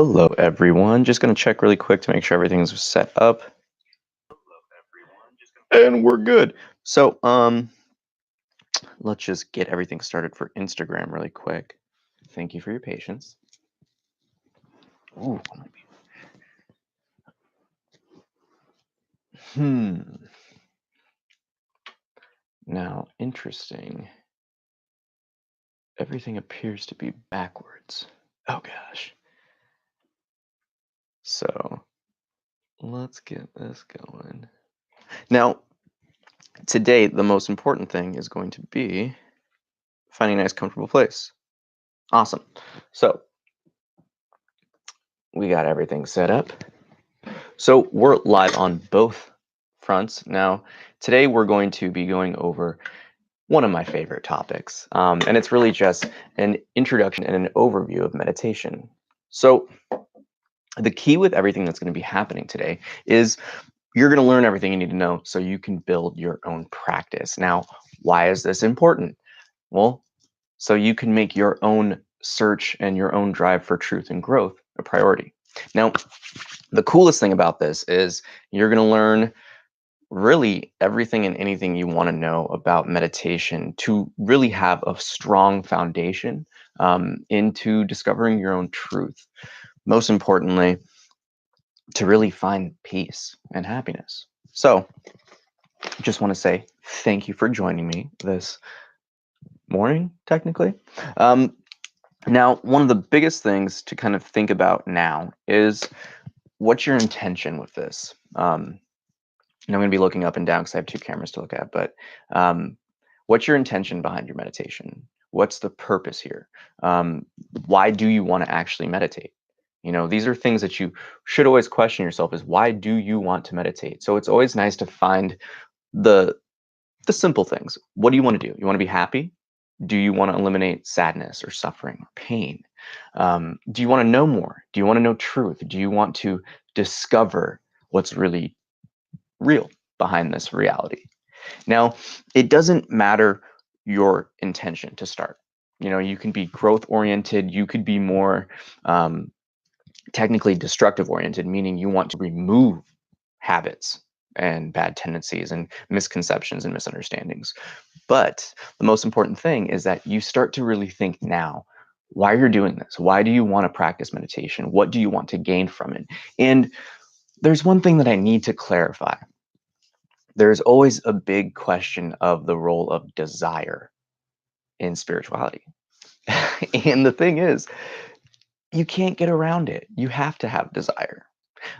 Hello, everyone. Just going to check really quick to make sure everything's set up. And we're good. So, let's just get everything started for Instagram really quick. Thank you for your patience. Ooh. Now, interesting. Everything appears to be backwards. Oh, gosh. So, let's get this going. Now, today, the most important thing is going to be finding a nice, comfortable place. Awesome. So, we got everything set up. So we're live on both fronts. Now, today we're going to be going over one of my favorite topics, and it's really just an introduction and an overview of meditation. So the key with everything that's going to be happening today is you're going to learn everything you need to know so you can build your own practice. Now, why is this important? Well, so you can make your own search and your own drive for truth and growth a priority. Now, the coolest thing about this is you're going to learn really everything and anything you want to know about meditation to really have a strong foundation into discovering your own truth. Most importantly, to really find peace and happiness. So, just want to say thank you for joining me this morning, technically. Now, one of the biggest things to kind of think about now is what's your intention with this? And I'm going to be looking up and down because I have two cameras to look at, but what's your intention behind your meditation? What's the purpose here? Why do you want to actually meditate? You know, these are things that you should always question yourself is why do you want to meditate? So it's always nice to find the simple things. What do you want to do? You want to be happy? Do you want to eliminate sadness or suffering or pain? Do you want to know more? Do you want to know truth? Do you want to discover what's really real behind this reality? Now, it doesn't matter your intention to start. You know, you can be growth oriented, you could be more technically destructive oriented, meaning you want to remove habits and bad tendencies and misconceptions and misunderstandings. But the most important thing is that you start to really think now why you're doing this. Why do you want to practice meditation? What do you want to gain from it? And there's one thing that I need to clarify. There's always a big question of the role of desire in spirituality. And the thing is, you can't get around it. You have to have desire.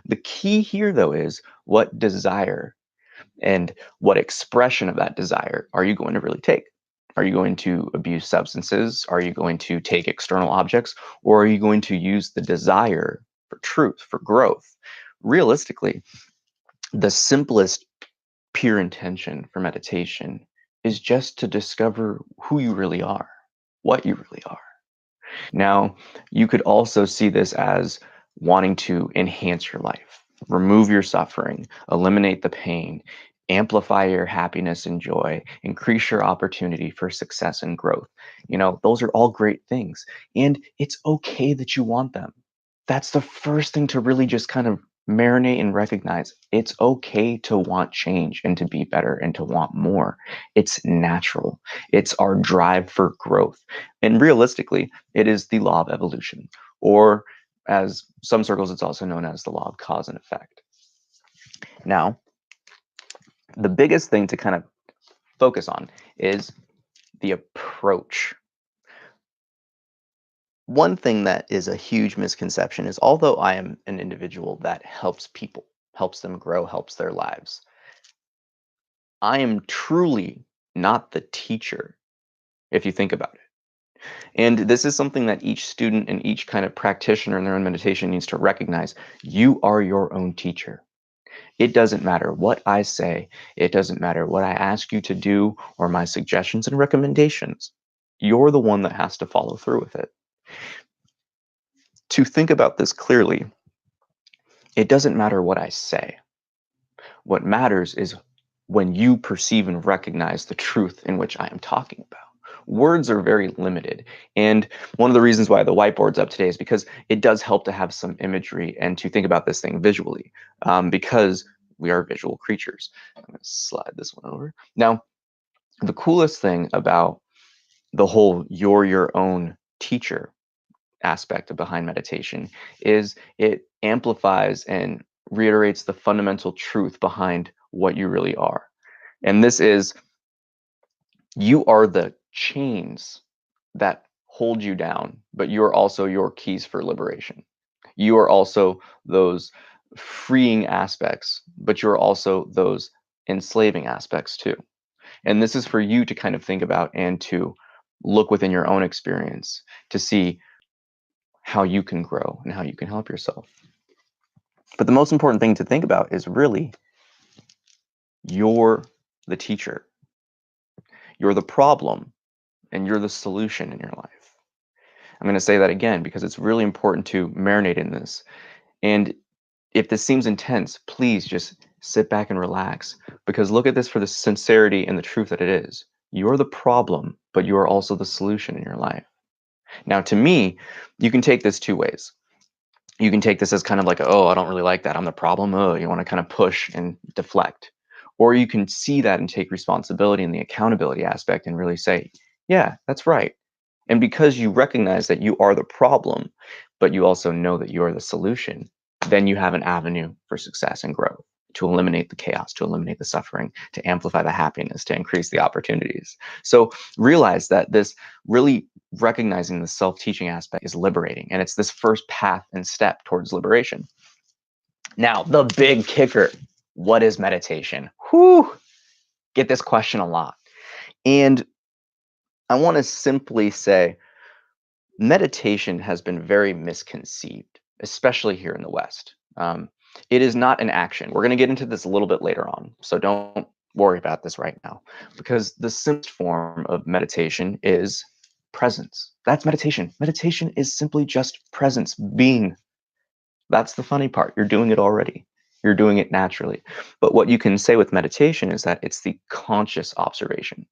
The key here, though, is what desire and what expression of that desire are you going to really take? Are you going to abuse substances? Are you going to take external objects? Or are you going to use the desire for truth, for growth? Realistically, the simplest pure intention for meditation is just to discover who you really are, what you really are. Now, you could also see this as wanting to enhance your life, remove your suffering, eliminate the pain, amplify your happiness and joy, increase your opportunity for success and growth. You know, those are all great things. And it's okay that you want them. That's the first thing to really just kind of marinate and recognize. It's okay to want change and to be better and to want more. It's natural. It's our drive for growth. And realistically, it is the law of evolution, or as some circles, it's also known as the law of cause and effect. Now, the biggest thing to kind of focus on is the approach. One thing that is a huge misconception is although I am an individual that helps people, helps them grow, helps their lives, I am truly not the teacher, if you think about it. And this is something that each student and each kind of practitioner in their own meditation needs to recognize. You are your own teacher. It doesn't matter what I say. It doesn't matter what I ask you to do or my suggestions and recommendations. You're the one that has to follow through with it. To think about this clearly, it doesn't matter what I say. What matters is when you perceive and recognize the truth in which I am talking about. words are very limited. And one of the reasons why the whiteboard's up today is because it does help to have some imagery and to think about this thing visually, because we are visual creatures. I'm going to slide this one over. Now, the coolest thing about the whole you're your own teacher aspect of behind meditation is it amplifies and reiterates the fundamental truth behind what you really are. And this is, you are the chains that hold you down, but you are also your keys for liberation. You are also those freeing aspects, but you're also those enslaving aspects too. And this is for you to kind of think about and to look within your own experience to see how you can grow and how you can help yourself. But the most important thing to think about is really you're the teacher, you're the problem, and you're the solution in your life. I'm going to say that again because it's really important to marinate in this. And if this seems intense, please just sit back and relax, because look at this for the sincerity and the truth that it is. You're the problem, but you are also the solution in your life. Now, to me, you can take this two ways. You can take this as kind of like, oh, I don't really like that, I'm the problem. Oh, you want to kind of push and deflect. Or you can see that and take responsibility in the accountability aspect and really say, yeah, that's right. And because you recognize that you are the problem, but you also know that you are the solution, then you have an avenue for success and growth, to eliminate the chaos, to eliminate the suffering, to amplify the happiness, to increase the opportunities. So realize that this really recognizing the self-teaching aspect is liberating, and it's this first path and step towards liberation. Now, the big kicker, what is meditation? Whew, get this question a lot. And I want to simply say, meditation has been very misconceived, especially here in the West. It is not an action. We're going to get into this a little bit later on, so don't worry about this right now, because the simplest form of meditation is presence. That's meditation. Meditation is simply just presence, being. That's the funny part. You're doing it already. You're doing it naturally. But what you can say with meditation is that it's the conscious observation.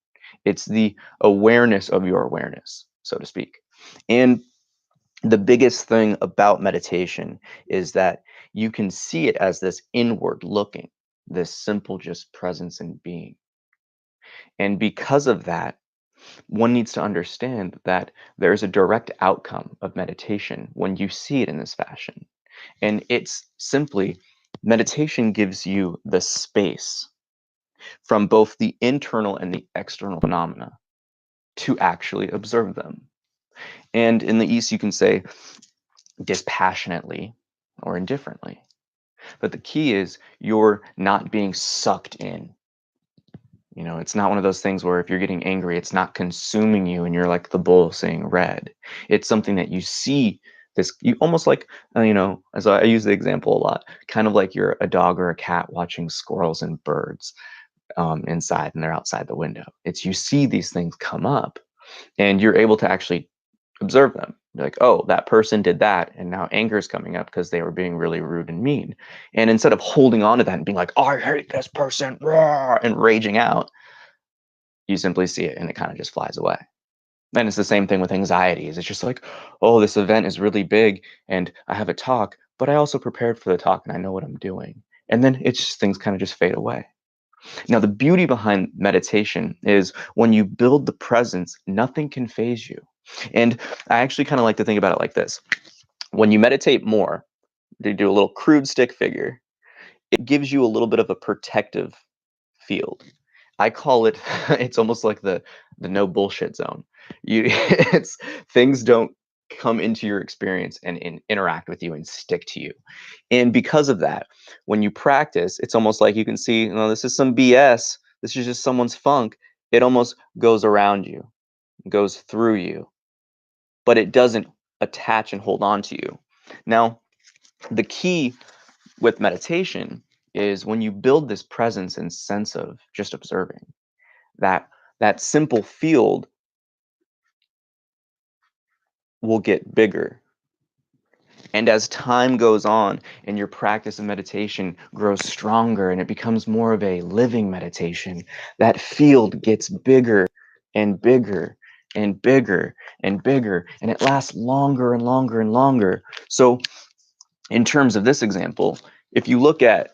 It's the awareness of your awareness, so to speak. And the biggest thing about meditation is that you can see it as this inward looking, this simple just presence and being. And because of that, one needs to understand that there's a direct outcome of meditation when you see it in this fashion. And it's simply, meditation gives you the space from both the internal and the external phenomena to actually observe them. And in the East, you can say dispassionately or indifferently. But the key is you're not being sucked in. You know, it's not one of those things where if you're getting angry, it's not consuming you and you're like the bull seeing red. It's something that you see this, you almost like, as I use the example a lot, kind of like you're a dog or a cat watching squirrels and birds inside, and they're outside the window. It's, you see these things come up and you're able to actually observe them. You're like, oh, that person did that, and now anger is coming up because they were being really rude and mean. And instead of holding on to that and being like, oh, I hate this person, rah, and raging out, you simply see it and it kind of just flies away. And it's the same thing with anxieties. It's just like, oh, this event is really big and I have a talk, but I also prepared for the talk and I know what I'm doing. And then it's just, things kind of just fade away. Now, the beauty behind meditation is when you build the presence, nothing can phase you. And I actually kind of like to think about it like this. When you meditate more, you do a little crude stick figure, it gives you a little bit of a protective field. I call it, it's almost like the no bullshit zone. It's, things don't come into your experience and interact with you and stick to you. And because of that, when you practice, it's almost like you can see, this is some BS. This is just someone's funk. It almost goes around you, goes through you, but it doesn't attach and hold on to you. Now, the key with meditation is when you build this presence and sense of just observing, that simple field will get bigger. And as time goes on and your practice of meditation grows stronger and it becomes more of a living meditation, that field gets bigger and bigger and bigger and bigger, and it lasts longer and longer and longer. So in terms of this example, if you look at,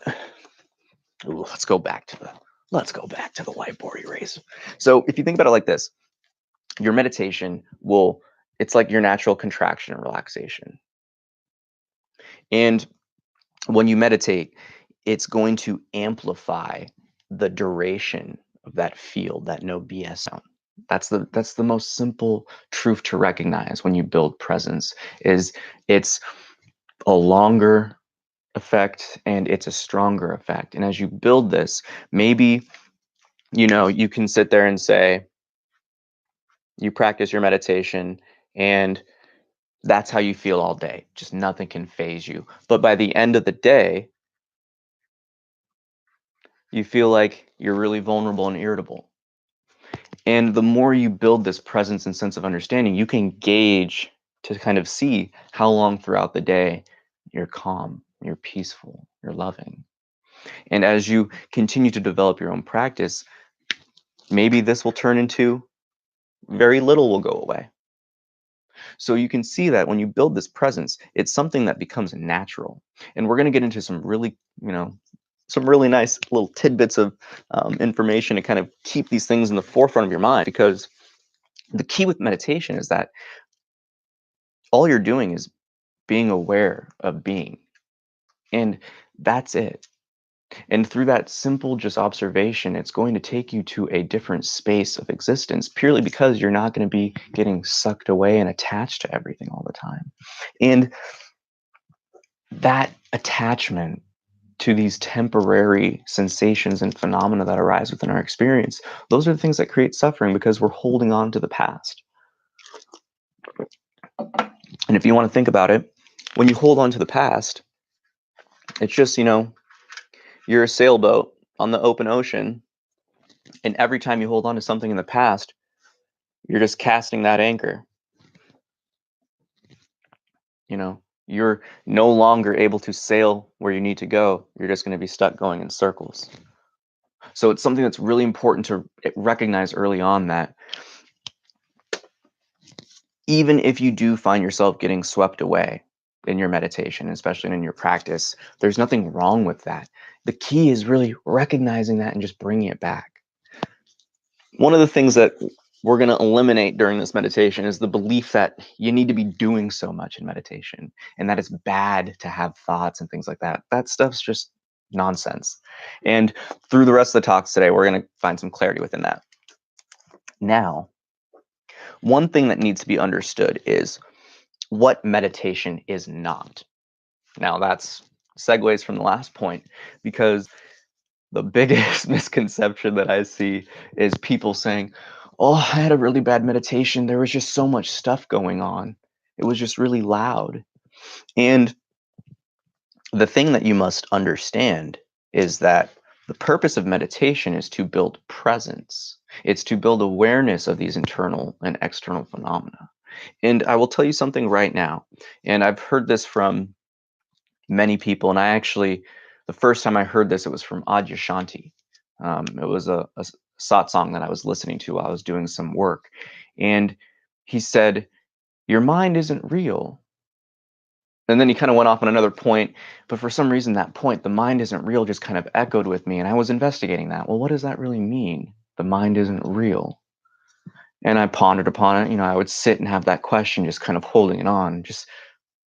let's go back to the whiteboard erase. So if you think about it like this, your meditation it's like your natural contraction and relaxation. And when you meditate, it's going to amplify the duration of that field, that no BS sound. That's the most simple truth to recognize when you build presence, is it's a longer effect and it's a stronger effect. And as you build this, maybe you can sit there and say you practice your meditation and that's how you feel all day. Just nothing can phase you. But by the end of the day, you feel like you're really vulnerable and irritable. And the more you build this presence and sense of understanding, you can gauge to kind of see how long throughout the day you're calm, you're peaceful, you're loving. And as you continue to develop your own practice, maybe this will turn into very little will go away. So you can see that when you build this presence, it's something that becomes natural. And we're going to get into some really, some really nice little tidbits of information to kind of keep these things in the forefront of your mind, because the key with meditation is that all you're doing is being aware of being. And that's it. And through that simple just observation, it's going to take you to a different space of existence, purely because you're not going to be getting sucked away and attached to everything all the time. And that attachment to these temporary sensations and phenomena that arise within our experience, those are the things that create suffering, because we're holding on to the past. And if you want to think about it, when you hold on to the past, it's just, you're a sailboat on the open ocean, and every time you hold on to something in the past, you're just casting that anchor. You're no longer able to sail where you need to go. You're just going to be stuck going in circles. So it's something that's really important to recognize early on, that even if you do find yourself getting swept away in your meditation, especially in your practice, there's nothing wrong with that. The key is really recognizing that and just bringing it back. One of the things that we're going to eliminate during this meditation is the belief that you need to be doing so much in meditation and that it's bad to have thoughts and things like that. That stuff's just nonsense. And through the rest of the talks today, we're going to find some clarity within that. Now, one thing that needs to be understood is what meditation is not. Now, that's segues from the last point, because the biggest misconception that I see is people saying, "Oh, I had a really bad meditation. There was just so much stuff going on. It was just really loud." And the thing that you must understand is that the purpose of meditation is to build presence. It's to build awareness of these internal and external phenomena. And I will tell you something right now, and I've heard this from many people, and the first time I heard this, it was from Adyashanti. It was a satsang that I was listening to while I was doing some work. And he said, "Your mind isn't real." And then he kind of went off on another point, but for some reason that point, "the mind isn't real," just kind of echoed with me. And I was investigating that. Well, what does that really mean? The mind isn't real. And I pondered upon it. I would sit and have that question, just kind of holding it on. Just,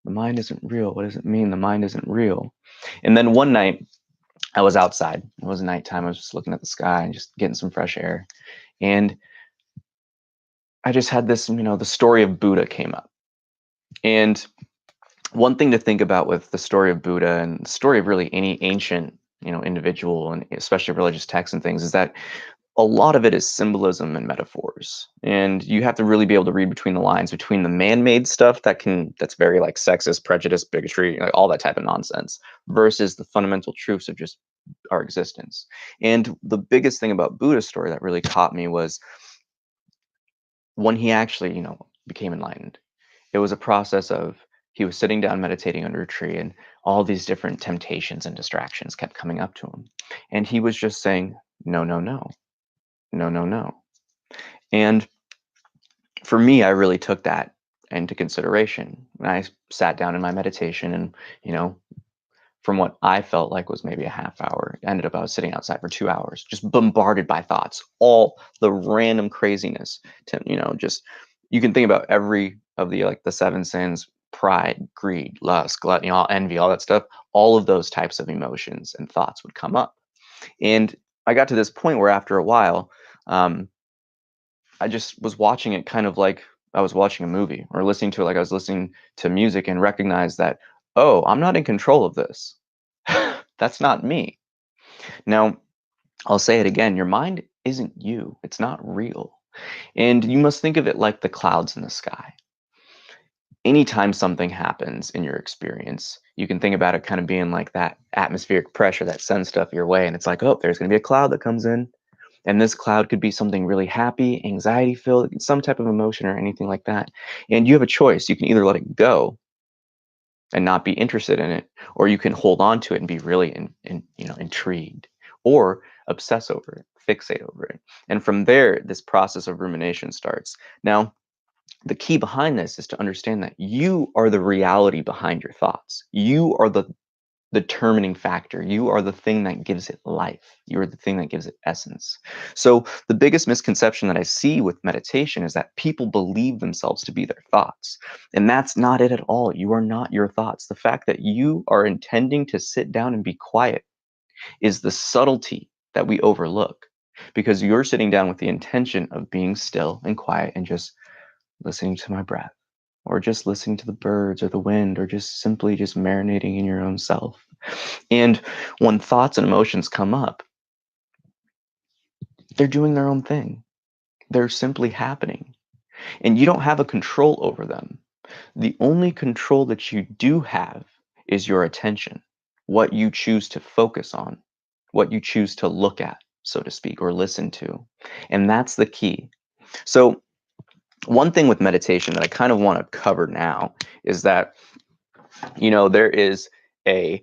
the mind isn't real. What does it mean? The mind isn't real. And then one night I was outside. It was nighttime. I was just looking at the sky and just getting some fresh air. And I just had this, the story of Buddha came up. And one thing to think about with the story of Buddha and the story of really any ancient, individual, and especially religious texts and things, is that a lot of it is symbolism and metaphors. And you have to really be able to read between the lines, between the man-made stuff that's very like sexist, prejudice, bigotry, like all that type of nonsense, versus the fundamental truths of just our existence. And the biggest thing about Buddha's story that really caught me was when he actually, became enlightened. It was a process of, he was sitting down meditating under a tree, and all these different temptations and distractions kept coming up to him. And he was just saying, "No, no, no, no, no, no." And for me, I really took that into consideration. And I sat down in my meditation and, you know, from what I felt like was maybe a half hour, ended up I was sitting outside for 2 hours, just bombarded by thoughts, all the random craziness to, just you can think about every of the like the seven sins, pride, greed, lust, gluttony, all envy, all that stuff, all of those types of emotions and thoughts would come up. And I got to this point where after a while, um, I just was watching it kind of like I was watching a movie or listening to it like I was listening to music and recognized that, oh, I'm not in control of this. That's not me. Now, I'll say it again, your mind isn't you. It's not real. And you must think of it like the clouds in the sky. Anytime something happens in your experience, you can think about it kind of being like that atmospheric pressure that sends stuff your way. And it's like, oh, there's going to be a cloud that comes in. And this cloud could be something really happy, anxiety filled, some type of emotion or anything like that. And you have a choice. You can either let it go and not be interested in it, or you can hold on to it and be really intrigued, or obsess over it, fixate over it. And from there, this process of rumination starts. Now, the key behind this is to understand that you are the reality behind your thoughts. You are the determining factor. You are the thing that gives it life. You are the thing that gives it essence. So the biggest misconception that I see with meditation is that people believe themselves to be their thoughts. And that's not it at all. You are not your thoughts. The fact that you are intending to sit down and be quiet is the subtlety that we overlook, because you're sitting down with the intention of being still and quiet and just listening to my breath, or just listening to the birds or the wind, or just simply just marinating in your own self. And when thoughts and emotions come up, they're doing their own thing. They're simply happening. And you don't have a control over them. The only control that you do have is your attention, what you choose to focus on, what you choose to look at, so to speak, or listen to. And that's the key. So, one thing with meditation that I kind of want to cover now is that, there is a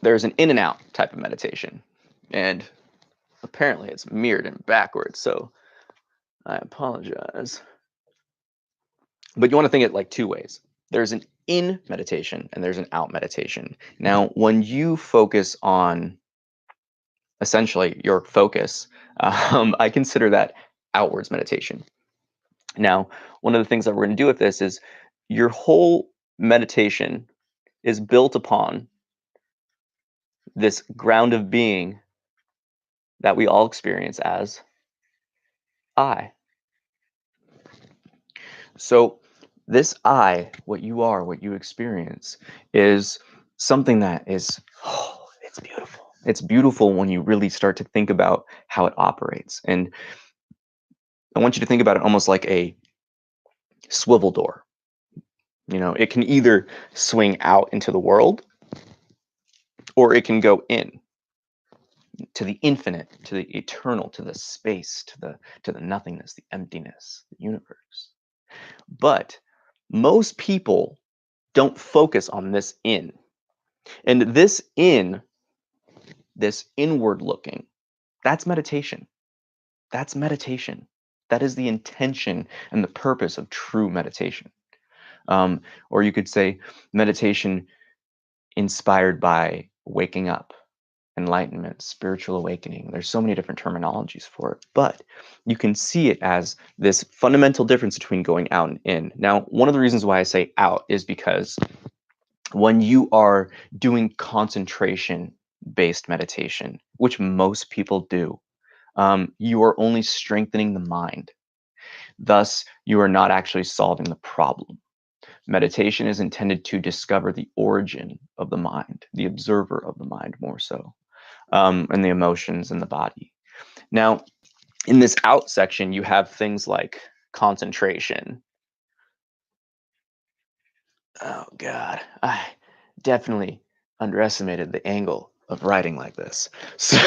there's an in and out type of meditation. And apparently it's mirrored and backwards, so I apologize. But you want to think it like two ways. There's an in meditation and there's an out meditation. Now, when you focus on essentially your focus, I consider that outwards meditation. Now, one of the things that we're going to do with this is your whole meditation is built upon this ground of being that we all experience as I. So, this I, what you are, what you experience, is something that is, oh, it's beautiful. It's beautiful when you really start to think about how it operates. And I want you to think about it almost like a swivel door. It can either swing out into the world, or it can go in to the infinite, to the eternal, to the space, to the nothingness, the emptiness, the universe. But most people don't focus on this in. And this inward looking, that's meditation. That's meditation. That is the intention and the purpose of true meditation. Or you could say meditation inspired by waking up, enlightenment, spiritual awakening. There's so many different terminologies for it, but you can see it as this fundamental difference between going out and in. Now, one of the reasons why I say out is because when you are doing concentration based meditation, which most people do, you are only strengthening the mind. Thus, you are not actually solving the problem. Meditation is intended to discover the origin of the mind, the observer of the mind more so, and the emotions and the body. Now, in this out section, you have things like concentration. Oh, God, I definitely underestimated the angle of writing like this. So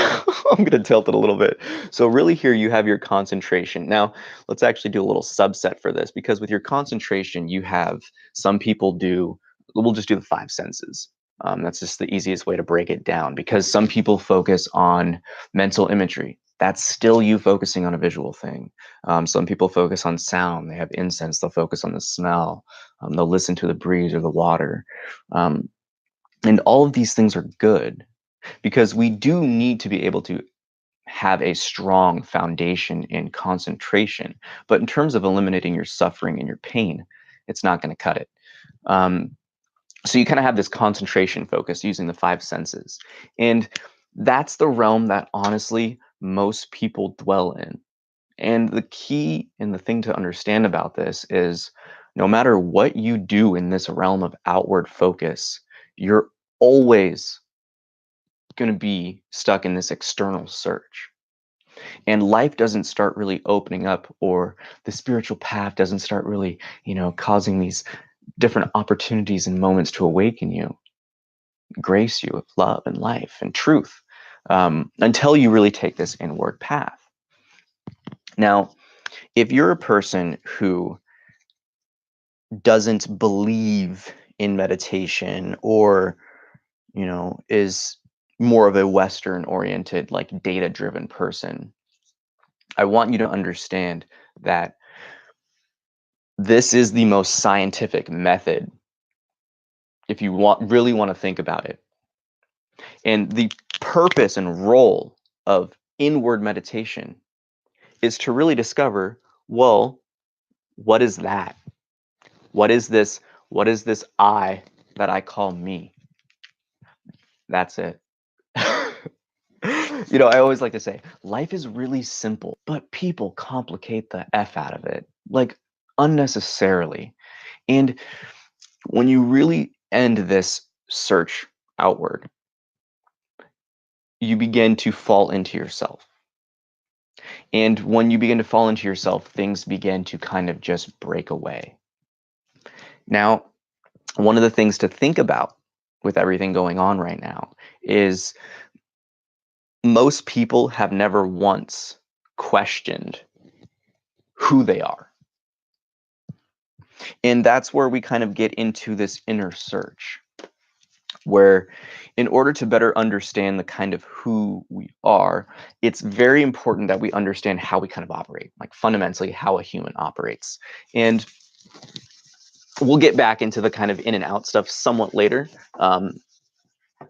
I'm going to tilt it a little bit. So really here you have your concentration. Now, let's actually do a little subset for this, because with your concentration, you have some people we'll just do the five senses. That's just the easiest way to break it down, because some people focus on mental imagery. that's still you focusing on a visual thing. Some people focus on sound. They have incense. They'll focus on the smell. They'll listen to the breeze or the water. Um, and all of these things are good because we do need to be able to have a strong foundation in concentration. But in terms of eliminating your suffering and your pain, it's not going to cut it. Um, so you kind of have this concentration focus using the five senses. And that's the realm that honestly most people dwell in. And the key and the thing to understand about this is no matter what you do in this realm of outward focus, you're always going to be stuck in this external search. And life doesn't start really opening up, or the spiritual path doesn't start really, causing these different opportunities and moments to awaken you, grace you with love and life and truth, until you really take this inward path. Now, if you're a person who doesn't believe in meditation, or is more of a Western oriented, like data driven person, I want you to understand that this is the most scientific method if you really want to think about it. And the purpose and role of inward meditation is to really discover, well, what is that? What is this? What is this I that I call me? That's it. I always like to say, life is really simple, but people complicate the F out of it, like unnecessarily. And when you really end this search outward, you begin to fall into yourself. And when you begin to fall into yourself, things begin to kind of just break away. Now, one of the things to think about with everything going on right now is most people have never once questioned who they are. And that's where we kind of get into this inner search, where in order to better understand the kind of who we are, it's very important that we understand how we kind of operate, like fundamentally how a human operates. And we'll get back into the kind of in and out stuff somewhat later, in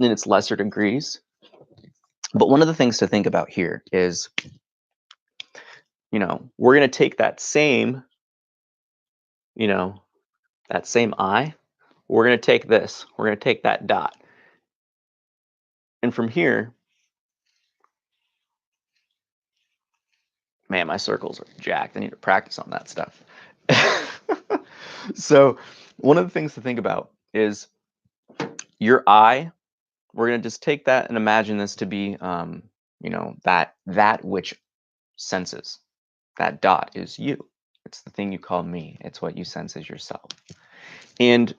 its lesser degrees. But one of the things to think about here is, we're going to take that same, that same I, we're going to take this, we're going to take that dot. And from here, man, my circles are jacked. I need to practice on that stuff. So one of the things to think about is your I. We're going to just take that and imagine this to be, that which senses. That dot is you. It's the thing you call me. It's what you sense as yourself. And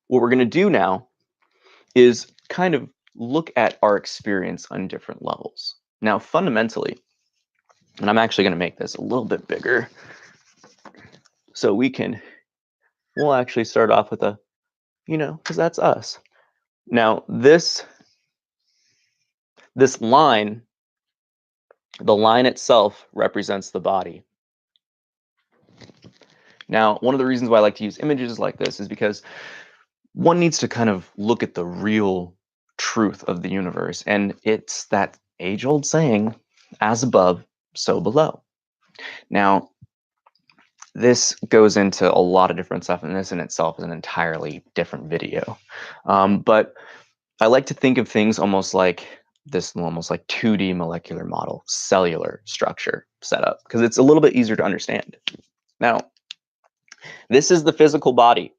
what we're going to do now is kind of look at our experience on different levels. Now, fundamentally, and I'm actually going to make this a little bit bigger so we'll actually start off with a, because that's us. Now, this line, the line itself represents the body. Now, one of the reasons why I like to use images like this is because one needs to kind of look at the real truth of the universe. And it's that age-old saying, as above, so below. Now, this goes into a lot of different stuff, and this in itself is an entirely different video. But I like to think of things almost like 2D molecular model, cellular structure setup, because it's a little bit easier to understand. Now, this is the physical body.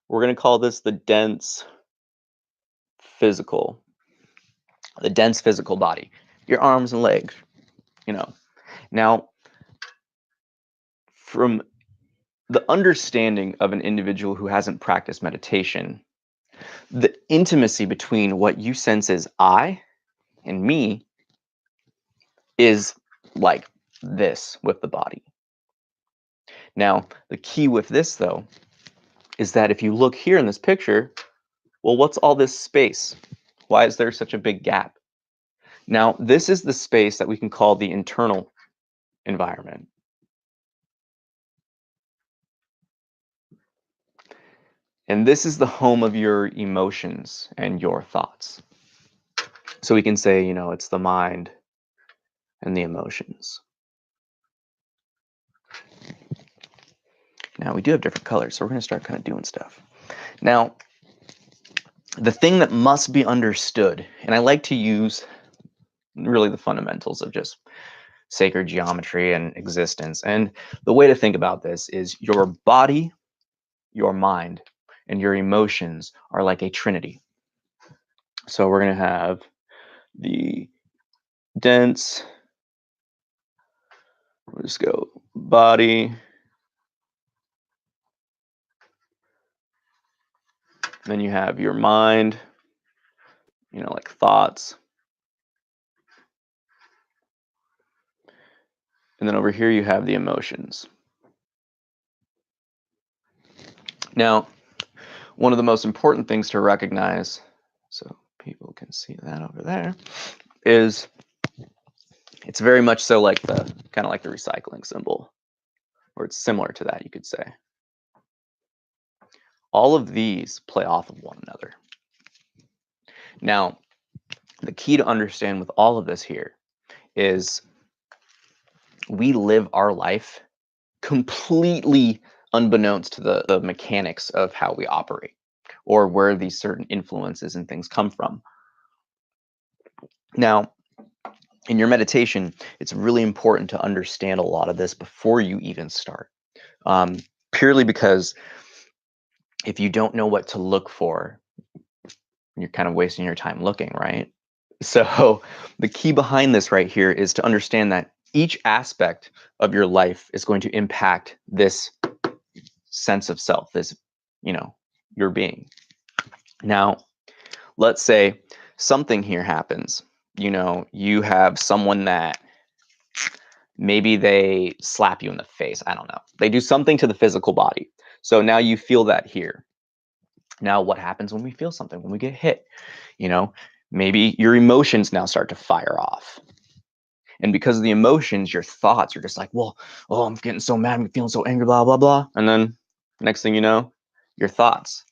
We're going to call this the dense physical body, your arms and legs, Now, from the understanding of an individual who hasn't practiced meditation, the intimacy between what you sense as I and me is like this with the body. Now, the key with this, though, is that if you look here in this picture, well, what's all this space? Why is there such a big gap? Now, this is the space that we can call the internal environment. And this is the home of your emotions and your thoughts. So we can say, it's the mind and the emotions. Now, we do have different colors, so we're going to start kind of doing stuff. Now, the thing that must be understood, and I like to use really the fundamentals of just sacred geometry and existence. And the way to think about this is your body, your mind, and your emotions are like a trinity. So we're going to have the dense, we'll just go body, then you have your mind, like thoughts. And then over here you have the emotions. Now, one of the most important things to recognize, so people can see that over there, is it's very much so like the kind of like the recycling symbol, or it's similar to that, you could say. All of these play off of one another. Now, the key to understand with all of this here is we live our life completely unbeknownst to the mechanics of how we operate or where these certain influences and things come from. Now, in your meditation, it's really important to understand a lot of this before you even start, purely because if you don't know what to look for, you're kind of wasting your time looking, right? So the key behind this right here is to understand that each aspect of your life is going to impact this sense of self, this, your being. Now, let's say something here happens. You have someone that maybe they slap you in the face. I don't know. They do something to the physical body. So now you feel that here. Now, what happens when we feel something, when we get hit? Maybe your emotions now start to fire off. And because of the emotions, your thoughts are just like, well, oh, I'm getting so mad, I'm feeling so angry, blah, blah, blah. And then next thing you know, your thoughts.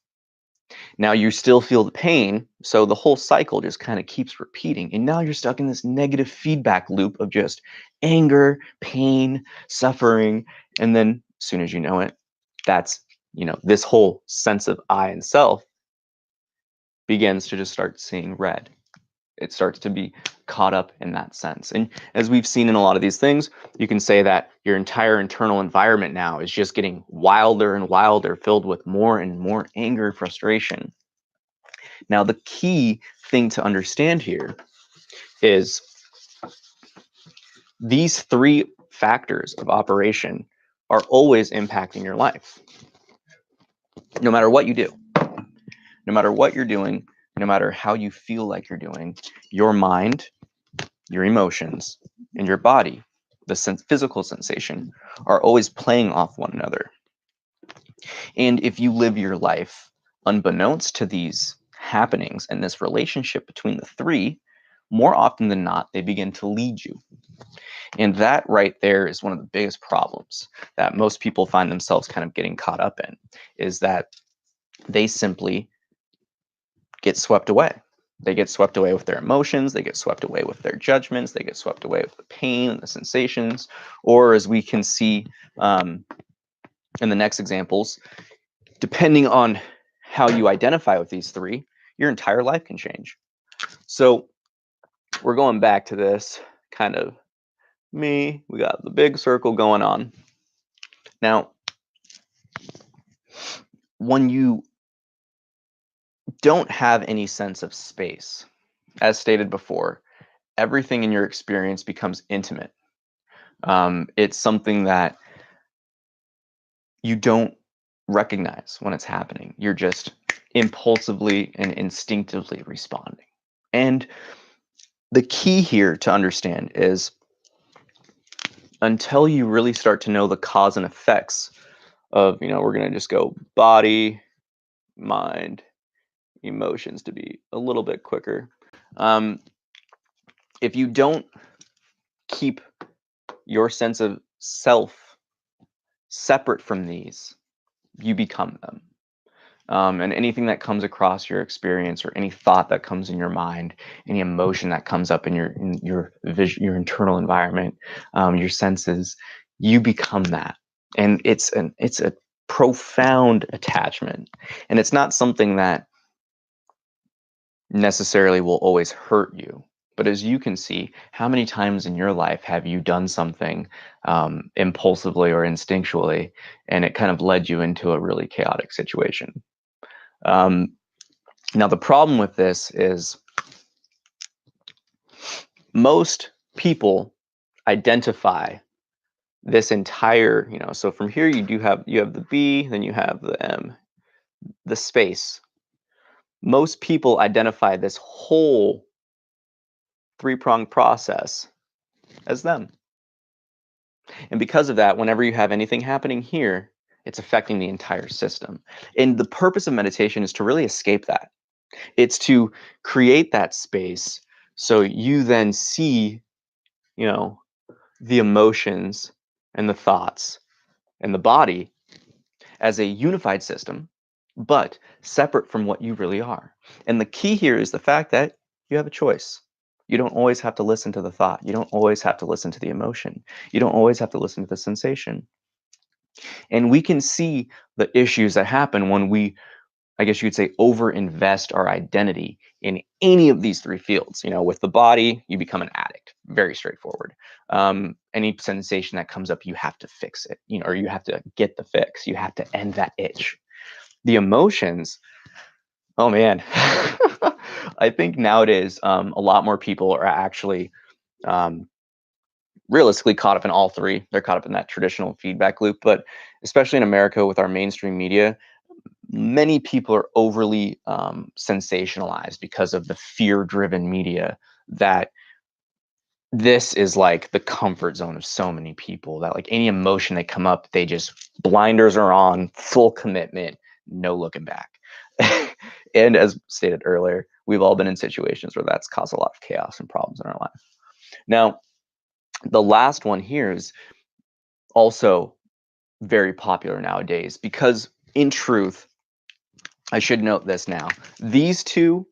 Now you still feel the pain, so the whole cycle just kind of keeps repeating. And now you're stuck in this negative feedback loop of just anger, pain, suffering. And then as soon as you know it, that's, this whole sense of I and self begins to just start seeing red. It starts to be caught up in that sense. And as we've seen in a lot of these things, you can say that your entire internal environment now is just getting wilder and wilder, filled with more and more anger and frustration. Now, the key thing to understand here is these three factors of operation are always impacting your life. No matter what you do, no matter what you're doing, no matter how you feel like you're doing, your mind, your emotions, and your body, the physical sensation, are always playing off one another. And if you live your life unbeknownst to these happenings and this relationship between the three, more often than not, they begin to lead you. And that right there is one of the biggest problems that most people find themselves kind of getting caught up in, is that they simply get swept away. They get swept away with their emotions, they get swept away with their judgments, they get swept away with the pain and the sensations, or as we can see in the next examples, depending on how you identify with these three, your entire life can change. So we're going back to this kind of me. We got the big circle going on. Now, when you don't have any sense of space, as stated before, everything in your experience becomes intimate. It's something that you don't recognize when it's happening. You're just impulsively and instinctively responding. And the key here to understand is until you really start to know the cause and effects of, we're going to just go body, mind, emotions to be a little bit quicker. if you don't keep your sense of self separate from these, you become them. And anything that comes across your experience, or any thought that comes in your mind, any emotion that comes up in your vision, your internal environment, your senses, you become that. And it's a profound attachment, and it's not something that necessarily will always hurt you. But as you can see, how many times in your life have you done something impulsively or instinctually, and it kind of led you into a really chaotic situation? Um, Now, the problem with this is most people identify this entire, so from here you have the B, then you have the M, the space. Most people identify this whole three-pronged process as them. And because of that, whenever you have anything happening here, it's affecting the entire system. And the purpose of meditation is to really escape that. It's to create that space so you then see, you know, the emotions and the thoughts and the body as a unified system, but separate from what you really are. And the key here is the fact that you have a choice. You don't always have to listen to the thought. You don't always have to listen to the emotion. You don't always have to listen to the sensation. And we can see the issues that happen when we, I guess you could say, overinvest our identity in any of these three fields. With the body, you become an addict. Very straightforward. Any sensation that comes up, you have to fix it, or you have to get the fix. You have to end that itch. The emotions, oh man, I think nowadays a lot more people are actually um, realistically caught up in all three. They're caught up in that traditional feedback loop, but especially in America with our mainstream media, many people are overly sensationalized because of the fear-driven media, that this is like the comfort zone of so many people, that like any emotion they come up, they just, blinders are on, full commitment, no looking back. And as stated earlier, we've all been in situations where that's caused a lot of chaos and problems in our life. Now, the last one here is also very popular nowadays because, in truth, I should note this now, these two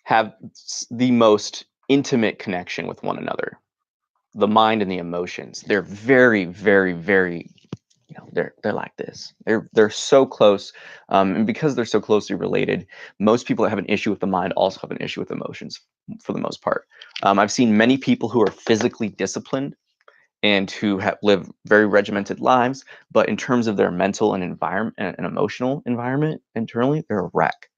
have the most intimate connection with one another. The mind and the emotions. They're very, very, very, they're like this. They're so close. And because they're so closely related, most people that have an issue with the mind also have an issue with emotions for the most part. I've seen many people who are physically disciplined and who live very regimented lives, but in terms of their mental and environment and emotional environment internally, they're a wreck.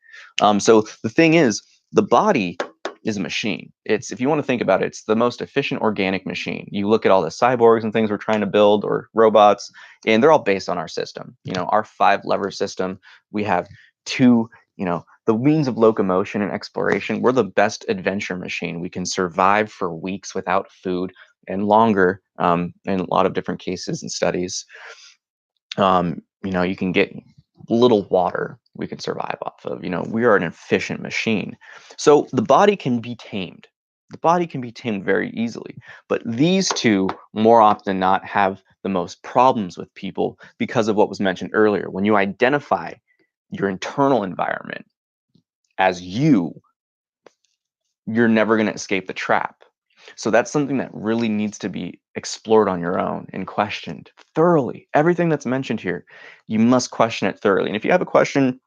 So the thing is, the body is a machine. If you want to think about it, it's the most efficient organic machine. You look at all the cyborgs and things we're trying to build, or robots, and they're all based on our system. Our 5-lever system. We have two, the means of locomotion and exploration. We're the best adventure machine. We can survive for weeks without food, and longer, in a lot of different cases and studies. You can get little water we can survive off of. We are an efficient machine. So the body can be tamed. The body can be tamed very easily. But these two, more often than not, have the most problems with people because of what was mentioned earlier. When you identify your internal environment as you're never going to escape the trap. So that's something that really needs to be explored on your own and questioned thoroughly. Everything that's mentioned here, you must question it thoroughly. And if you have a question,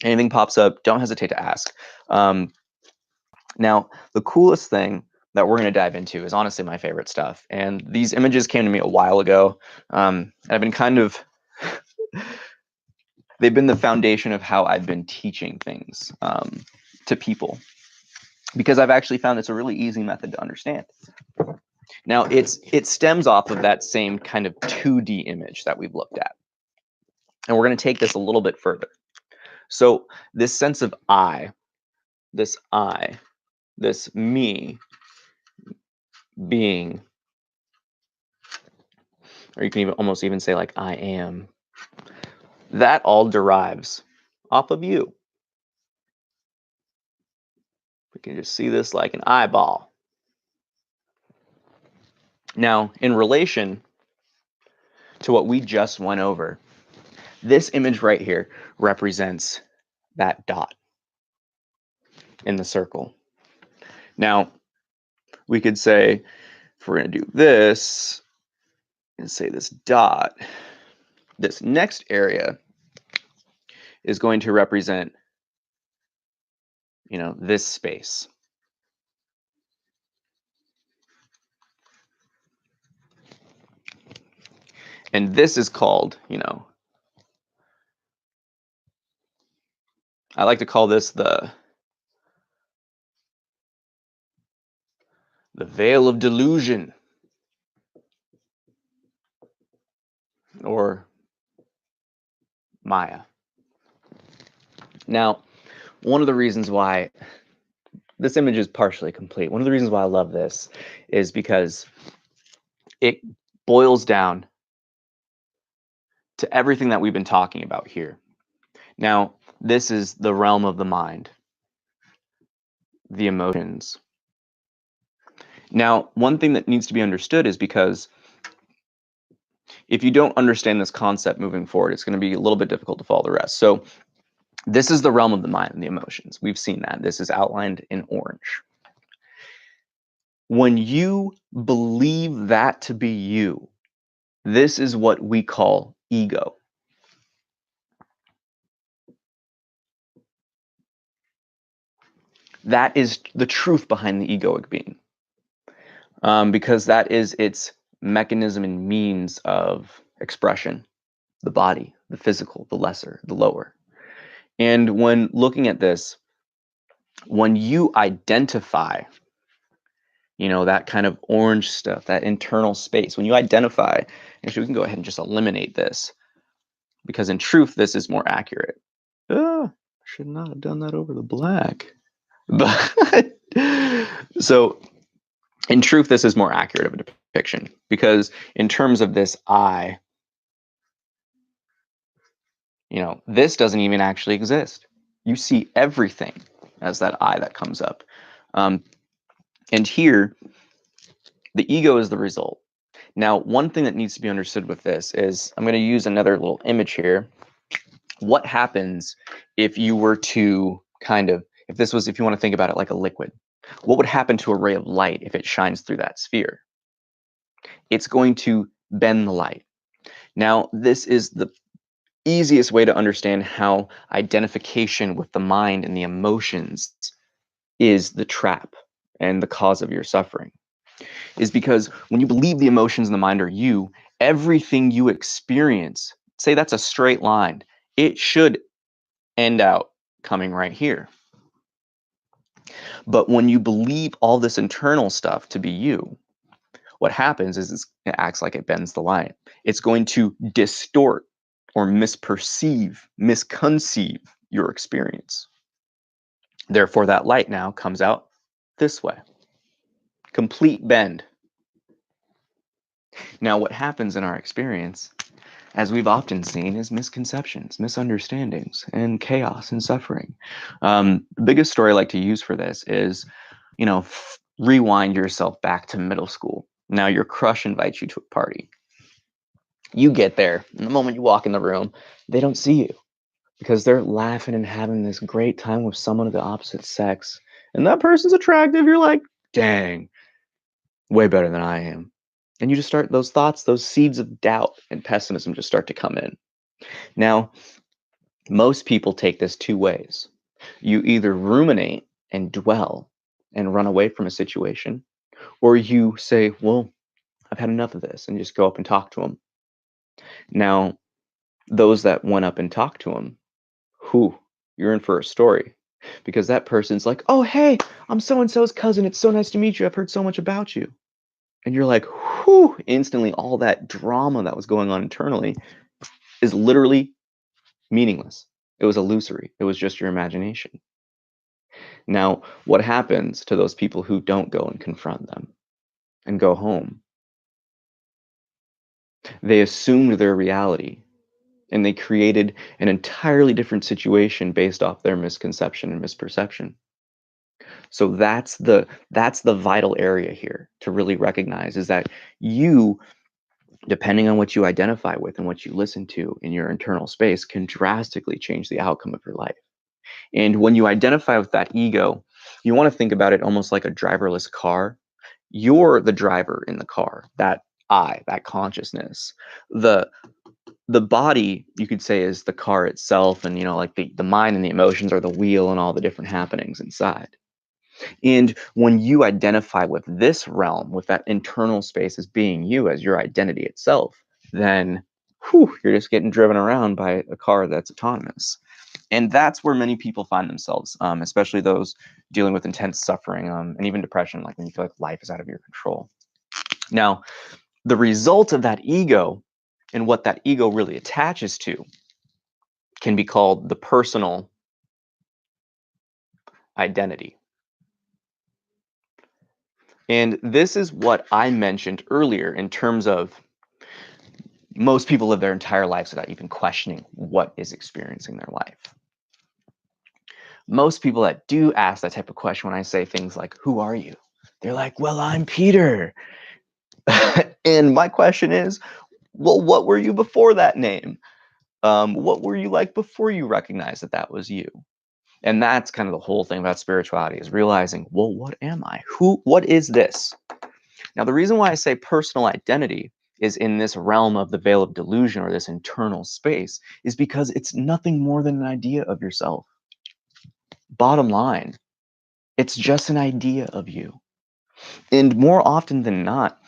anything pops up, don't hesitate to ask. Now, the coolest thing that we're going to dive into is honestly my favorite stuff. And these images came to me a while ago. I've been they've been the foundation of how I've been teaching things to people, because I've actually found it's a really easy method to understand. Now, it stems off of that same kind of 2D image that we've looked at. And we're going to take this a little bit further. So this sense of I, this me being, or you can almost even say like I am, that all derives off of you. can just see this like an eyeball. Now, in relation to what we just went over, this image right here represents that dot in the circle. Now, we could say, if we're going to do this, and say this dot, this next area is going to represent, this space. And this is called, I like to call this the veil of delusion, or Maya. Now, one of the reasons why this image is partially complete, one of the reasons why I love this is because it boils down to everything that we've been talking about here. Now, this is the realm of the mind, the emotions. Now, one thing that needs to be understood is because if you don't understand this concept moving forward, it's going to be a little bit difficult to follow the rest. So this is the realm of the mind and the emotions. We've seen that. This is outlined in orange. When you believe that to be you, this is what we call ego. That is the truth behind the egoic being, because that is its mechanism and means of expression, the body, the physical, the lesser, the lower. And when looking at this, when you identify, that kind of orange stuff, that internal space, when you identify, actually we can go ahead and just eliminate this, because in truth, this is more accurate. Should not have done that over the black. But so in truth, this is more accurate of a depiction, because in terms of this eye, this doesn't even actually exist. You see everything as that eye that comes up. And here, the ego is the result. Now, one thing that needs to be understood with this is, I'm going to use another little image here. What happens if you were to if you want to think about it like a liquid, what would happen to a ray of light if it shines through that sphere? It's going to bend the light. Now, this is the easiest way to understand how identification with the mind and the emotions is the trap and the cause of your suffering. Is because when you believe the emotions in the mind are you, everything you experience, say that's a straight line, it should end out coming right here. But when you believe all this internal stuff to be you, what happens is it acts like it bends the light. It's going to distort or misperceive, misconceive your experience. Therefore, that light now comes out this way. Complete bend. Now, what happens in our experience, as we've often seen, is misconceptions, misunderstandings, and chaos and suffering. The biggest story I like to use for this is, rewind yourself back to middle school. Now your crush invites you to a party. You get there, and the moment you walk in the room, they don't see you because they're laughing and having this great time with someone of the opposite sex. And that person's attractive. You're like, dang, way better than I am. And you just start, those thoughts, those seeds of doubt and pessimism just start to come in. Now, most people take this two ways. You either ruminate and dwell and run away from a situation, or you say, well, I've had enough of this, and just go up and talk to them. Now, those that went up and talked to him, you're in for a story, because that person's like, oh, hey, I'm so-and-so's cousin. It's so nice to meet you. I've heard so much about you. And you're like, instantly all that drama that was going on internally is literally meaningless. It was illusory. It was just your imagination. Now, what happens to those people who don't go and confront them and go home? They assumed their reality, and they created an entirely different situation based off their misconception and misperception. So that's the vital area here to really recognize, is that you, depending on what you identify with and what you listen to in your internal space, can drastically change the outcome of your life. And when you identify with that ego, you want to think about it almost like a driverless car. You're the driver in the car, that I, that consciousness. The body, you could say, is the car itself, and like the mind and the emotions are the wheel and all the different happenings inside. And when you identify with this realm, with that internal space as being you, as your identity itself, then you're just getting driven around by a car that's autonomous. And that's where many people find themselves, especially those dealing with intense suffering, and even depression, like when you feel like life is out of your control. Now, the result of that ego and what that ego really attaches to can be called the personal identity. And this is what I mentioned earlier in terms of most people live their entire lives without even questioning what is experiencing their life. Most people that do ask that type of question, when I say things like, "Who are you?" They're like, "Well, I'm Peter." And my question is, well, what were you before that name? What were you like before you recognized that that was you? And that's kind of the whole thing about spirituality, is realizing, well, what am I? What is this? Now, the reason why I say personal identity is in this realm of the veil of delusion, or this internal space, is because it's nothing more than an idea of yourself. Bottom line, it's just an idea of you. And more often than not,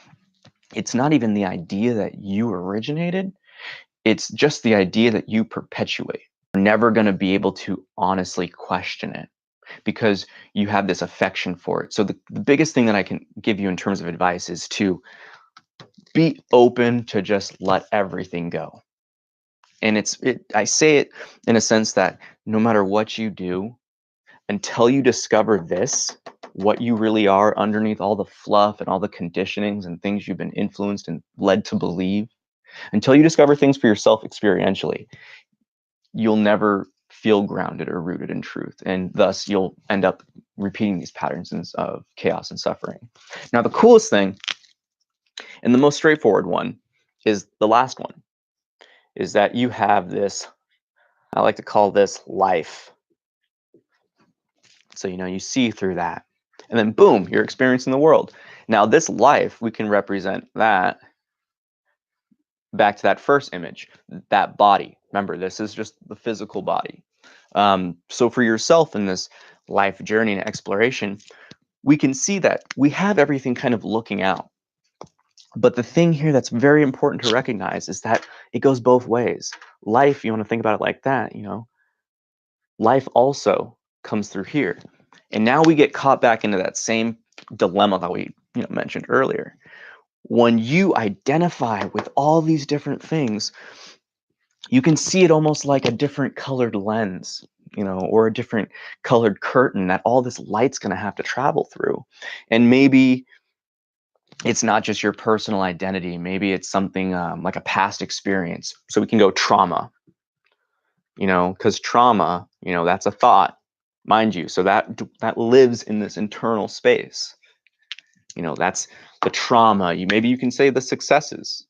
it's not even the idea that you originated, it's just the idea that you perpetuate. You're never going to be able to honestly question it, because you have this affection for it. So the biggest thing that I can give you in terms of advice is to be open to just let everything go. And I say it in a sense that no matter what you do, until you discover this, what you really are underneath all the fluff and all the conditionings and things you've been influenced and led to believe, until you discover things for yourself experientially, you'll never feel grounded or rooted in truth. And thus you'll end up repeating these patterns of chaos and suffering. Now, the coolest thing and the most straightforward one is the last one, is that you have this, I like to call this life. So, you see through that. And then boom, you're experiencing the world. Now, this life, we can represent that back to that first image, that body. Remember, this is just the physical body. So for yourself in this life journey and exploration, we can see that we have everything kind of looking out. But the thing here that's very important to recognize is that it goes both ways. Life, you want to think about it like that, life also comes through here. And now we get caught back into that same dilemma that we mentioned earlier. When you identify with all these different things, you can see it almost like a different colored lens, or a different colored curtain that all this light's going to have to travel through. And maybe it's not just your personal identity. Maybe it's something like a past experience. So we can go trauma, because trauma, that's a thought, mind you. So that lives in this internal space. That's the trauma. Maybe you can say the successes.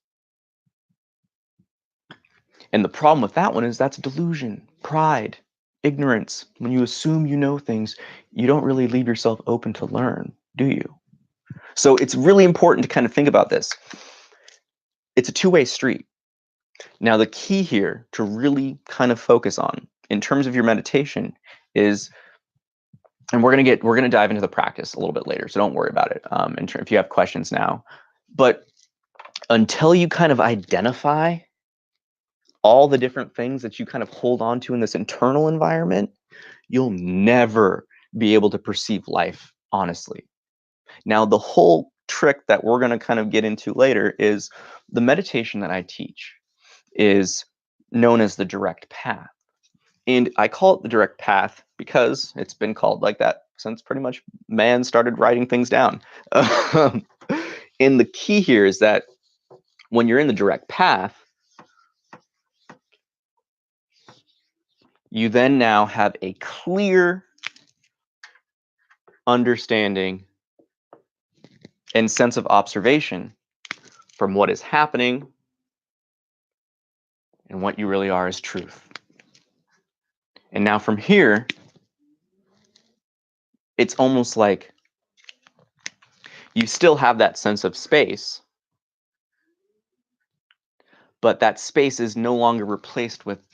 And the problem with that one is that's delusion, pride, ignorance. When you assume you know things, you don't really leave yourself open to learn, do you? So it's really important to kind of think about this. It's a two-way street. Now, the key here to really kind of focus on in terms of your meditation is, and we're gonna dive into the practice a little bit later, so don't worry about it. If you have questions now, but until you kind of identify all the different things that you kind of hold on to in this internal environment, you'll never be able to perceive life honestly. Now, the whole trick that we're going to kind of get into later is the meditation that I teach is known as the direct path. And I call it the direct path because it's been called like that since pretty much man started writing things down. And the key here is that when you're in the direct path, you then now have a clear understanding, and sense of observation from what is happening and what you really are as truth. And now from here, it's almost like you still have that sense of space, but that space is no longer replaced with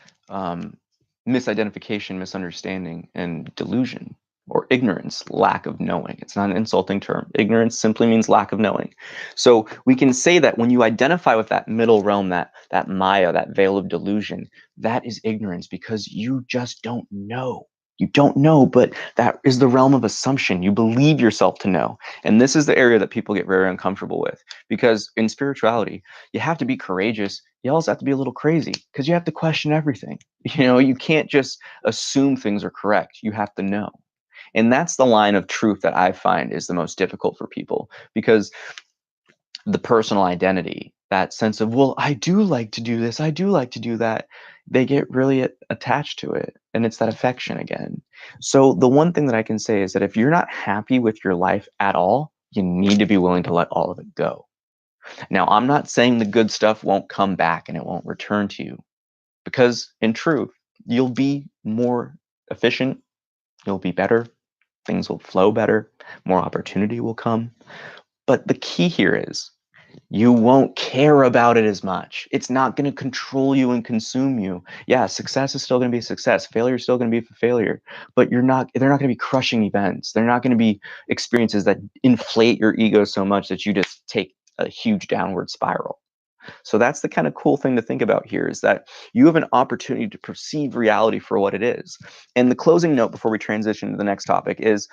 misidentification, misunderstanding, and delusion, or ignorance, lack of knowing. It's not an insulting term. Ignorance simply means lack of knowing. So we can say that when you identify with that middle realm, that Maya, that veil of delusion, that is ignorance, because you just don't know. You don't know, but that is the realm of assumption. You believe yourself to know. And this is the area that people get very uncomfortable with, because in spirituality, you have to be courageous. You also have to be a little crazy, because you have to question everything. You can't just assume things are correct. You have to know. And that's the line of truth that I find is the most difficult for people, because the personal identity, that sense of, well, I do like to do this, I do like to do that, they get really attached to it. And it's that affection again. So the one thing that I can say is that if you're not happy with your life at all, you need to be willing to let all of it go. Now, I'm not saying the good stuff won't come back and it won't return to you, because in truth, you'll be more efficient, you'll be better, things will flow better, more opportunity will come. But the key here is you won't care about it as much. It's not going to control you and consume you. Yeah, success is still going to be a success. Failure is still going to be a failure. But they're not going to be crushing events. They're not going to be experiences that inflate your ego so much that you just take a huge downward spiral. So that's the kind of cool thing to think about here, is that you have an opportunity to perceive reality for what it is. And the closing note before we transition to the next topic is,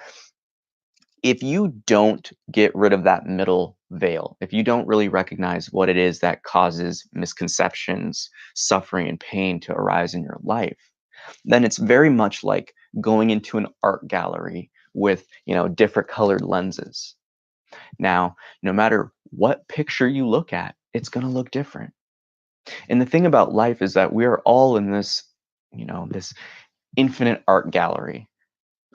if you don't get rid of that middle veil, if you don't really recognize what it is that causes misconceptions, suffering, and pain to arise in your life, then it's very much like going into an art gallery with, different colored lenses. Now, no matter what picture you look at, it's going to look different. And the thing about life is that we are all in this, this infinite art gallery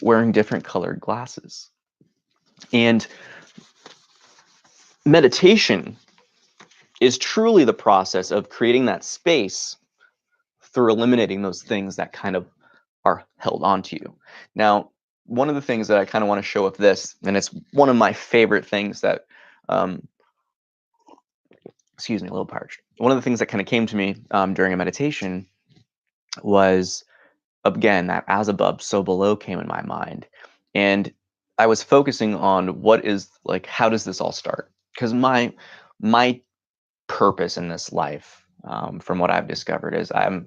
wearing different colored glasses. And meditation is truly the process of creating that space through eliminating those things that kind of are held onto you. Now, one of the things that I kind of want to show with this, and it's one of my favorite things that, excuse me, a little parched. One of the things that kind of came to me during a meditation was, again, that as above, so below came in my mind. And I was focusing on how does this all start? Because my purpose in this life, from what I've discovered, is I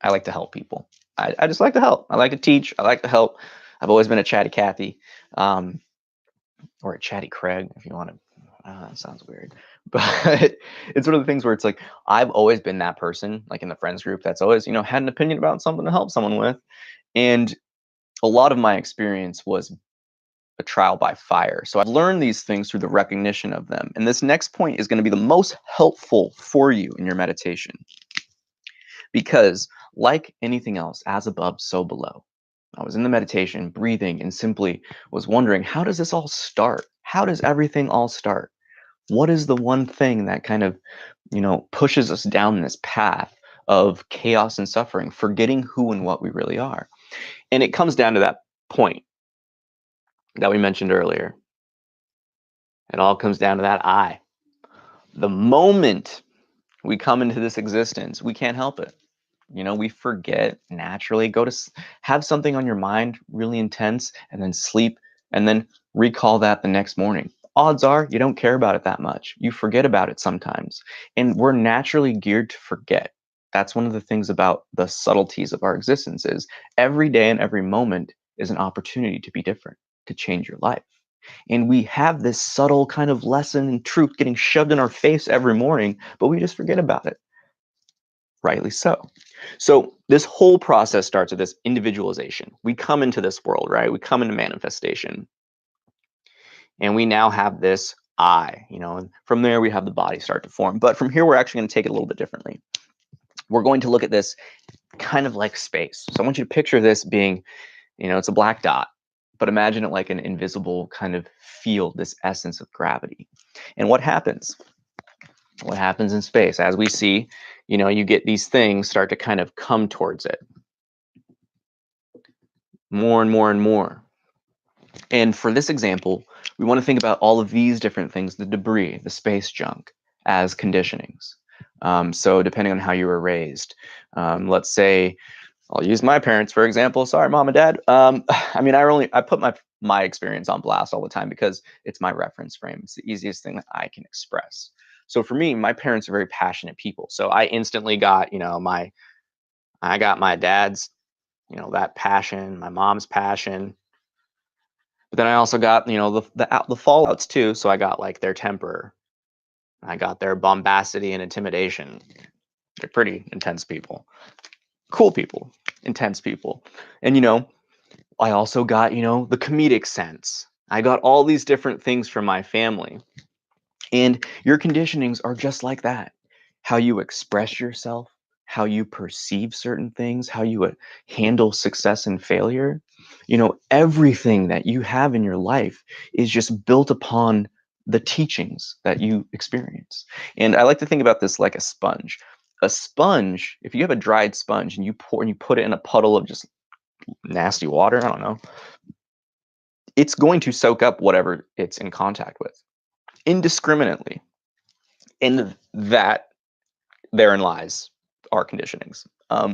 like to help people. I just like to help. I like to teach. I like to help. I've always been a chatty Cathy, or a chatty Craig, if you want to. That sounds weird, but it's one of the things where it's like I've always been that person, like in the friends group, that's always had an opinion about something to help someone with, and a lot of my experience was a trial by fire. So I've learned these things through the recognition of them. And this next point is going to be the most helpful for you in your meditation. Because, like anything else, as above, so below. I was in the meditation, breathing, and simply was wondering, how does this all start? How does everything all start? What is the one thing that kind of, pushes us down this path of chaos and suffering, forgetting who and what we really are? And it comes down to that point that we mentioned earlier. It all comes down to that I. The moment we come into this existence, we can't help it. We forget naturally. Have something on your mind really intense and then sleep and then recall that the next morning. Odds are you don't care about it that much. You forget about it sometimes. And we're naturally geared to forget. That's one of the things about the subtleties of our existence is every day and every moment is an opportunity to be different, to change your life. And we have this subtle kind of lesson and truth getting shoved in our face every morning, but we just forget about it. Rightly so. So this whole process starts with this individualization. We come into this world, right? We come into manifestation. And we now have this I, and from there we have the body start to form. But from here, we're actually going to take it a little bit differently. We're going to look at this kind of like space. So I want you to picture this being, it's a black dot. but imagine it like an invisible kind of field, this essence of gravity. And what happens? What happens in space? As we see, you get these things start to kind of come towards it more and more and more. And for this example, we want to think about all of these different things, the debris, the space junk, as conditionings. So depending on how you were raised, let's say, I'll use my parents for example. Sorry, mom and dad. I mean, I put my experience on blast all the time because it's my reference frame. It's the easiest thing that I can express. So for me, my parents are very passionate people. So I instantly got, I got my dad's, that passion, my mom's passion. But then I also got, the fallouts too. So I got like their temper. I got their bombacity and intimidation. They're pretty intense people. Cool people, intense people. And, I also got, the comedic sense. I got all these different things from my family. And your conditionings are just like that. How you express yourself, how you perceive certain things, how you handle success and failure. Everything that you have in your life is just built upon the teachings that you experience. And I like to think about this like a sponge. A sponge, if you have a dried sponge and you put it in a puddle of just nasty water, I don't know, it's going to soak up whatever it's in contact with indiscriminately. And that therein lies our conditionings.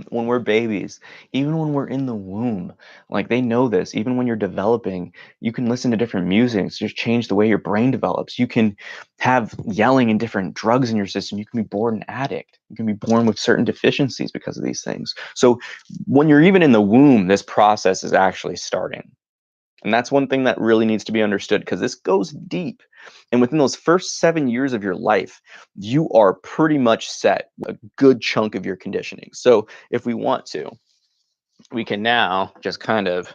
When we're babies, even when we're in the womb, like they know this, even when you're developing, you can listen to different music, just change the way your brain develops. You can have yelling and different drugs in your system. You can be born an addict. You can be born with certain deficiencies because of these things. So when you're even in the womb, this process is actually starting. And that's one thing that really needs to be understood because this goes deep. And within those first 7 years of your life, you are pretty much set a good chunk of your conditioning. So if we want to, we can now just kind of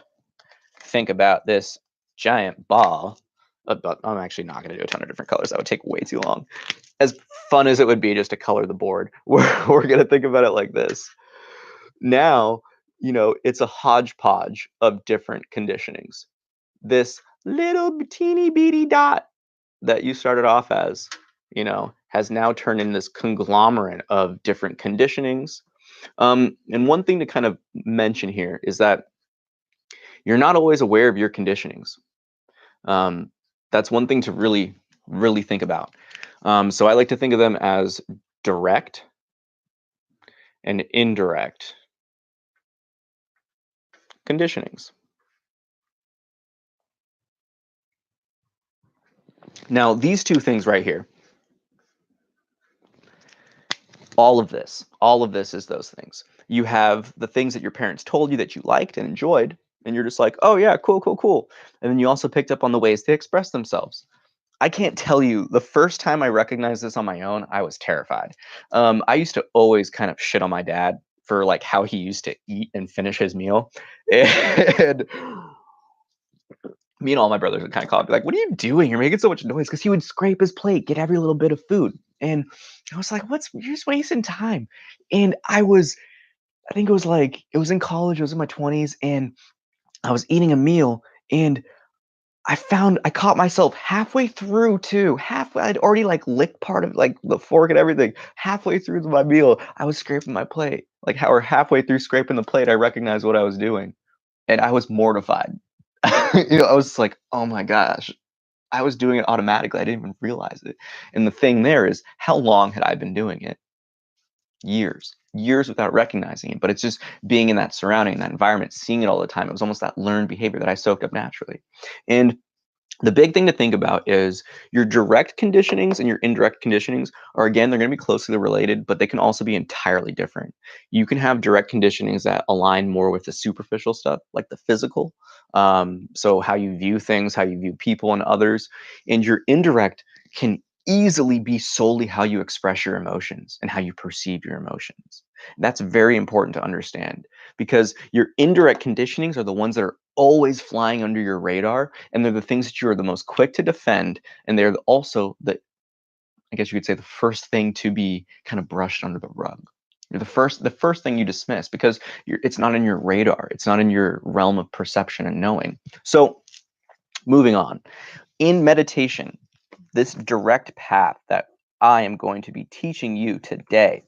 think about this giant ball. But I'm actually not going to do a ton of different colors. That would take way too long. As fun as it would be just to color the board, we're going to think about it like this. Now, it's a hodgepodge of different conditionings. This little teeny beady dot that you started off as, has now turned into this conglomerate of different conditionings. And one thing to kind of mention here is that you're not always aware of your conditionings. That's one thing to really, really think about. So I like to think of them as direct and indirect conditionings. Now, these two things right here, all of this is those things. You have the things that your parents told you that you liked and enjoyed, and you're just like, oh yeah, cool, cool, cool. And then you also picked up on the ways they express themselves. I can't tell you, the first time I recognized this on my own, I was terrified. I used to always kind of shit on my dad for like how he used to eat and finish his meal. And me and all my brothers would kind of call it, be like, "What are you doing? You're making so much noise." Because he would scrape his plate, get every little bit of food. And I was like, you're just wasting time. And I think it was in college, I was in my 20s, and I was eating a meal, and I caught myself halfway through too. Halfway, I'd already like licked part of like the fork and everything. Halfway through my meal, I was scraping my plate. Or halfway through scraping the plate, I recognized what I was doing. And I was mortified. I was like, oh my gosh, I was doing it automatically. I didn't even realize it. And the thing there is, how long had I been doing it? Years without recognizing it. But it's just being in that surrounding, that environment, seeing it all the time. It was almost that learned behavior that I soaked up naturally. And the big thing to think about is your direct conditionings and your indirect conditionings are, again, they're going to be closely related, but they can also be entirely different. You can have direct conditionings that align more with the superficial stuff, like the physical. So how you view things, how you view people and others. And your indirect can easily be solely how you express your emotions and how you perceive your emotions. That's very important to understand because your indirect conditionings are the ones that are always flying under your radar, and they're the things that you are the most quick to defend, and they're also I guess you could say, the first thing to be kind of brushed under the rug. You're the first thing you dismiss because it's not in your radar. It's not in your realm of perception and knowing. So Moving on. In meditation, this direct path that I am going to be teaching you today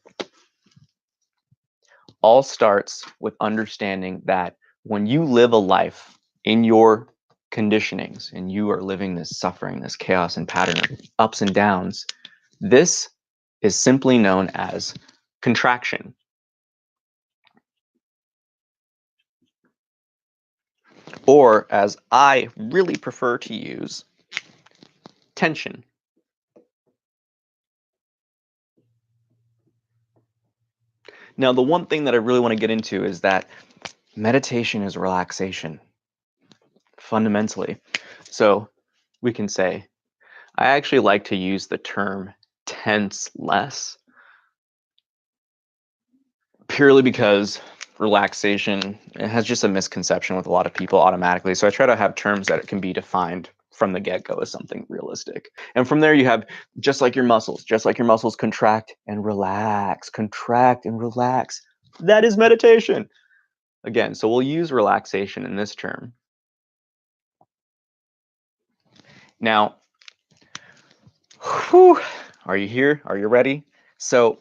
all starts with understanding that when you live a life in your conditionings and you are living this suffering, this chaos and pattern of ups and downs, this is simply known as contraction. Or, as I really prefer to use, tension. Now, the one thing that I really want to get into is that meditation is relaxation, fundamentally. So we can say, I actually like to use the term tense less, purely because relaxation, it has just a misconception with a lot of people automatically. So I try to have terms that can be defined from the get-go as something realistic. And from there you have just like your muscles contract and relax, contract and relax. That is meditation. Again, so we'll use relaxation in this term. Now, whew, are you here? Are you ready? So,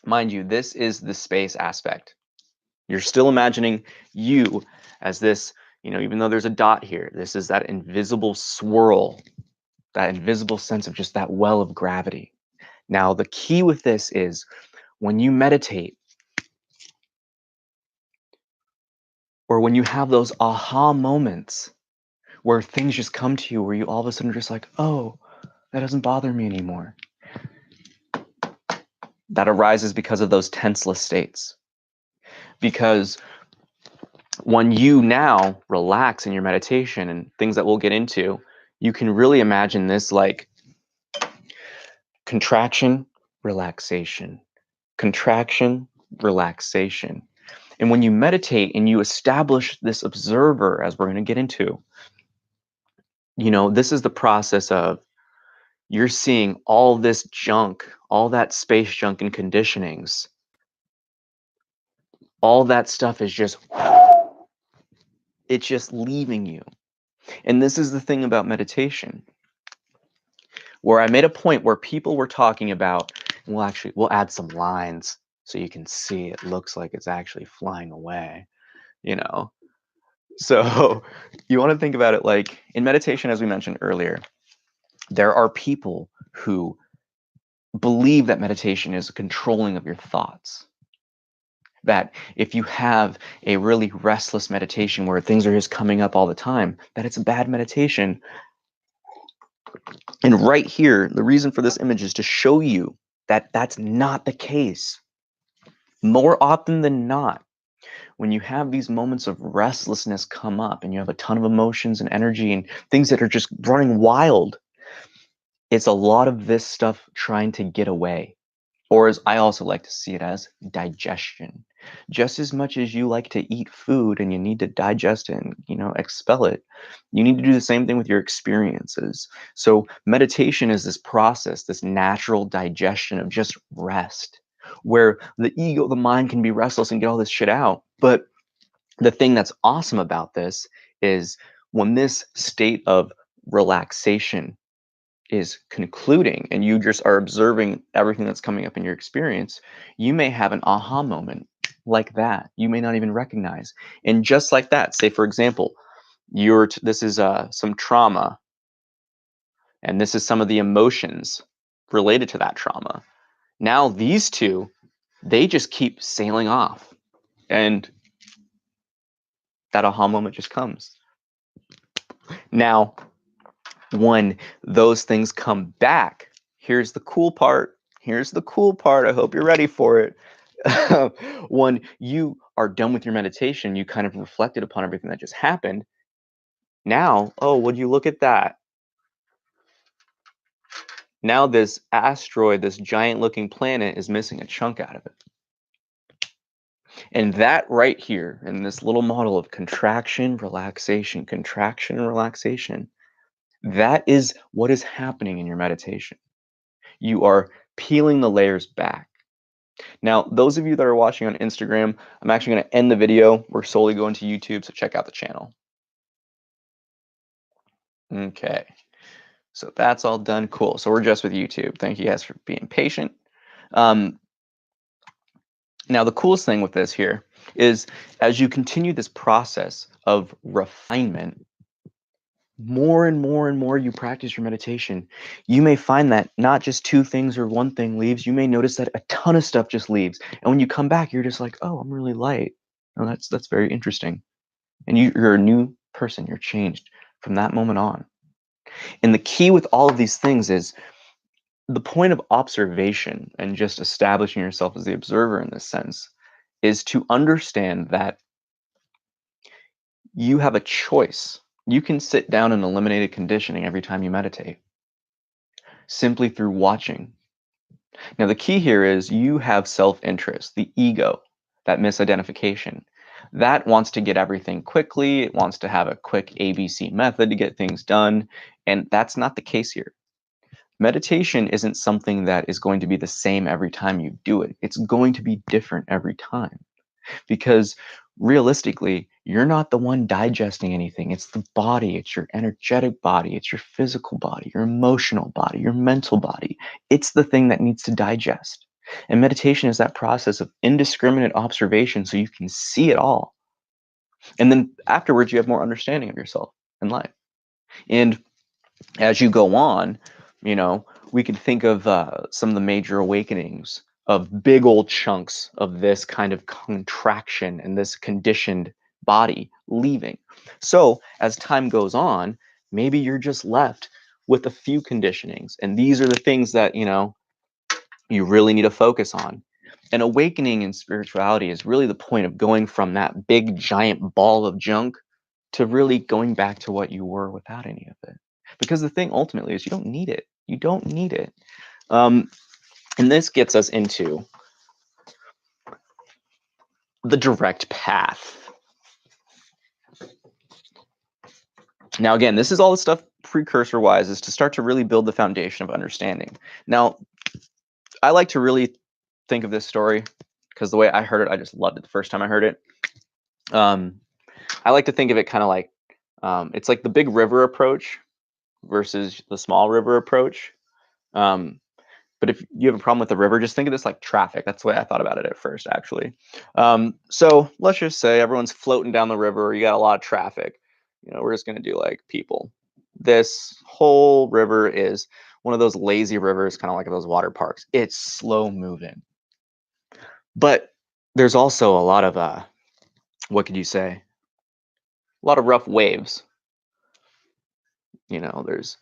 mind you, this is the space aspect. You're still imagining you as this, even though there's a dot here, this is that invisible swirl, that invisible sense of just that well of gravity. Now, the key with this is when you meditate or when you have those aha moments where things just come to you, where you all of a sudden are just like, oh, that doesn't bother me anymore. That arises because of those tenseless states. Because when you now relax in your meditation and things that we'll get into, you can really imagine this like contraction, relaxation, contraction, relaxation. And when you meditate and you establish this observer, as we're going to get into, this is the process of you're seeing all this junk, all that space junk and conditionings. All that stuff is just, it's just leaving you. And this is the thing about meditation, where I made a point where people were talking about, and we'll add some lines so you can see it looks like it's actually flying away, So you want to think about it like in meditation, as we mentioned earlier, there are people who believe that meditation is a controlling of your thoughts. That if you have a really restless meditation where things are just coming up all the time, that it's a bad meditation. And right here, the reason for this image is to show you that that's not the case. More often than not, when you have these moments of restlessness come up and you have a ton of emotions and energy and things that are just running wild, it's a lot of this stuff trying to get away. Or as I also like to see it as, digestion. Just as much as you like to eat food and you need to digest it and, expel it, you need to do the same thing with your experiences. So meditation is this process, this natural digestion of just rest, where the ego, the mind can be restless and get all this shit out. But the thing that's awesome about this is when this state of relaxation is concluding and you just are observing everything that's coming up in your experience, you may have an aha moment like that you may not even recognize. And just like that, say for example, this is some trauma, and this is some of the emotions related to that trauma. Now these two, they just keep sailing off, and that aha moment just comes. Now, when those things come back, here's the cool part. Here's the cool part. I hope you're ready for it. When you are done with your meditation, you kind of reflected upon everything that just happened. Now, oh, would you look at that? Now this asteroid, this giant looking planet, is missing a chunk out of it. And that right here in this little model of contraction, relaxation, that is what is happening in your meditation. You are peeling the layers back. Now, those of you that are watching on Instagram, I'm actually going to end the video. We're solely going to YouTube, so check out the channel. Okay. So that's all done. Cool. So we're just with YouTube. Thank you guys for being patient. Um, Now, the coolest thing with this here is as you continue this process of refinement, more and more and more you practice your meditation, you may find that not just two things or one thing leaves. You may notice that a ton of stuff just leaves. And when you come back, you're just like, oh, I'm really light. Oh, that's very interesting. And you're a new person. You're changed from that moment on. And the key with all of these things is the point of observation and just establishing yourself as the observer in this sense is to understand that you have a choice. You can sit down and eliminate conditioning every time you meditate simply through watching. Now, the key here is you have self interest, the ego, that misidentification. That wants to get everything quickly. It wants to have a quick ABC method to get things done. And that's not the case here. Meditation isn't something that is going to be the same every time you do it. It's going to be different every time because realistically, you're not the one digesting anything. It's the body, it's your energetic body, it's your physical body, your emotional body, your mental body. It's the thing that needs to digest. And meditation is that process of indiscriminate observation so you can see it all. And then afterwards, you have more understanding of yourself and life. And as you go on, we can think of some of the major awakenings of big old chunks of this kind of contraction and this conditioned body leaving. So as time goes on, maybe you're just left with a few conditionings. And these are the things that, you really need to focus on. An awakening in spirituality is really the point of going from that big giant ball of junk to really going back to what you were without any of it. Because the thing ultimately is you don't need it. You don't need it. Um, and this gets us into the direct path. Now, again, this is all the stuff precursor wise is to start to really build the foundation of understanding. Now, I like to really think of this story because the way I heard it, I just loved it the first time I heard it. I like to think of it kind of like it's like the big river approach versus the small river approach. Um, but if you have a problem with the river, just think of this like traffic. That's the way I thought about it at first, actually. So let's just say everyone's floating down the river. You got a lot of traffic. We're just going to do like people. This whole river is one of those lazy rivers, kind of like those water parks. It's slow moving. But there's also a lot of, what could you say? A lot of rough waves. There's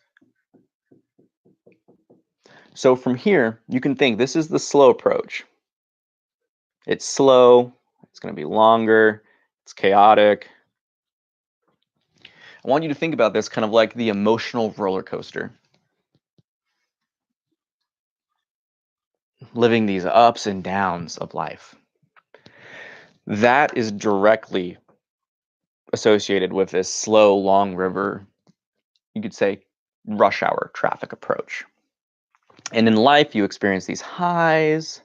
So from here, you can think this is the slow approach. It's slow, it's going to be longer, it's chaotic. I want you to think about this kind of like the emotional roller coaster. Living these ups and downs of life. That is directly associated with this slow, long river, you could say rush hour traffic approach. And in life, you experience these highs,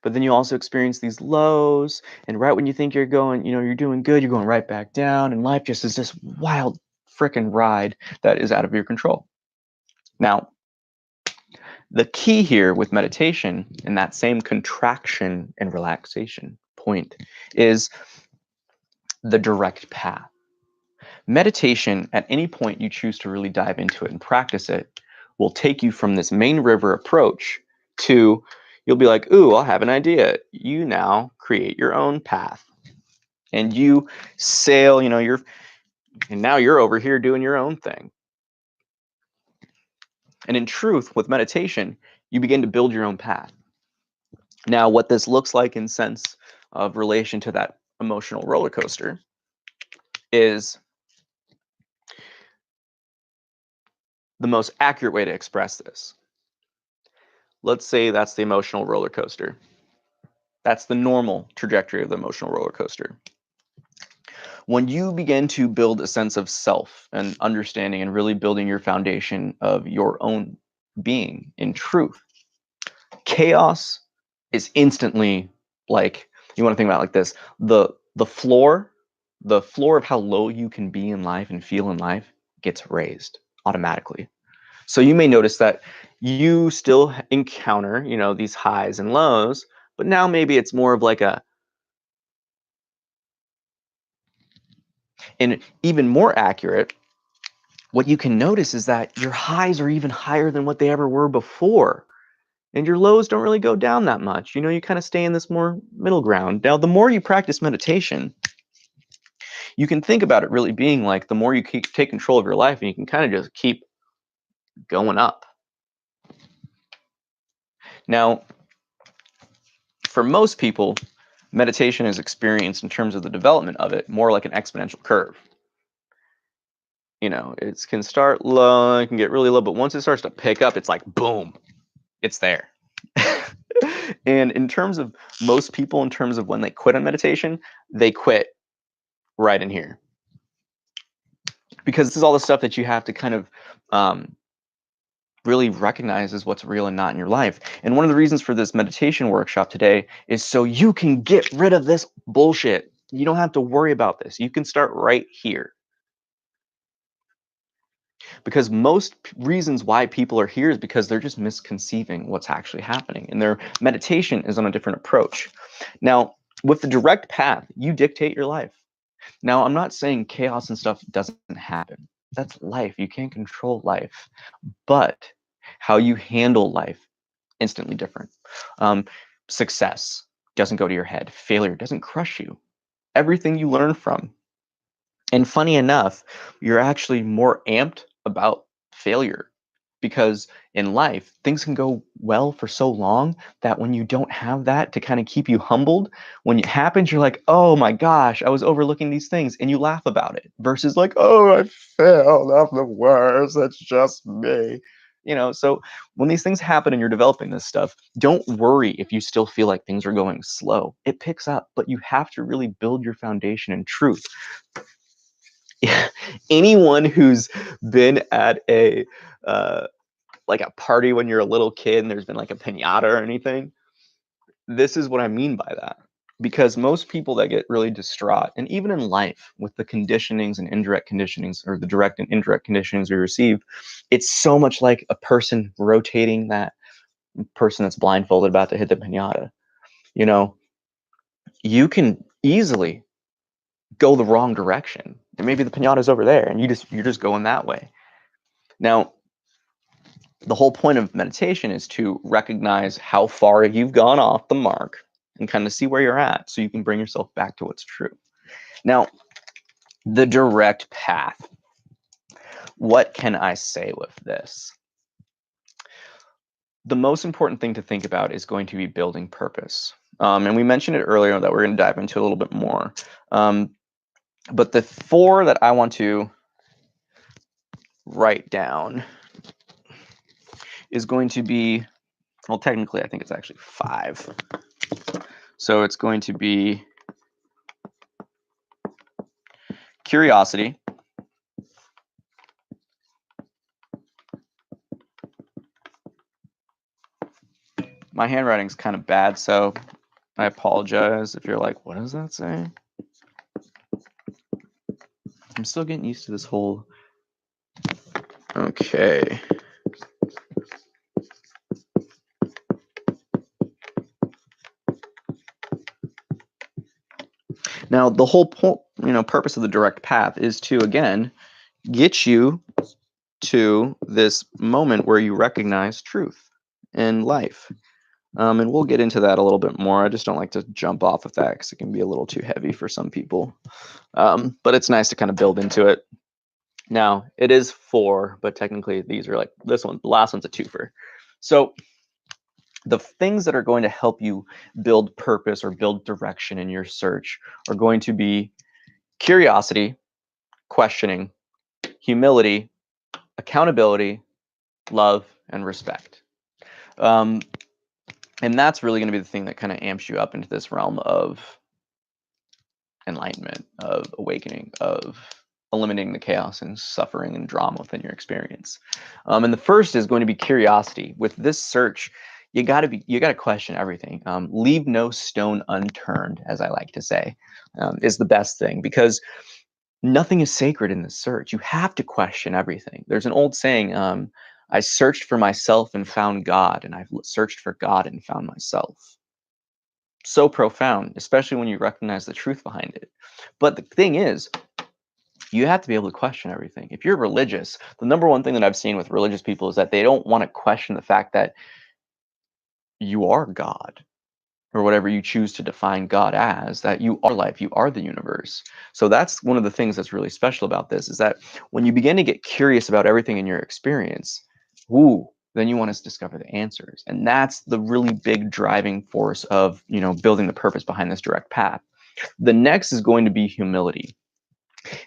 but then you also experience these lows. And right when you think you're going, you're doing good, you're going right back down. And life just is this wild freaking ride that is out of your control. Now, the key here with meditation and that same contraction and relaxation point is the direct path. Meditation, at any point you choose to really dive into it and practice it, will take you from this main river approach to, you'll be like, ooh, I'll have an idea. You now create your own path. And you sail, and now you're over here doing your own thing. And in truth, with meditation, you begin to build your own path. Now, what this looks like in sense of relation to that emotional roller coaster is the most accurate way to express this. Let's say that's the emotional roller coaster. That's the normal trajectory of the emotional roller coaster. When you begin to build a sense of self and understanding and really building your foundation of your own being in truth, chaos is instantly like, you want to think about it like this, the floor of how low you can be in life and feel in life gets raised automatically. So you may notice that you still encounter, these highs and lows, but now maybe it's more of like and even more accurate, what you can notice is that your highs are even higher than what they ever were before. And your lows don't really go down that much. You kind of stay in this more middle ground. Now, the more you practice meditation, you can think about it really being like the more you take control of your life, and you can kind of just keep going up. Now, for most people, meditation is experienced in terms of the development of it more like an exponential curve. It can start low, it can get really low, but once it starts to pick up, it's like boom, it's there. And in terms of most people, in terms of when they quit on meditation, they quit right in here. Because this is all the stuff that you have to kind of really recognize as what's real and not in your life. And one of the reasons for this meditation workshop today is so you can get rid of this bullshit. You don't have to worry about this. You can start right here. Because most reasons why people are here is because they're just misconceiving what's actually happening. And their meditation is on a different approach. Now, with the direct path, you dictate your life. Now, I'm not saying chaos and stuff doesn't happen. That's life. You can't control life. But how you handle life, instantly different. Success doesn't go to your head. Failure doesn't crush you. Everything you learn from. And funny enough, you're actually more amped about failure, because in life, things can go well for so long that when you don't have that to kind of keep you humbled, when it happens, you're like, oh my gosh, I was overlooking these things, and you laugh about it, versus like, oh, I failed, I'm the worst, that's just me. So when these things happen and you're developing this stuff, don't worry if you still feel like things are going slow. It picks up, but you have to really build your foundation in truth. Anyone who's been at a like a party when you're a little kid and there's been like a piñata or anything, this is what I mean by that. Because most people that get really distraught, and even in life with the conditionings and indirect conditionings, or the direct and indirect conditionings we receive, it's so much like a person rotating that person that's blindfolded about to hit the piñata. You can easily go the wrong direction, and maybe the piñata's over there and you're just going that way. Now, the whole point of meditation is to recognize how far you've gone off the mark and kind of see where you're at, so you can bring yourself back to what's true. Now, the direct path. What can I say with this? The most important thing to think about is going to be building purpose. And we mentioned it earlier that we're going to dive into a little bit more. But the 4 that I want to write down is going to be, well, technically, I think it's actually 5. So it's going to be curiosity, my handwriting's kind of bad, so I apologize if you're like, what does that say? I'm still getting used to this whole, okay. Now, the whole purpose of the direct path is to, again, get you to this moment where you recognize truth in life. And we'll get into that a little bit more. I just don't like to jump off of that because it can be a little too heavy for some people. But it's nice to kind of build into it. Now, it is 4, but technically these are like this one. The last one's a 2-fer. So the things that are going to help you build purpose or build direction in your search are going to be curiosity, questioning, humility, accountability, love, and respect. And that's really going to be the thing that kind of amps you up into this realm of enlightenment, of awakening, of eliminating the chaos and suffering and drama within your experience. And the first is going to be curiosity. With this search, you got to question everything. Leave no stone unturned, as I like to say, is the best thing, because Nothing is sacred in this search. You have to question everything. There's an old saying, I searched for myself and found God, and I've searched for God and found myself. So profound, especially when you recognize the truth behind it. But the thing is, you have to be able to question everything. If you're religious, the number one thing that I've seen with religious people is that they don't want to question the fact that you are God, or whatever you choose to define God as, that you are life, you are the universe. So that's one of the things that's really special about this, is that when you begin to get curious about everything in your experience, then you want to discover the answers. And that's the really big driving force of, building the purpose behind this direct path. The next is going to be humility.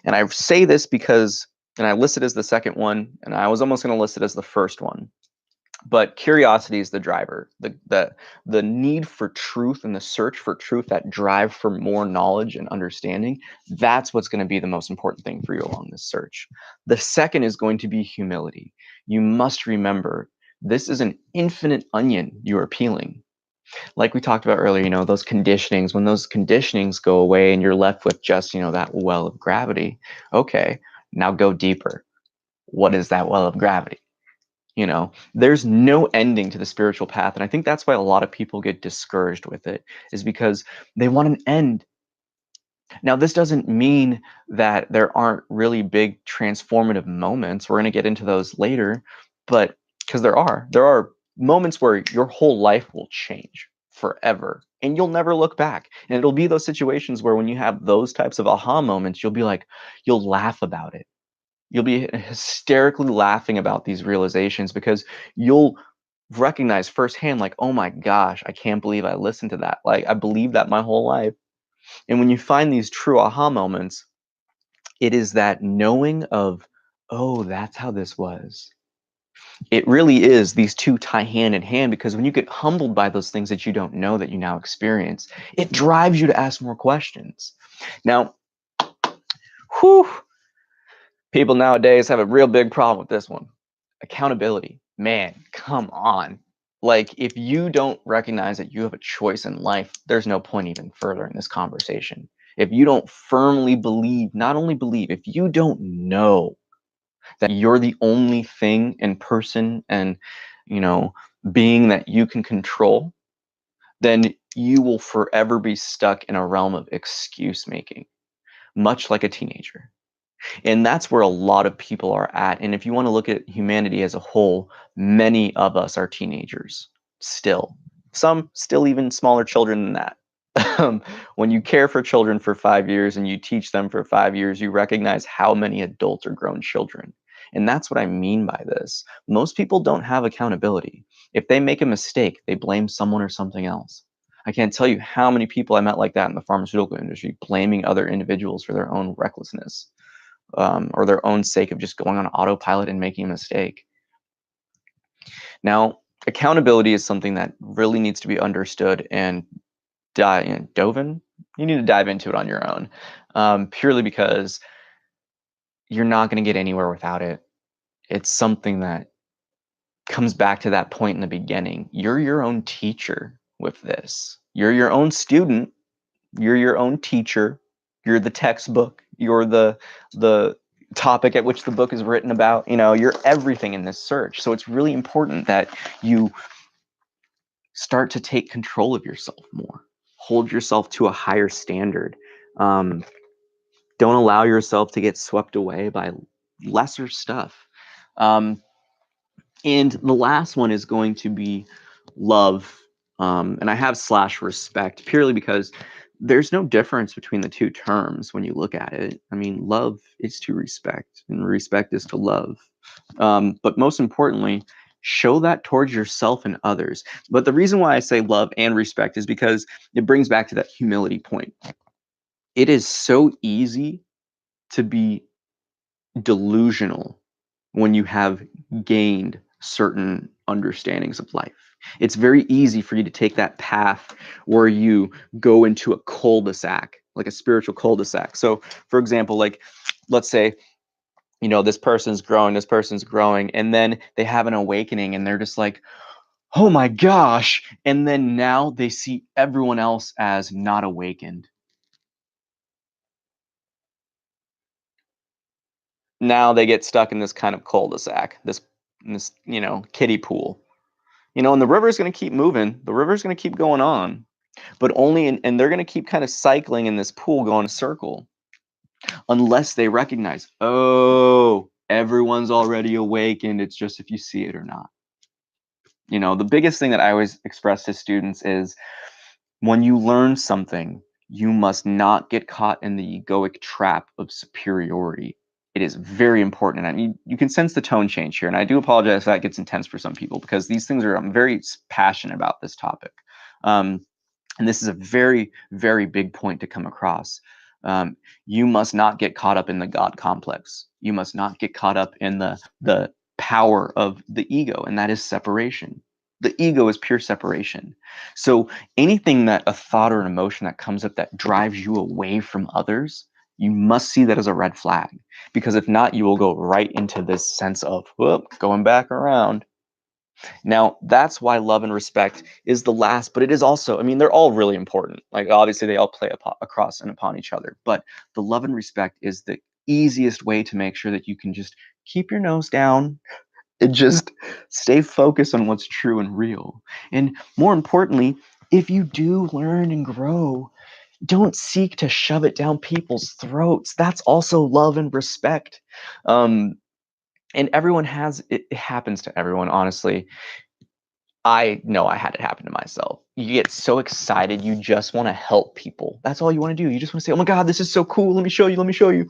And I say this because, and I list it as the second one, and I was almost going to list it as the first one. But curiosity is the driver. The need for truth and the search for truth, that drive for more knowledge and understanding, that's what's going to be the most important thing for you along this search. The second is going to be humility. You must remember, this is an infinite onion you are peeling. Like we talked about earlier, those conditionings, when those conditionings go away and you're left with just, that well of gravity, okay, now go deeper. What is that well of gravity? There's no ending to the spiritual path. And I think that's why a lot of people get discouraged with it, is because they want an end. Now, this doesn't mean that there aren't really big transformative moments. We're going to get into those later, but because there are moments where your whole life will change forever and you'll never look back. And it'll be those situations where when you have those types of aha moments, you'll laugh about it. You'll be hysterically laughing about these realizations because you'll recognize firsthand, like, oh my gosh, I can't believe I listened to that. Like, I believed that my whole life. And when you find these true aha moments, it is that knowing of, oh, that's how this was. It really is, these two tie hand in hand, because when you get humbled by those things that you don't know that you now experience, it drives you to ask more questions. Now, whew, people nowadays have a real big problem with this one. Accountability. Man, come on. Like, if you don't recognize that you have a choice in life, there's no point even further in this conversation. If you don't firmly believe, not only believe, if you don't know that you're the only thing and person and, being that you can control, then you will forever be stuck in a realm of excuse making, much like a teenager. And that's where a lot of people are at. And if you want to look at humanity as a whole, many of us are teenagers still. Some still even smaller children than that. When you care for children for 5 years and you teach them for 5 years, you recognize how many adults are grown children. And that's what I mean by this. Most people don't have accountability. If they make a mistake, they blame someone or something else. I can't tell you how many people I met like that in the pharmaceutical industry, blaming other individuals for their own recklessness, or their own sake of just going on autopilot and making a mistake. Now, accountability is something that really needs to be understood and dove in. You need to dive into it on your own, purely because you're not going to get anywhere without it. It's something that comes back to that point in the beginning. You're your own teacher with this. You're your own student. You're your own teacher. You're the textbook. You're the topic at which the book is written about. You're everything in this search. So it's really important that you start to take control of yourself more. Hold yourself to a higher standard. Don't allow yourself to get swept away by lesser stuff. And the last one is going to be love. And I have / respect purely because there's no difference between the two terms when you look at it. I mean, love is to respect and respect is to love. But most importantly, show that towards yourself and others. But the reason why I say love and respect is because it brings back to that humility point. It is so easy to be delusional when you have gained certain understandings of life. It's very easy for you to take that path where you go into a cul-de-sac, like a spiritual cul-de-sac. So, for example, like, let's say, this person's growing, and then they have an awakening and they're just like, oh my gosh. And then now they see everyone else as not awakened. now they get stuck in this kind of cul-de-sac, this kiddie pool. And the river's going to keep moving. The river's going to keep going on, but and they're going to keep kind of cycling in this pool, going in a circle, unless they recognize, oh, everyone's already awakened. It's just if you see it or not. The biggest thing that I always express to students is when you learn something, you must not get caught in the egoic trap of superiority. It is very important. And I mean, you can sense the tone change here. And I do apologize if that gets intense for some people, because these things I'm very passionate about this topic. And this is a very, very big point to come across. You must not get caught up in the God complex. You must not get caught up in the power of the ego, and that is separation. The ego is pure separation. So anything a thought or an emotion that comes up that drives you away from others, you must see that as a red flag. Because if not, you will go right into this sense of, whoop, going back around. Now, that's why love and respect is the last, but it is also, I mean, they're all really important. Like, obviously, they all play across and upon each other. But the love and respect is the easiest way to make sure that you can just keep your nose down and just stay focused on what's true and real. And more importantly, if you do learn and grow, don't seek to shove it down people's throats. That's also love and respect. And everyone has it. It happens to everyone, honestly. I know I had it happen to myself. You get so excited, you just want to help people. That's all you want to do. You just want to say, "Oh my God, this is so cool. Let me show you. Let me show you."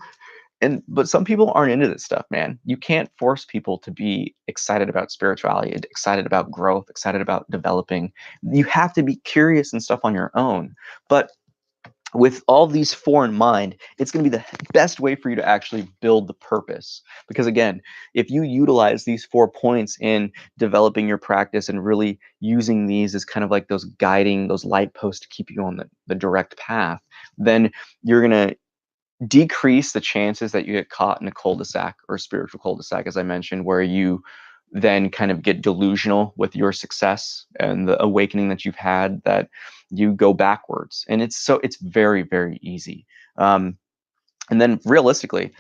But some people aren't into this stuff, man. You can't force people to be excited about spirituality, excited about growth, excited about developing. You have to be curious and stuff on your own. But with all these four in mind, it's going to be the best way for you to actually build the purpose. Because again, if you utilize these 4 points in developing your practice and really using these as kind of like those light posts to keep you on the direct path, then you're going to decrease the chances that you get caught in a cul-de-sac or a spiritual cul-de-sac, as I mentioned, where you then kind of get delusional with your success and the awakening that you've had, that you go backwards. And it's very, very easy. And then realistically,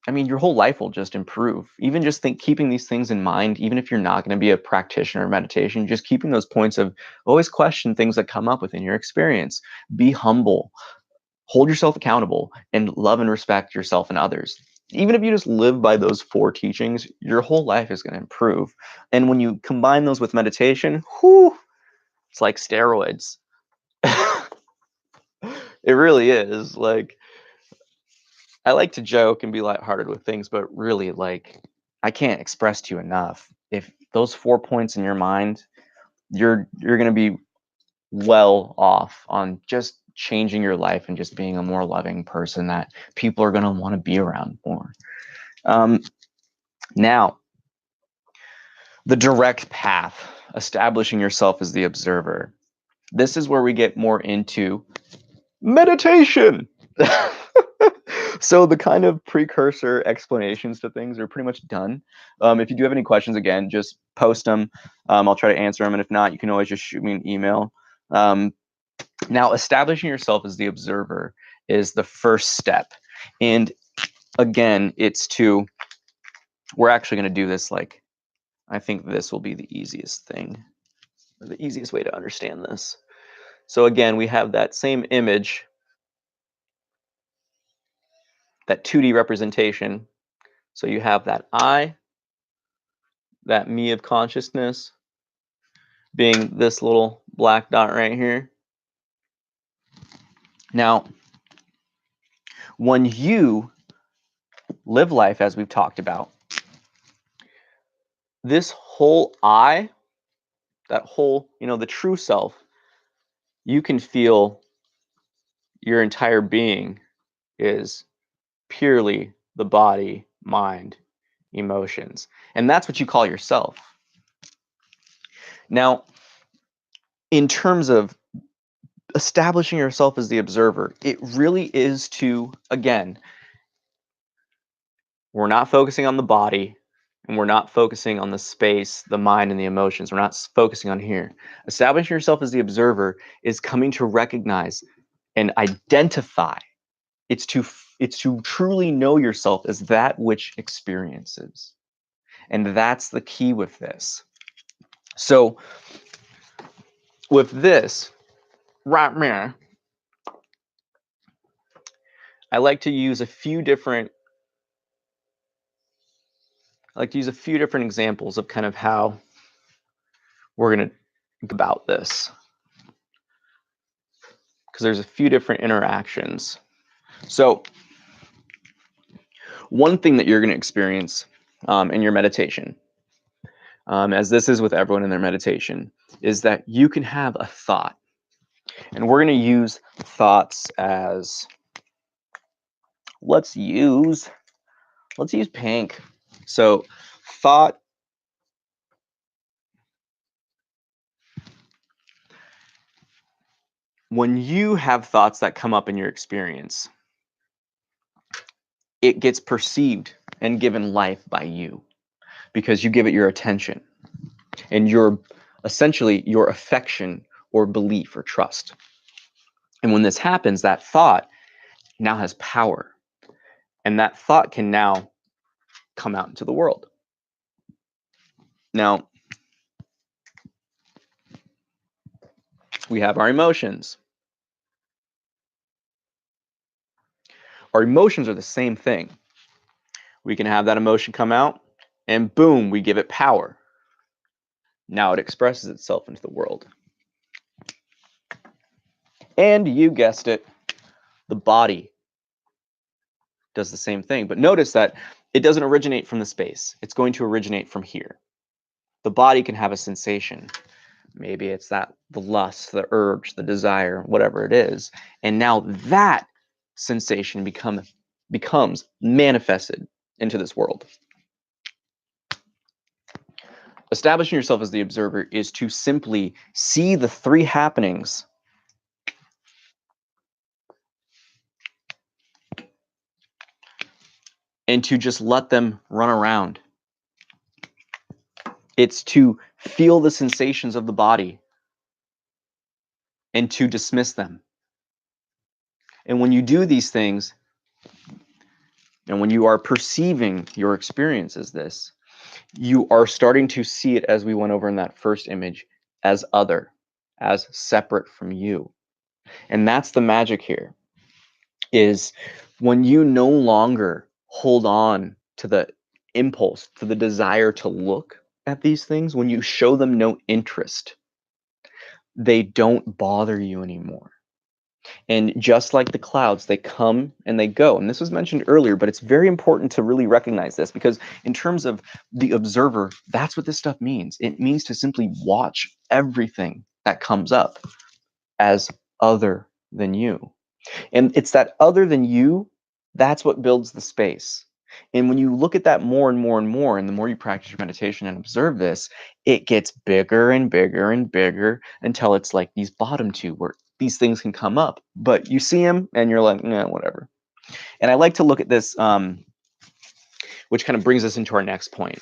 I mean, your whole life will just improve. Even just keeping these things in mind, even if you're not going to be a practitioner of meditation, just keeping those points of always question things that come up within your experience. Be humble. Hold yourself accountable, and love and respect yourself and others. Even if you just live by those 4 teachings, your whole life is going to improve. And when you combine those with meditation, whew, it's like steroids. It really is. Like, I like to joke and be lighthearted with things, but really, like, I can't express to you enough. If those 4 points in your mind, you're going to be well off on just changing your life and just being a more loving person that people are going to want to be around more. Now, the direct path, establishing yourself as the observer. This is where we get more into meditation. So the kind of precursor explanations to things are pretty much done. If you do have any questions, again, just post them. I'll try to answer them. And if not, you can always just shoot me an email. Now, establishing yourself as the observer is the first step. And again, we're actually going to do this I think this will be the easiest thing, or the easiest way to understand this. So again, we have that same image, that 2D representation. So you have that I, that me of consciousness, being this little black dot right here. Now, when you live life as we've talked about, this whole I, that whole, the true self, you can feel your entire being is purely the body, mind, emotions. And that's what you call yourself. Now, in terms of establishing yourself as the observer, it really is to, again, we're not focusing on the body, and we're not focusing on the space, the mind, and the emotions. We're not focusing on here. Establishing yourself as the observer is coming to recognize and identify. It's to It's to truly know yourself as that which experiences. And that's the key with this. So with this, right there, I like to use a few different examples of kind of how we're going to think about this. Because there's a few different interactions. So one thing that you're going to experience in your meditation, as this is with everyone in their meditation, is that you can have a thought. And we're going to use thoughts as, let's use pink. So thought, when you have thoughts that come up in your experience, it gets perceived and given life by you because you give it your attention and essentially your affection or belief or trust. And when this happens, that thought now has power, and that thought can now come out into the world. Now, we have our emotions. Our emotions are the same thing. We can have that emotion come out, and boom, we give it power. Now it expresses itself into the world. And you guessed it, the body does the same thing. But notice that it doesn't originate from the space. It's going to originate from here. The body can have a sensation. Maybe it's the lust, the urge, the desire, whatever it is. And now that sensation becomes manifested into this world. Establishing yourself as the observer is to simply see the three happenings and to just let them run around. It's to feel the sensations of the body and to dismiss them. And when you do these things, and when you are perceiving your experience as this, you are starting to see it, as we went over in that first image, as other, as separate from you. And that's the magic here, is when you no longer hold on to the impulse, to the desire to look at these things, when you show them no interest, they don't bother you anymore. And just like the clouds, they come and they go. And this was mentioned earlier, but it's very important to really recognize this, because in terms of the observer, that's what this stuff means. It means to simply watch everything that comes up as other than you. And it's that other than you, that's what builds the space. And when you look at that more and more and more, and the more you practice your meditation and observe this, it gets bigger and bigger and bigger until it's like these bottom two where these things can come up, but you see them and you're like, nah, whatever. And I like to look at this, which kind of brings us into our next point,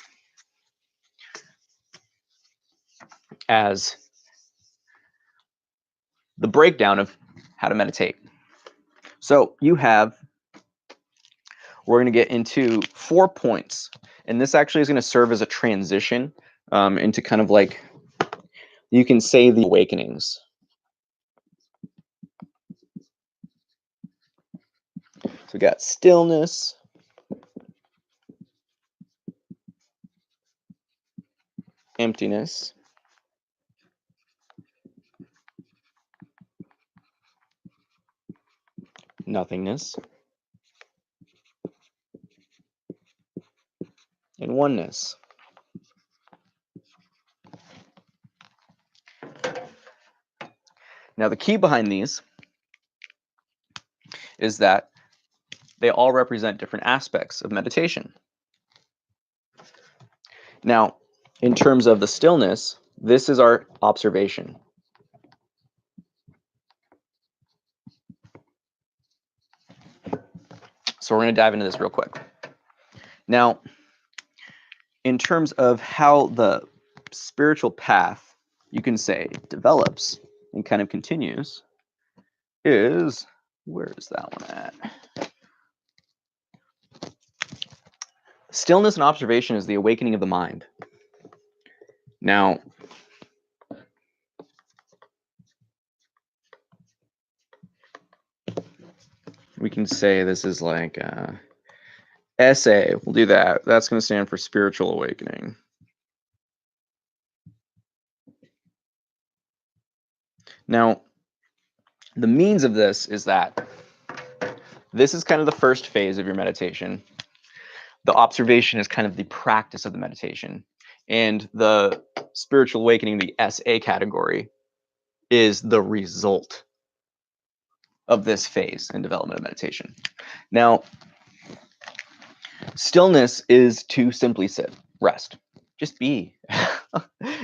as the breakdown of how to meditate. So we're going to get into 4 points, and this actually is going to serve as a transition into kind of like, you can say, the awakenings. So we got stillness, emptiness, nothingness, and oneness. Now the key behind these is that they all represent different aspects of meditation. Now, in terms of the stillness, this is our observation. So we're going to dive into this real quick. Now, in terms of how the spiritual path, you can say, develops and kind of continues, where is that one at? Stillness and observation is the awakening of the mind. Now, we can say this is like SA. We'll do that. That's going to stand for spiritual awakening. Now, the means of this is that this is kind of the first phase of your meditation. The observation is kind of the practice of the meditation. And the spiritual awakening, the SA category, is the result of this phase in development of meditation. Now, stillness is to simply sit, rest, just be.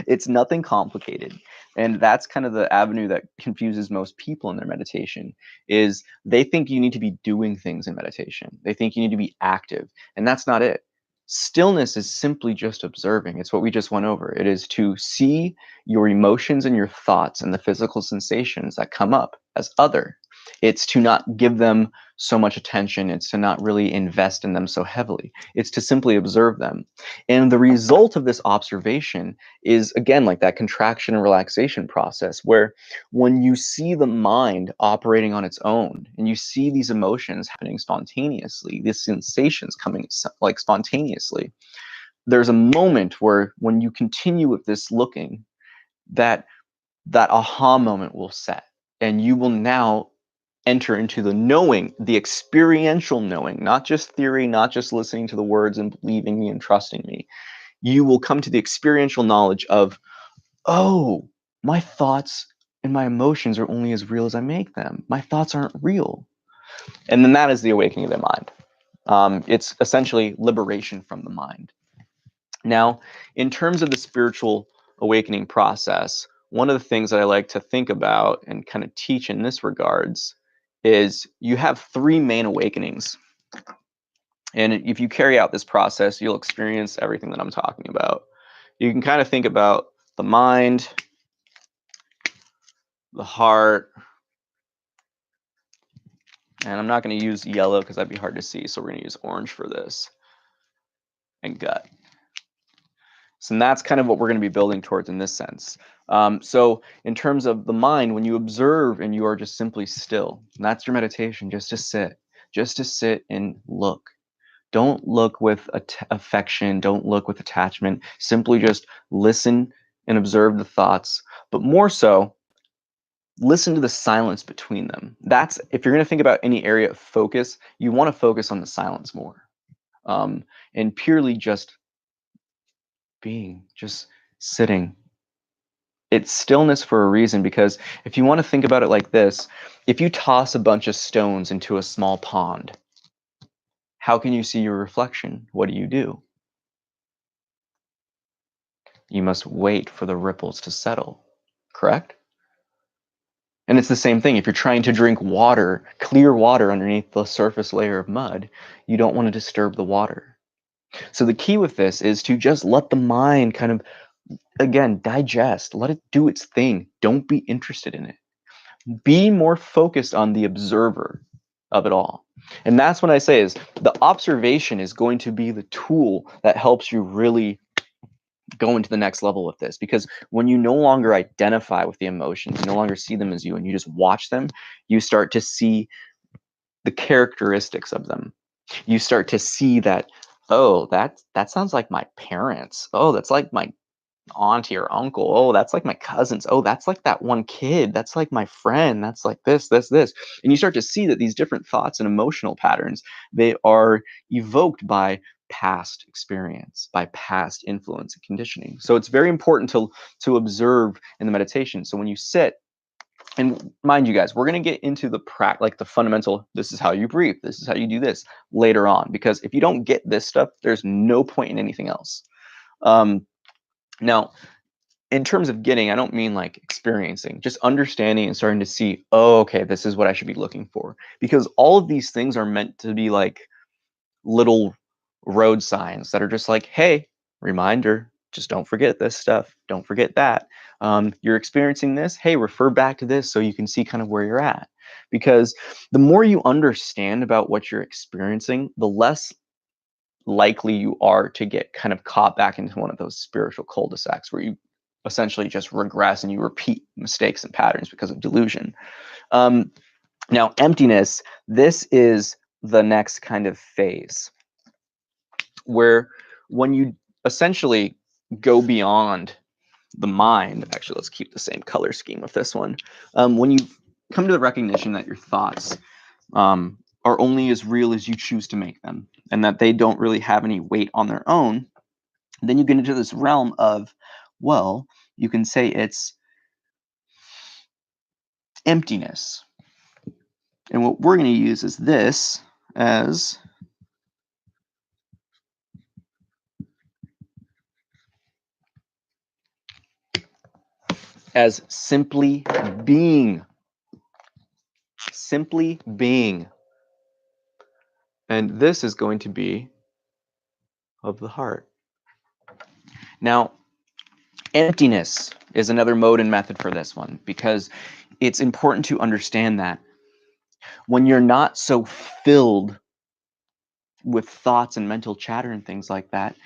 It's nothing complicated. And that's kind of the avenue that confuses most people in their meditation, is they think you need to be doing things in meditation. They think you need to be active, and that's not it. Stillness is simply just observing. It's what we just went over. It is to see your emotions and your thoughts and the physical sensations that come up as other. It's to not give them so much attention. It's to not really invest in them so heavily. It's to simply observe them. And the result of this observation is, again, like that contraction and relaxation process, where when you see the mind operating on its own and you see these emotions happening spontaneously, these sensations coming like spontaneously, there's a moment where when you continue with this looking, that aha moment will set, and you will now enter into the knowing, the experiential knowing, not just theory, not just listening to the words and believing me and trusting me. You will come to the experiential knowledge of, oh, my thoughts and my emotions are only as real as I make them. My thoughts aren't real. And then that is the awakening of the mind. It's essentially liberation from the mind. Now, in terms of the spiritual awakening process, one of the things that I like to think about and kind of teach in this regards is you have three main awakenings. And if you carry out this process, you'll experience everything that I'm talking about. You can kind of think about the mind, the heart, and I'm not going to use yellow because that'd be hard to see, so we're going to use orange for this, and gut. So that's kind of what we're going to be building towards in this sense. So in terms of the mind, when you observe and you are just simply still, and that's your meditation, just to sit and look. Don't look with affection. Don't look with attachment. Simply just listen and observe the thoughts, but more so, listen to the silence between them. That's, if you're going to think about any area of focus, you want to focus on the silence more, and purely just being, just sitting. It's stillness for a reason, because if you want to think about it like this, if you toss a bunch of stones into a small pond, how can you see your reflection? What do? You must wait for the ripples to settle, correct? And it's the same thing. If you're trying to drink water, clear water underneath the surface layer of mud, you don't want to disturb the water. So the key with this is to just let the mind kind of, again, digest, let it do its thing. Don't be interested in it. Be more focused on the observer of it all. And that's what I say is the observation is going to be the tool that helps you really go into the next level with this, because when you no longer identify with the emotions, you no longer see them as you, and you just watch them, you start to see the characteristics of them. You start to see that, oh, that sounds like my parents. Oh, that's like my auntie or uncle. Oh, that's like my cousins. Oh, that's like that one kid. That's like my friend. That's like this. And you start to see that these different thoughts and emotional patterns, they are evoked by past experience, by past influence and conditioning. So it's very important to observe in the meditation. So when you sit, and mind you guys, we're going to get into the like the fundamental, this is how you breathe, this is how you do this later on, because if you don't get this stuff, there's no point in anything else. Now, in terms of getting, I don't mean like experiencing, just understanding and starting to see, oh, okay, this is what I should be looking for. Because all of these things are meant to be like little road signs that are just like, hey, reminder, just don't forget this stuff. Don't forget that. You're experiencing this. Hey, refer back to this so you can see kind of where you're at. Because the more you understand about what you're experiencing, the less likely you are to get kind of caught back into one of those spiritual cul-de-sacs where you essentially just regress and you repeat mistakes and patterns because of delusion. Now, emptiness, this is the next kind of phase where when you essentially go beyond the mind, actually, let's keep the same color scheme with this one. When you come to the recognition that your thoughts are only as real as you choose to make them, and that they don't really have any weight on their own, then you get into this realm of, well, you can say it's emptiness. And what we're going to use is this as simply being. Simply being. And this is going to be of the heart. Now, emptiness is another mode and method for this one, because it's important to understand that when you're not so filled with thoughts and mental chatter and things like that,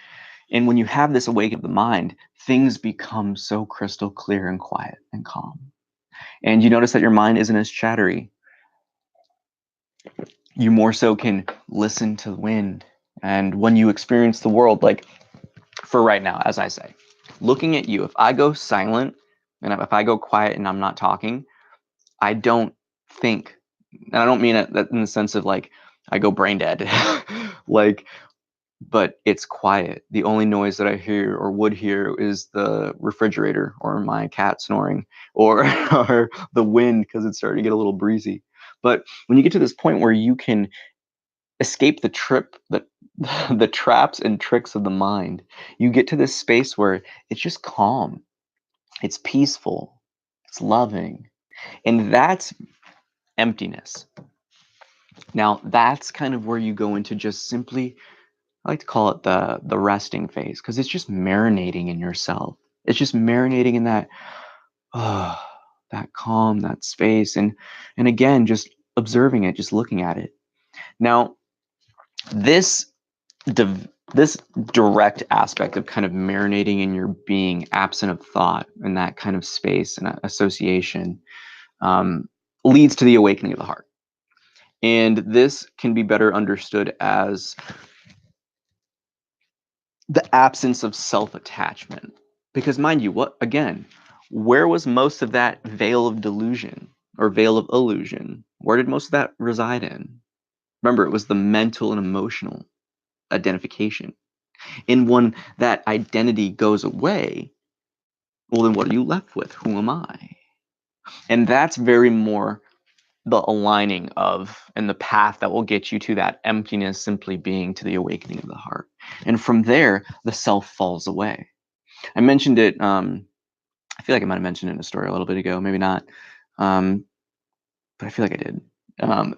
and when you have this awakening of the mind, things become so crystal clear and quiet and calm. And you notice that your mind isn't as chattery. You more so can listen to the wind. And when you experience the world, like for right now, as I say, looking at you, if I go silent and if I go quiet and I'm not talking, I don't think. And I don't mean it in the sense of like I go brain dead. Like, but it's quiet. The only noise that I hear or would hear is the refrigerator or my cat snoring or, or the wind because it's starting to get a little breezy. But when you get to this point where you can escape the traps and tricks of the mind, you get to this space where it's just calm, it's peaceful, it's loving, and that's emptiness. Now, that's kind of where you go into just simply, I like to call it the resting phase, because it's just marinating in yourself. It's just marinating in that, that calm, that space, and again, just observing it, just looking at it. Now, this this direct aspect of kind of marinating in your being, absent of thought, and that kind of space and association, leads to the awakening of the heart. And this can be better understood as the absence of self-attachment. Because mind you, where was most of that veil of delusion or veil of illusion? Where did most of that reside in? Remember, it was the mental and emotional identification. And when that identity goes away, well, then what are you left with? Who am I? And that's very more the aligning of and the path that will get you to that emptiness simply being, to the awakening of the heart. And from there, the self falls away. I mentioned it, I feel like I might have mentioned it in a story a little bit ago, maybe not, but I feel like I did,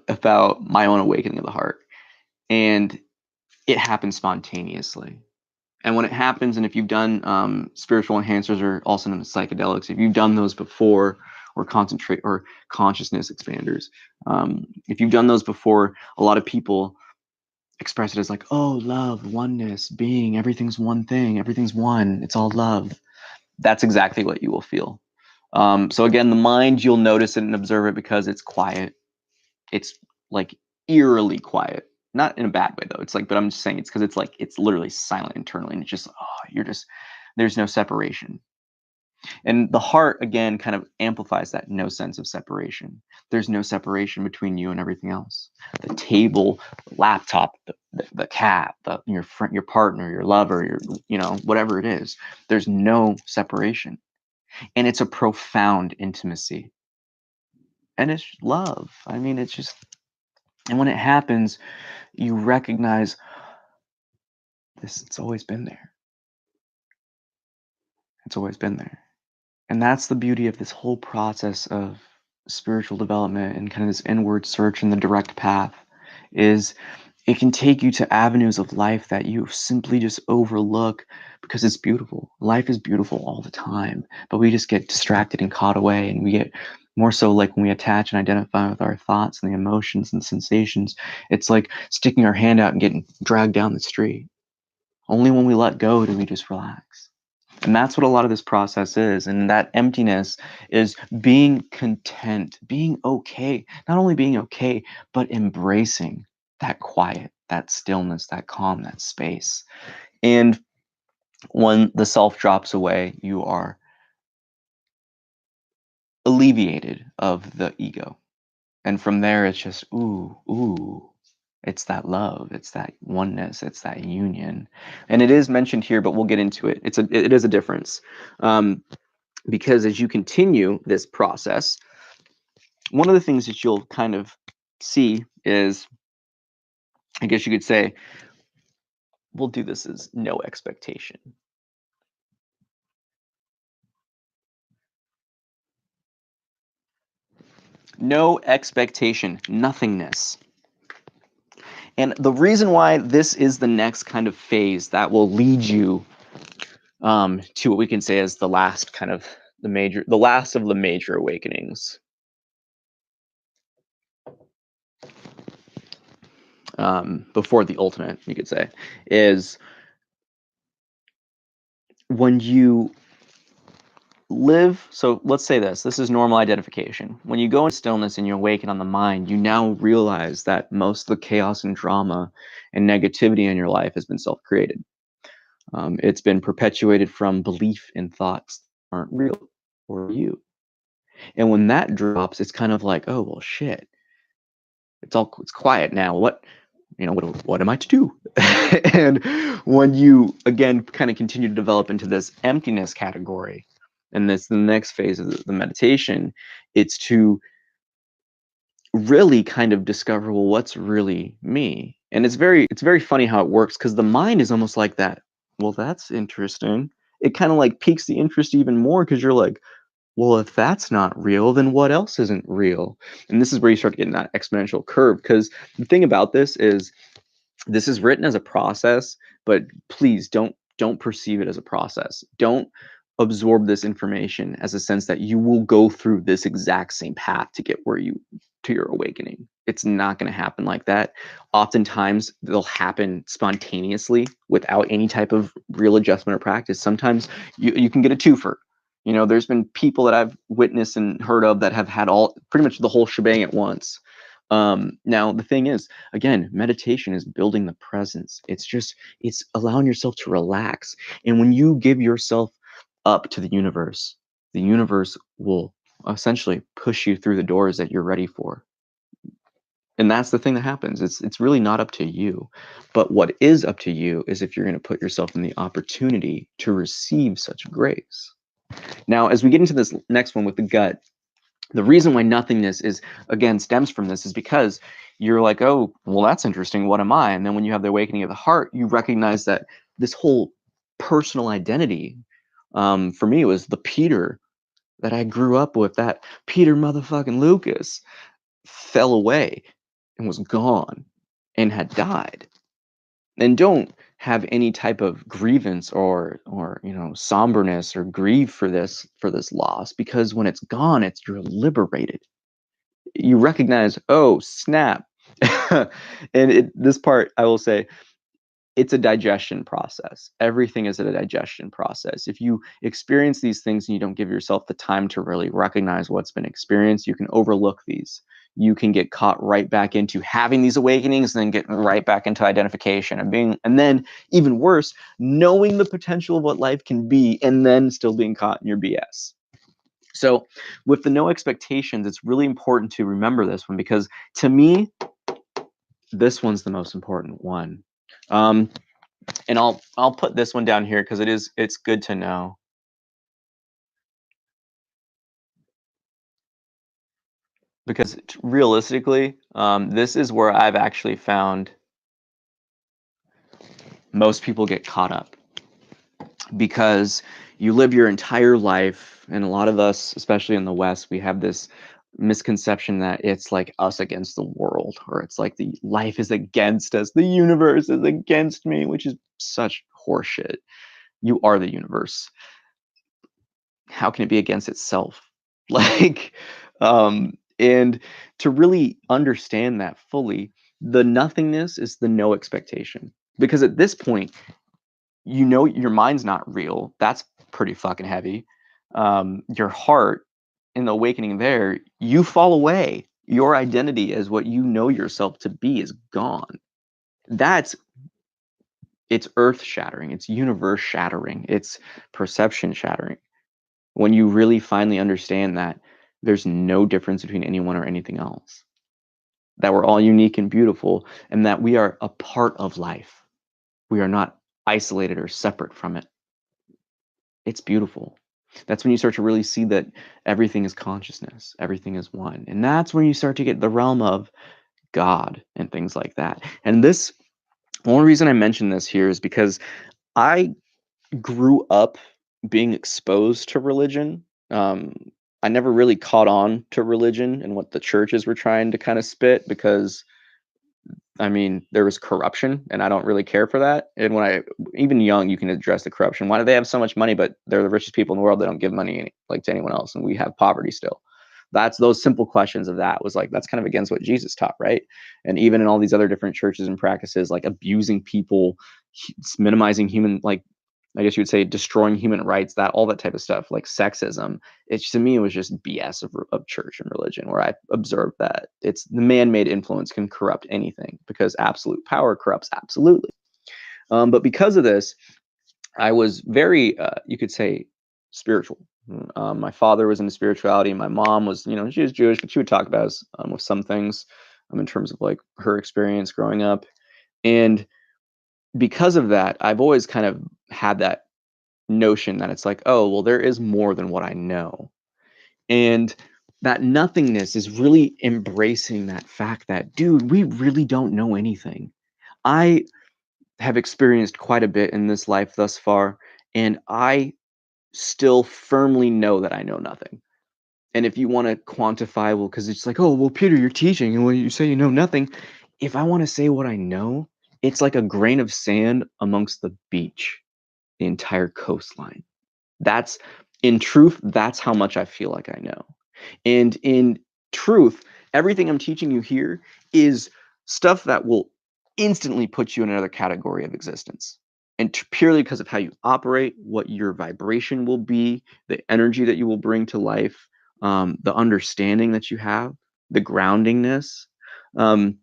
about my own awakening of the heart. And it happened spontaneously. And when it happens, and if you've done spiritual enhancers, or also known as psychedelics, if you've done those before, or concentrate or consciousness expanders, if you've done those before, a lot of people express it as like, oh, love, oneness, being, everything's one thing, everything's one, it's all love. That's exactly what you will feel. So again, the mind, you'll notice it and observe it because it's quiet. It's like eerily quiet. Not in a bad way though. It's like, but I'm just saying it's because it's like, it's literally silent internally, and it's just, there's no separation. And the heart, again, kind of amplifies that no sense of separation. There's no separation between you and everything else. The table, the laptop, the cat, your friend, your partner, your lover, whatever it is. There's no separation. And it's a profound intimacy. And it's love. I mean, it's just, and when it happens, you recognize this, it's always been there. It's always been there. And that's the beauty of this whole process of spiritual development and kind of this inward search and the direct path, is it can take you to avenues of life that you simply just overlook because it's beautiful. Life is beautiful all the time, but we just get distracted and caught away, and we get more so like when we attach and identify with our thoughts and the emotions and sensations, it's like sticking our hand out and getting dragged down the street. Only when we let go do we just relax. And that's what a lot of this process is. And that emptiness is being content, being okay. Not only being okay, but embracing that quiet, that stillness, that calm, that space. And when the self drops away, you are alleviated of the ego. And from there, it's just, ooh, ooh. It's that love, it's that oneness, it's that union. And it is mentioned here, but we'll get into it. It is a difference. Because as you continue this process, one of the things that you'll kind of see is, I guess you could say, we'll do this as no expectation. No expectation, nothingness. And the reason why this is the next kind of phase that will lead you to what we can say is the last kind of the last of the major awakenings. Before the ultimate, you could say, is when you live. So let's say this is normal identification. When you go in stillness and you awaken on the mind, you now realize that most of the chaos and drama and negativity in your life has been self-created. It's been perpetuated from belief in thoughts that aren't real or you. And when that drops, it's kind of like, oh well, shit. It's quiet now. What am I to do? And when you again kind of continue to develop into this emptiness category, and this the next phase of the meditation, it's to really kind of discover, well, what's really me. And it's very funny how it works, because the mind is almost like that. Well, that's interesting. It kind of like piques the interest even more, because you're like, well, if that's not real, then what else isn't real? And this is where you start getting that exponential curve, because the thing about this is written as a process, but please don't perceive it as a process. Don't absorb this information as a sense that you will go through this exact same path to get to your awakening. It's not going to happen like that. Oftentimes they'll happen spontaneously without any type of real adjustment or practice. Sometimes you can get a twofer. There's been people that I've witnessed and heard of that have had all pretty much the whole shebang at once. Now the thing is, again, meditation is building the presence. It's allowing yourself to relax. And when you give yourself up to the universe will essentially push you through the doors that you're ready for. And that's the thing that happens. It's really not up to you. But what is up to you is if you're going to put yourself in the opportunity to receive such grace. Now, as we get into this next one with the gut, the reason why nothingness is again stems from this is because you're like, oh, well, that's interesting. What am I? And then when you have the awakening of the heart, you recognize that this whole personal identity, for me, it was the Peter that I grew up with. That Peter motherfucking Lucas fell away and was gone and had died. And don't have any type of grievance or somberness or grieve for this loss, because when it's gone, you're liberated. You recognize, oh snap. And this part, I will say, it's a digestion process. Everything is a digestion process. If you experience these things and you don't give yourself the time to really recognize what's been experienced, you can overlook these. You can get caught right back into having these awakenings and then getting right back into identification and then even worse, knowing the potential of what life can be and then still being caught in your BS. So with the no expectations, it's really important to remember this one, because to me, this one's the most important one. And I'll put this one down here because it's good to know. Because realistically, this is where I've actually found most people get caught up, because you live your entire life, and a lot of us, especially in the West, we have this misconception that it's like us against the world, or it's like the life is against us, the universe is against me, which is such horseshit. You are the universe. How can it be against itself? Like, and to really understand that fully, the nothingness is the no expectation. Because at this point, you know your mind's not real. That's pretty fucking heavy. Your heart, in the awakening there, you fall away. Your identity as what you know yourself to be is gone. That's It's earth shattering. It's universe shattering. It's perception shattering. When you really finally understand that there's no difference between anyone or anything else, that we're all unique and beautiful, and that we are a part of life. We are not isolated or separate from it. It's beautiful. That's when you start to really see that everything is consciousness, everything is one. And that's when you start to get the realm of God and things like that. And this, one reason I mention this here is because I grew up being exposed to religion. I never really caught on to religion and what the churches were trying to kind of spit because I mean, there was corruption, and I don't really care for that. And when I, even young, you can address the corruption. Why do they have so much money, but they're the richest people in the world? They don't give money like to anyone else, and we have poverty still. That's those simple questions of that was like that's kind of against what Jesus taught, right? And even in all these other different churches and practices, like abusing people, minimizing human, like I guess you would say destroying human rights, that all that type of stuff, like sexism. It's to me, it was just BS of church and religion, where I observed that it's the man-made influence can corrupt anything because absolute power corrupts absolutely. But because of this, I was very, you could say, spiritual. My father was into spirituality. My mom was, you know, she was Jewish, but she would talk about us with some things in terms of like her experience growing up. And because of that, I've always kind of had that notion that it's like, oh, well, there is more than what I know. And that nothingness is really embracing that fact that, dude, we really don't know anything. I have experienced quite a bit in this life thus far, and I still firmly know that I know nothing. And if you want to quantify, well, because it's like, oh, well, Peter, you're teaching, and when you say you know nothing, if I want to say what I know, it's like a grain of sand amongst the beach, the entire coastline. That's in truth, that's how much I feel like I know. And in truth, everything I'm teaching you here is stuff that will instantly put you in another category of existence. And purely because of how you operate, what your vibration will be, the energy that you will bring to life, the understanding that you have, the groundingness. Um,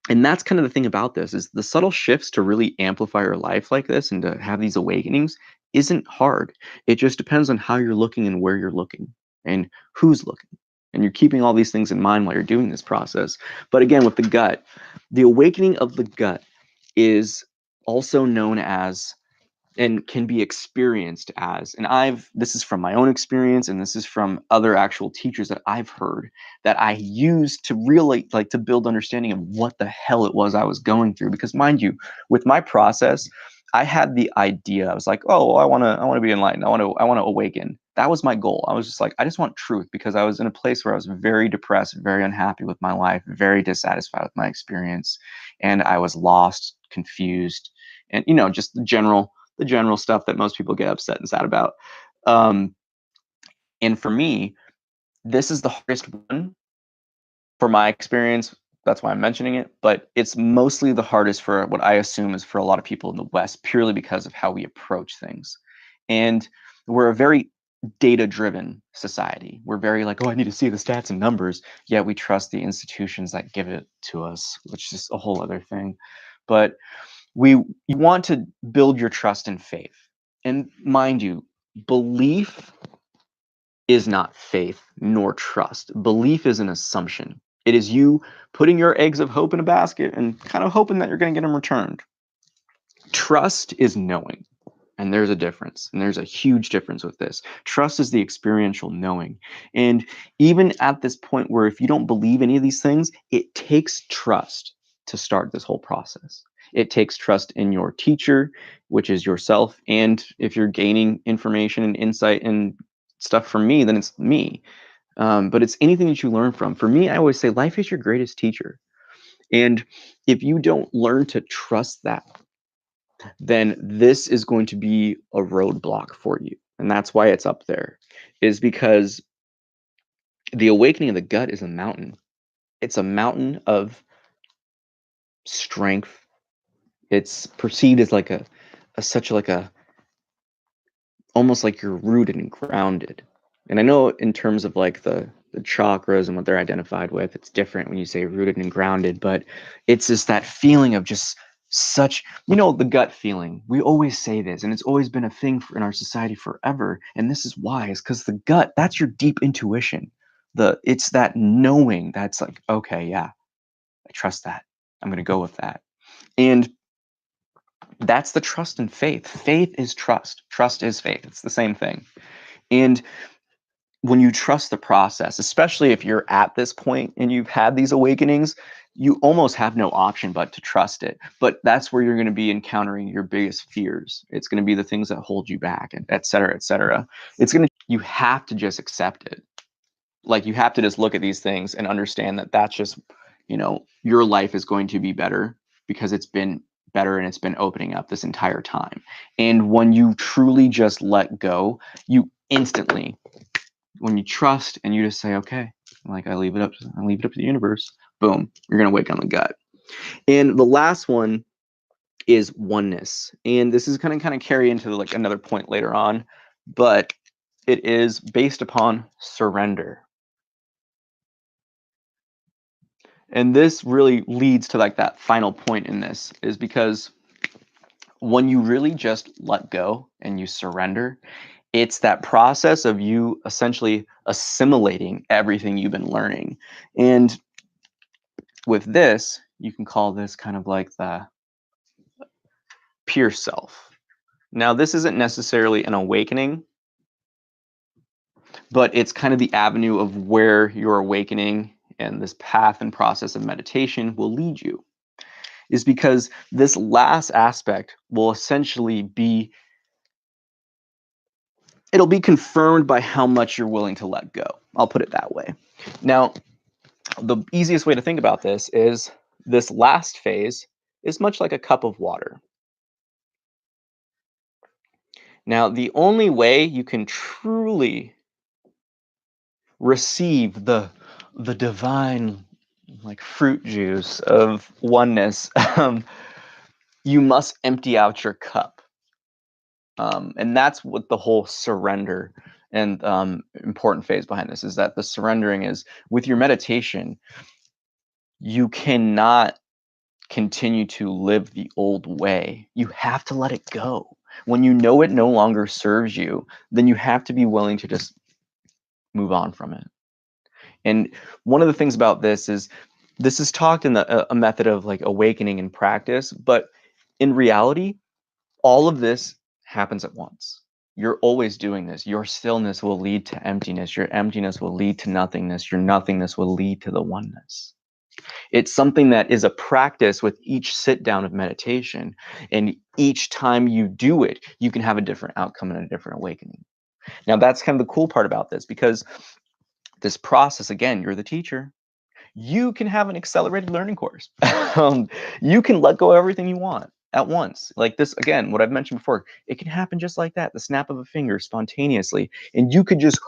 and that's kind of the thing about this is the subtle shifts to really amplify your life like this and to have these awakenings isn't hard. It just depends on how you're looking and where you're looking and who's looking. And you're keeping all these things in mind while you're doing this process. But again, with the gut, the awakening of the gut is also known as and can be experienced as, and I've this is from my own experience and this is from other actual teachers that I've heard that I used to really like to build understanding of what the hell it was I was going through. Because mind you, with my process, I had the idea. I was like, oh, well, I want to be enlightened. I want to awaken. That was my goal. I was just like, I just want truth because I was in a place where I was very depressed, very unhappy with my life, very dissatisfied with my experience, and I was lost, confused, and just the general stuff that most people get upset and sad about. Um, and for me, this is the hardest one for my experience. That's why I'm mentioning it. But it's mostly the hardest for what I assume is for a lot of people in the West, purely because of how we approach things. And we're a very data driven society. We're very like, oh, I need to see the stats and numbers. Yet we trust the institutions that give it to us, which is a whole other thing. But you want to build your trust and faith. And mind you, belief is not faith nor trust. Belief is an assumption. It is you putting your eggs of hope in a basket and kind of hoping that you're going to get them returned. Trust is knowing. And there's a difference. And there's a huge difference with this. Trust is the experiential knowing. And even at this point where if you don't believe any of these things, it takes trust to start this whole process. It takes trust in your teacher, which is yourself. And if you're gaining information and insight and stuff from me, then it's me. But it's anything that you learn from. For me, I always say life is your greatest teacher. And if you don't learn to trust that, then this is going to be a roadblock for you. And that's why it's up there, is because the awakening of the gut is a mountain. It's a mountain of strength. It's perceived as like such like a almost like you're rooted and grounded. And I know in terms of like the chakras and what they're identified with, it's different when you say rooted and grounded, but it's just that feeling of just such, the gut feeling. We always say this, and it's always been a thing in our society forever. And this is why, is because the gut, that's your deep intuition. It's that knowing that's like, okay, yeah, I trust that. I'm going to go with that. And that's the trust and faith. Faith is trust. Trust is faith. It's the same thing. And when you trust the process, especially if you're at this point and you've had these awakenings, you almost have no option but to trust it. But that's where you're going to be encountering your biggest fears. It's going to be the things that hold you back, and et cetera, et cetera. You have to just accept it. Like, you have to just look at these things and understand that that's just, your life is going to be better because it's been better and it's been opening up this entire time. And when you truly just let go, you instantly, when you trust and you just say, okay, like I leave it up to the universe, boom, you're going to wake on the gut. And the last one is oneness. And this is going to kind of carry into like another point later on, but it is based upon surrender. And this really leads to like that final point in this, is because when you really just let go and you surrender, it's that process of you essentially assimilating everything you've been learning. And with this, you can call this kind of like the pure self. Now, this isn't necessarily an awakening, but it's kind of the avenue of where your awakening and this path and process of meditation will lead you. Is because this last aspect will essentially it'll be confirmed by how much you're willing to let go. I'll put it that way. Now, the easiest way to think about this is this last phase is much like a cup of water. Now, the only way you can truly receive the divine like fruit juice of oneness, you must empty out your cup. And that's what the whole surrender and important phase behind this is, that the surrendering is with your meditation, you cannot continue to live the old way. You have to let it go. When you know it no longer serves you, then you have to be willing to just move on from it. And one of the things about this is talked in a method of like awakening and practice, but in reality, all of this happens at once. You're always doing this. Your stillness will lead to emptiness. Your emptiness will lead to nothingness. Your nothingness will lead to the oneness. It's something that is a practice with each sit down of meditation. And each time you do it, you can have a different outcome and a different awakening. Now, that's kind of the cool part about this, because this process, again, you're the teacher. You can have an accelerated learning course. You can let go of everything you want at once. Like this, again, what I've mentioned before, it can happen just like that, the snap of a finger, spontaneously. And you could just,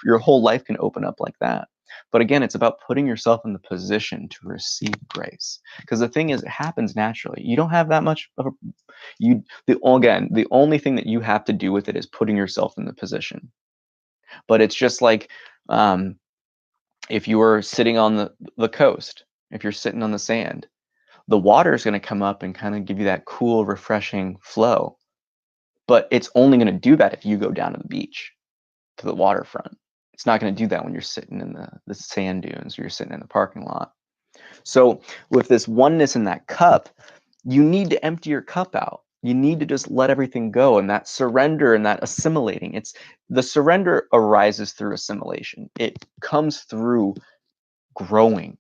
your whole life can open up like that. But again, it's about putting yourself in the position to receive grace. Because the thing is, it happens naturally. You don't have that much of the only thing that you have to do with it is putting yourself in the position. But it's just like, if you were sitting on the coast, if you're sitting on the sand, the water is going to come up and kind of give you that cool, refreshing flow. But it's only going to do that if you go down to the beach, to the waterfront. It's not going to do that when you're sitting in the sand dunes or you're sitting in the parking lot. So with this oneness in that cup, you need to empty your cup out. You need to just let everything go, and that surrender and that assimilating. It's the surrender arises through assimilation. It comes through growing,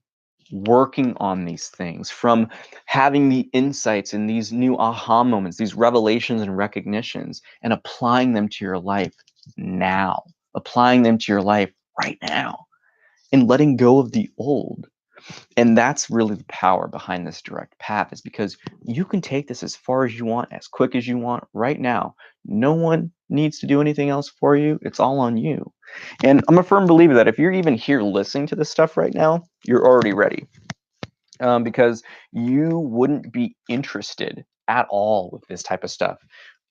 working on these things, from having the insights and these new aha moments, these revelations and recognitions, and applying them to your life now, applying them to your life right now, and letting go of the old. And that's really the power behind this direct path, is because you can take this as far as you want, as quick as you want right now. No one needs to do anything else for you. It's all on you. And I'm a firm believer that if you're even here listening to this stuff right now, you're already ready. Because you wouldn't be interested at all with this type of stuff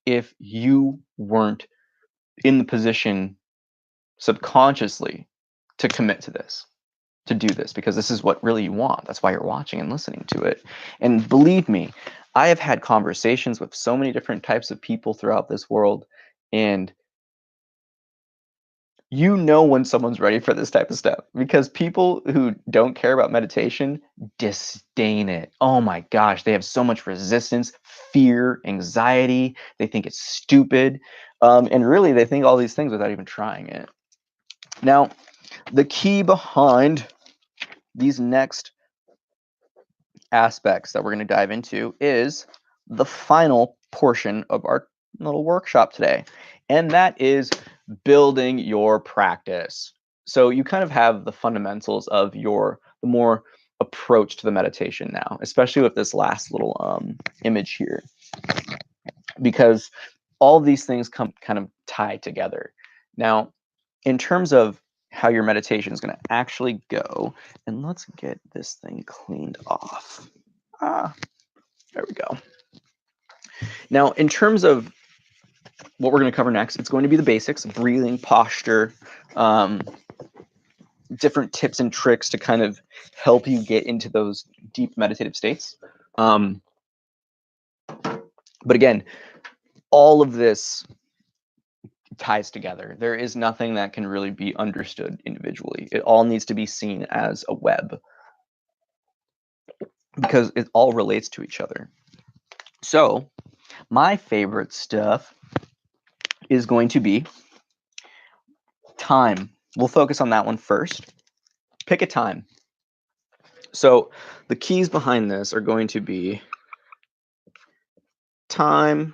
if you weren't in the position subconsciously to commit to this, to do this, because this is what really you want. That's why you're watching and listening to it. And believe me, I have had conversations with so many different types of people throughout this world, and you know when someone's ready for this type of stuff, because people who don't care about meditation disdain it. Oh my gosh, they have so much resistance, fear, anxiety. They think it's stupid. And really, they think all these things without even trying it. Now, the key behind these next aspects that we're going to dive into is the final portion of our little workshop today, and that is building your practice. So you kind of have the fundamentals of the more approach to the meditation now, especially with this last little image here, because all these things come kind of tie together. Now, in terms of how your meditation is going to actually go, and let's get this thing cleaned off. There we go. Now, in terms of what we're going to cover next, it's going to be the basics: breathing, posture, different tips and tricks to kind of help you get into those deep meditative states. But again, all of this ties together. There is nothing that can really be understood individually. It all needs to be seen as a web, because it all relates to each other. So my favorite stuff is going to be time. We'll focus on that one first. Pick a time. So the keys behind this are going to be time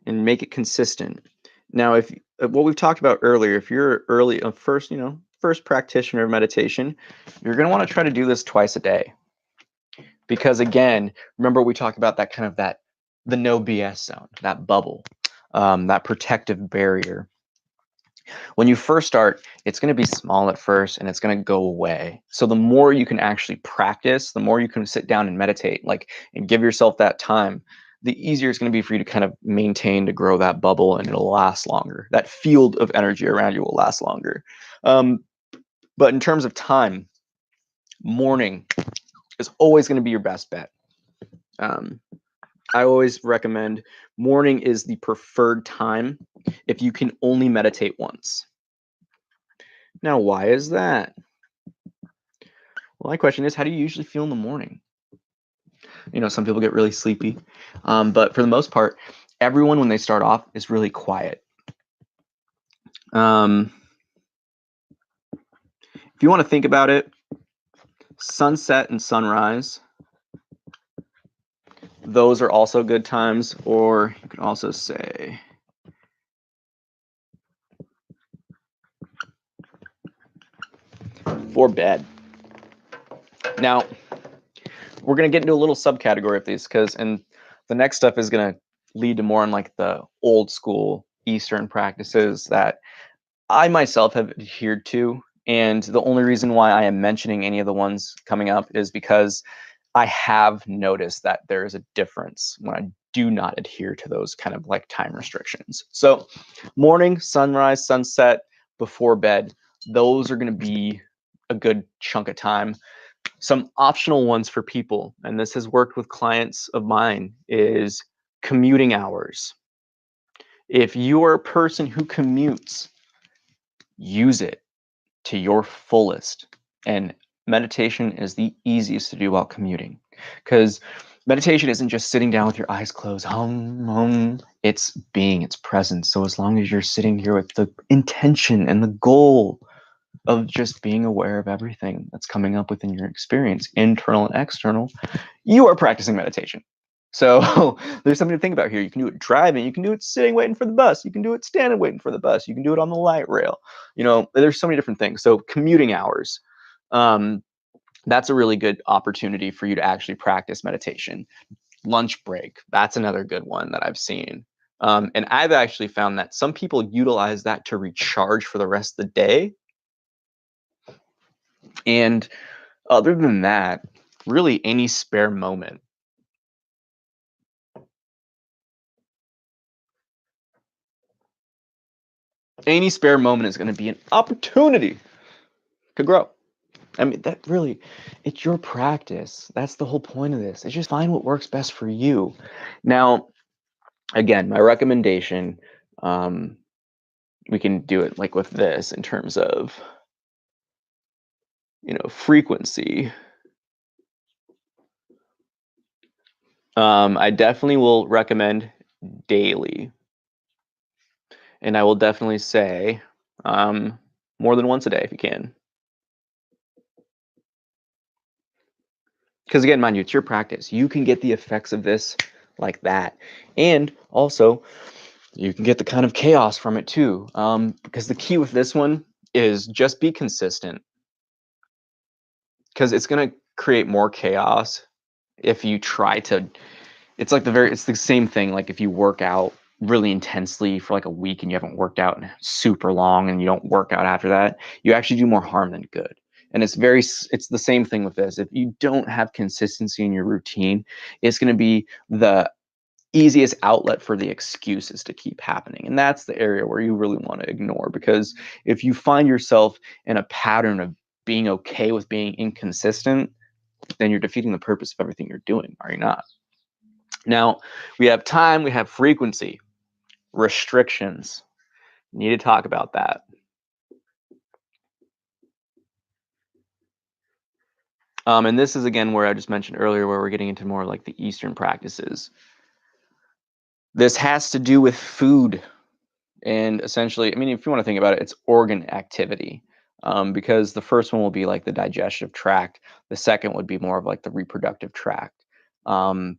and make it consistent. Now, if what we've talked about earlier, if you're first practitioner of meditation, you're going to want to try to do this twice a day. Because again, remember we talked about the no BS zone, that bubble, that protective barrier. When you first start, it's going to be small at first and it's going to go away. So the more you can actually practice, the more you can sit down and meditate, and give yourself that time, the easier it's going to be for you to kind of maintain, to grow that bubble, and it'll last longer. That field of energy around you will last longer. But in terms of time, morning is always going to be your best bet. I always recommend morning is the preferred time if you can only meditate once. Now, why is that? Well, my question is, how do you usually feel in the morning? Some people get really sleepy, but for the most part, everyone, when they start off, is really quiet. If you want to think about it, sunset and sunrise, those are also good times. Or you could also say for bed. Now, we're going to get into a little subcategory of these, and the next stuff is going to lead to more on the old school Eastern practices that I myself have adhered to. And the only reason why I am mentioning any of the ones coming up is because I have noticed that there is a difference when I do not adhere to those kind of time restrictions. So morning, sunrise, sunset, before bed, those are going to be a good chunk of time. Some optional ones for people, and this has worked with clients of mine, is commuting hours. If you are a person who commutes, use it to your fullest. And meditation is the easiest to do while commuting, because meditation isn't just sitting down with your eyes closed, it's being, it's presence. So as long as you're sitting here with the intention and the goal of just being aware of everything that's coming up within your experience, internal and external, you are practicing meditation. So there's something to think about here. You can do it driving, you can do it sitting waiting for the bus, you can do it standing waiting for the bus, you can do it on the light rail. There's so many different things. So commuting hours, that's a really good opportunity for you to actually practice meditation. Lunch break, that's another good one that I've seen. And I've actually found that some people utilize that to recharge for the rest of the day. And other than that, really any spare moment, Any spare moment is going to be an opportunity to grow. I mean, that really, it's your practice. That's the whole point of this. It's just find what works best for you. Now, again, my recommendation, we can do it like with this in terms of, frequency. I definitely will recommend daily. And I will definitely say more than once a day if you can. Because again, mind you, it's your practice. You can get the effects of this like that. And also, you can get the kind of chaos from it too. Because the key with this one is just be consistent. Because it's going to create more chaos if you try to. It's the same thing. Like if you work out really intensely for like a week and you haven't worked out in super long and you don't work out after that, you actually do more harm than good. And it's the same thing with this. If you don't have consistency in your routine, it's going to be the easiest outlet for the excuses to keep happening. And that's the area where you really want to ignore, because if you find yourself in a pattern of being okay with being inconsistent, then you're defeating the purpose of everything you're doing, are you not? Now, we have time, we have frequency, restrictions. Need to talk about that. And this is again where I just mentioned earlier, where we're getting into more like the Eastern practices. This has to do with food. And essentially, I mean, if you want to think about it, it's organ activity. Because the first one will be like the digestive tract. The second would be more of like the reproductive tract. And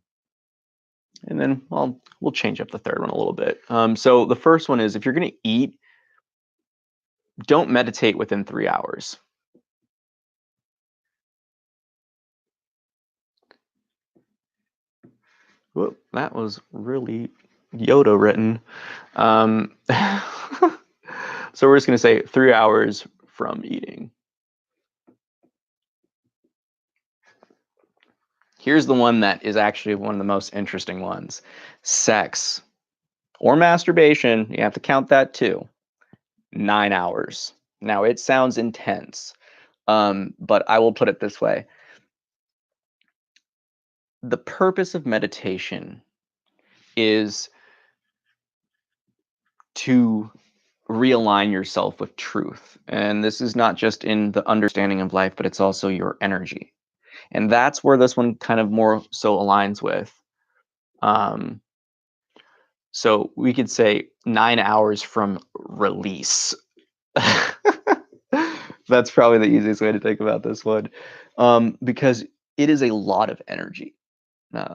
then, well, we'll change up the third one a little bit. So the first one is, if you're going to eat, don't meditate within 3 hours. Whoop, that was really Yoda written. So we're just going to say 3 hours from eating. Here's the one that is actually one of the most interesting ones. Sex or masturbation, you have to count that too. 9 hours. Now, it sounds intense, but I will put it this way. The purpose of meditation is to realign yourself with truth. And this is not just in the understanding of life, but it's also your energy. And that's where this one kind of more so aligns with. So we could say 9 hours from release. That's probably the easiest way to think about this one, because it is a lot of energy,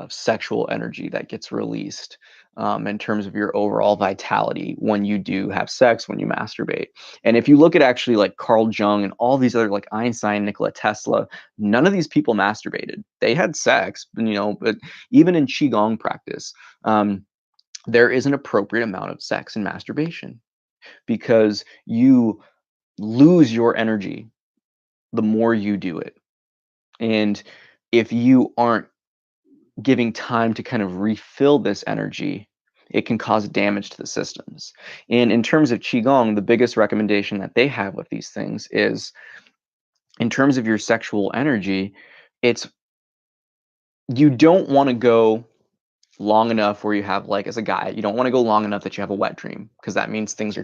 sexual energy that gets released, in terms of your overall vitality when you do have sex, when you masturbate. And if you look at actually like Carl Jung and all these other, like Einstein, Nikola Tesla, none of these people masturbated. They had sex, but even in Qigong practice, there is an appropriate amount of sex and masturbation, because you lose your energy the more you do it. And if you aren't giving time to kind of refill this energy, it can cause damage to the systems. And in terms of Qigong, the biggest recommendation that they have with these things is, in terms of your sexual energy, it's you don't want to go long enough where you have, like, as a guy, you don't want to go long enough that you have a wet dream, because that means there's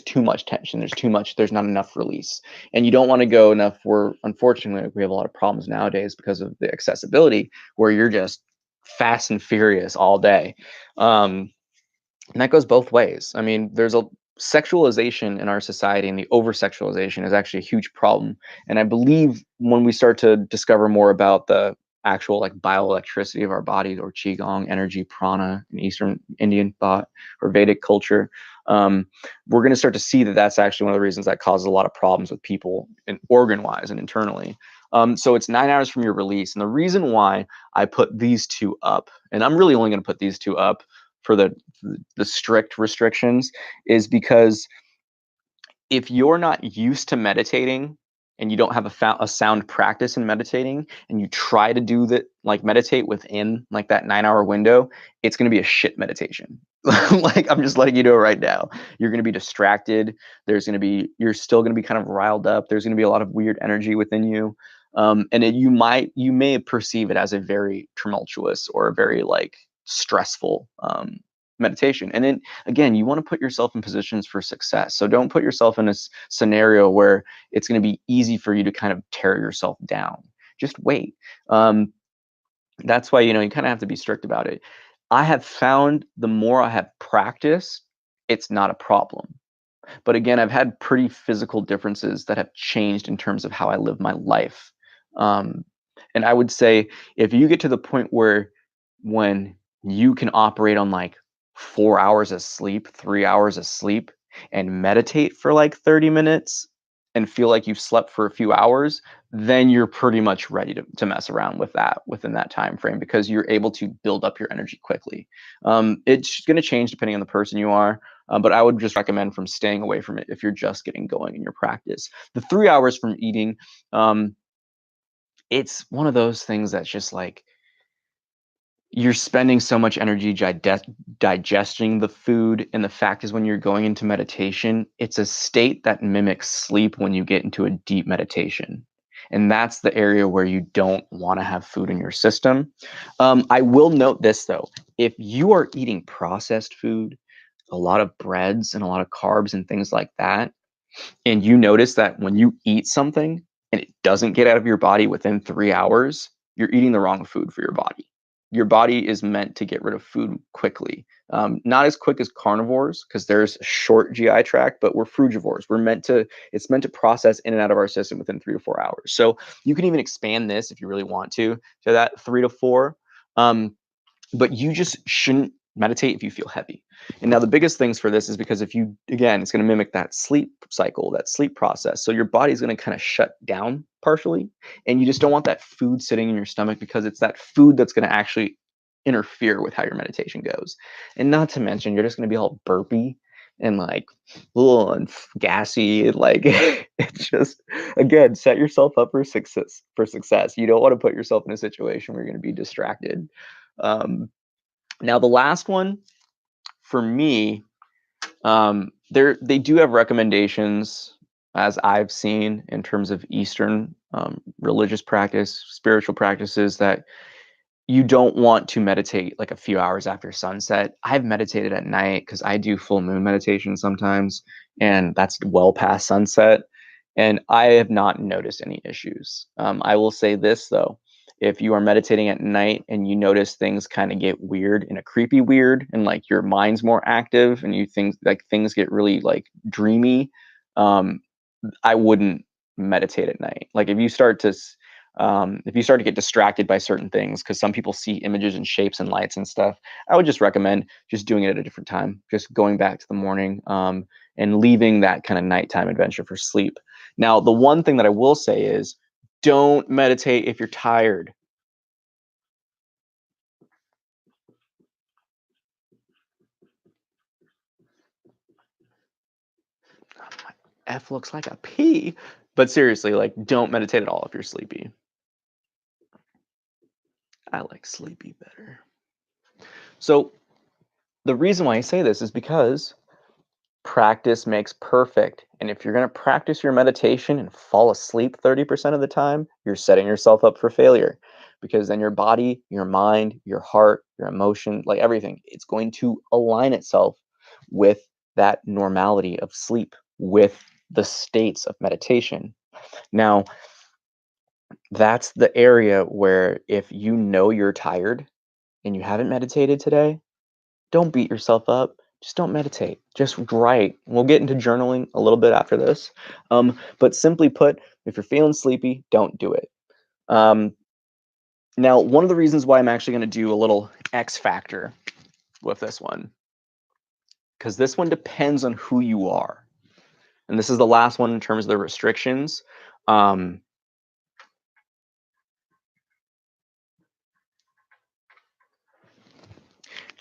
too much tension, there's not enough release. And you don't want to go enough where, unfortunately, we have a lot of problems nowadays because of the accessibility, where you're just fast and furious all day. And that goes both ways. I mean, there's a sexualization in our society, and the over sexualization is actually a huge problem. And I believe when we start to discover more about the actual like bioelectricity of our bodies, or qigong energy, prana in Eastern Indian thought or Vedic culture, we're going to start to see that that's actually one of the reasons that causes a lot of problems with people, and organ wise and internally. So it's 9 hours from your release. And the reason why I put these two up, and I'm really only going to put these two up for the strict restrictions, is because if you're not used to meditating, and you don't have a sound practice in meditating, and you try to do that, like meditate within like that 9-hour window, it's going to be a shit meditation. Like, I'm just letting you know right now, you're going to be distracted. You're still going to be kind of riled up. There's going to be a lot of weird energy within you. And you may perceive it as a very tumultuous or a very like stressful meditation. And then again, you want to put yourself in positions for success. So don't put yourself in a scenario where it's going to be easy for you to kind of tear yourself down. Just wait. That's why, you kind of have to be strict about it. I have found the more I have practiced, it's not a problem. But again, I've had pretty physical differences that have changed in terms of how I live my life. Um, and I would say if you get to the point where when you can operate on like 4 hours of sleep, 3 hours of sleep, and meditate for like 30 minutes and feel like you've slept for a few hours, then you're pretty much ready to mess around with that within that time frame, because you're able to build up your energy quickly. It's going to change depending on the person you are. But I would just recommend from staying away from it if you're just getting going in your practice. The 3 hours from eating, it's one of those things that's just like you're spending so much energy digesting the food. And the fact is, when you're going into meditation, it's a state that mimics sleep when you get into a deep meditation. And that's the area where you don't want to have food in your system. I will note this, though. If you are eating processed food, a lot of breads and a lot of carbs and things like that, and you notice that when you eat something and it doesn't get out of your body within 3 hours, you're eating the wrong food for your body. Your body is meant to get rid of food quickly. Not as quick as carnivores, because there's a short GI tract, but we're frugivores. It's meant to process in and out of our system within 3 to 4 hours. So you can even expand this if you really want to that 3 to 4. But you just shouldn't meditate if you feel heavy. And now the biggest things for this is because again, it's going to mimic that sleep cycle, that sleep process. So your body's going to kind of shut down partially, and you just don't want that food sitting in your stomach, because it's that food that's going to actually interfere with how your meditation goes. And not to mention, you're just going to be all burpy and like little and gassy. Like, it's just, again, set yourself up for success. You don't want to put yourself in a situation where you're going to be distracted. Now the last one for me, they do have recommendations, as I've seen, in terms of Eastern religious practice, spiritual practices, that you don't want to meditate like a few hours after sunset. I've meditated at night because I do full moon meditation sometimes, and that's well past sunset. And I have not noticed any issues. I will say this, though. If you are meditating at night and you notice things kind of get weird, in a creepy weird, and like your mind's more active and you think like things get really like dreamy, um, I wouldn't meditate at night. Like, if you start to get distracted by certain things, because some people see images and shapes and lights and stuff, I would just recommend just doing it at a different time, just going back to the morning, and leaving that kind of nighttime adventure for sleep. Now, the one thing that I will say is, don't meditate if you're tired. F looks like a P. But seriously, like, don't meditate at all if you're sleepy. I like sleepy better. So the reason why I say this is because practice makes perfect. And if you're going to practice your meditation and fall asleep 30% of the time, you're setting yourself up for failure, because then your body, your mind, your heart, your emotion, like everything, it's going to align itself with that normality of sleep, with the states of meditation. Now, that's the area where, if you know you're tired and you haven't meditated today, don't beat yourself up. Just don't meditate. Just write. We'll get into journaling a little bit after this. But simply put, if you're feeling sleepy, don't do it. Now, one of the reasons why I'm actually going to do a little X factor with this one, because this one depends on who you are. And this is the last one in terms of the restrictions.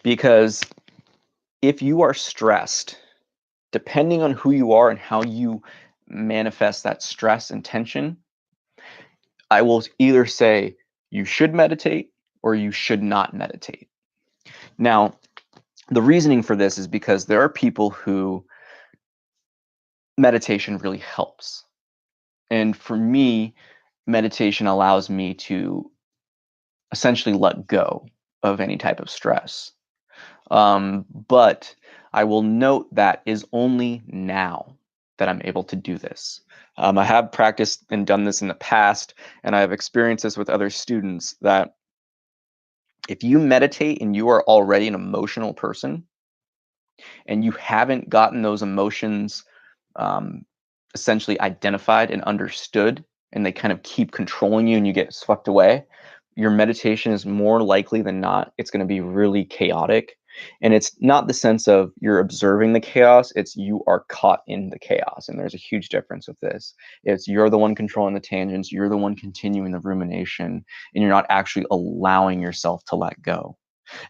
Because if you are stressed, depending on who you are and how you manifest that stress and tension, I will either say you should meditate or you should not meditate. Now, the reasoning for this is because there are people who meditation really helps. And for me, meditation allows me to essentially let go of any type of stress. But I will note that is only now that I'm able to do this. I have practiced and done this in the past, and I have experienced this with other students that if you meditate and you are already an emotional person and you haven't gotten those emotions um, essentially identified and understood, and they kind of keep controlling you and you get swept away, your meditation is more likely than not, it's going to be really chaotic. And it's not the sense of you're observing the chaos, it's you are caught in the chaos. And there's a huge difference with this. It's you're the one controlling the tangents, you're the one continuing the rumination, and you're not actually allowing yourself to let go.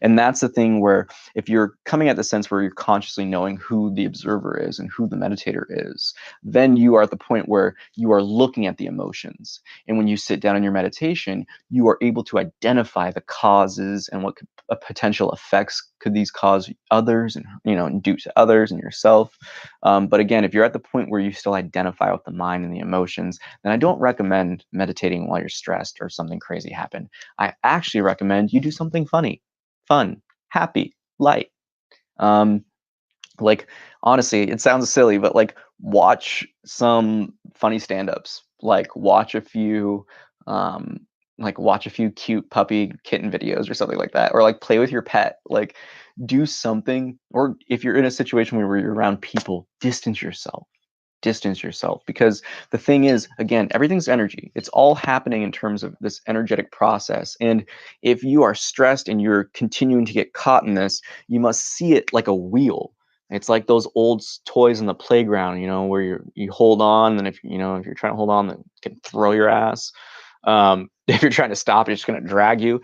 And that's the thing where if you're coming at the sense where you're consciously knowing who the observer is and who the meditator is, then you are at the point where you are looking at the emotions. And when you sit down in your meditation, you are able to identify the causes and what potential effects could these cause others and and do to others and yourself. But again, if you're at the point where you still identify with the mind and the emotions, then I don't recommend meditating while you're stressed or something crazy happened. I actually recommend you do something funny, fun, happy, light. Um, like honestly, it sounds silly, but like watch some funny stand-ups. Um, watch a few cute puppy kitten videos or something like that, or like play with your pet. Like do something, or if you're in a situation where you're around people, distance yourself, because the thing is, again, everything's energy. It's all happening in terms of this energetic process. And if you are stressed and you're continuing to get caught in this, you must see it like a wheel. It's like those old toys in the playground, where you hold on, and if you're trying to hold on, then it can throw your ass. If you're trying to stop, it's just going to drag you.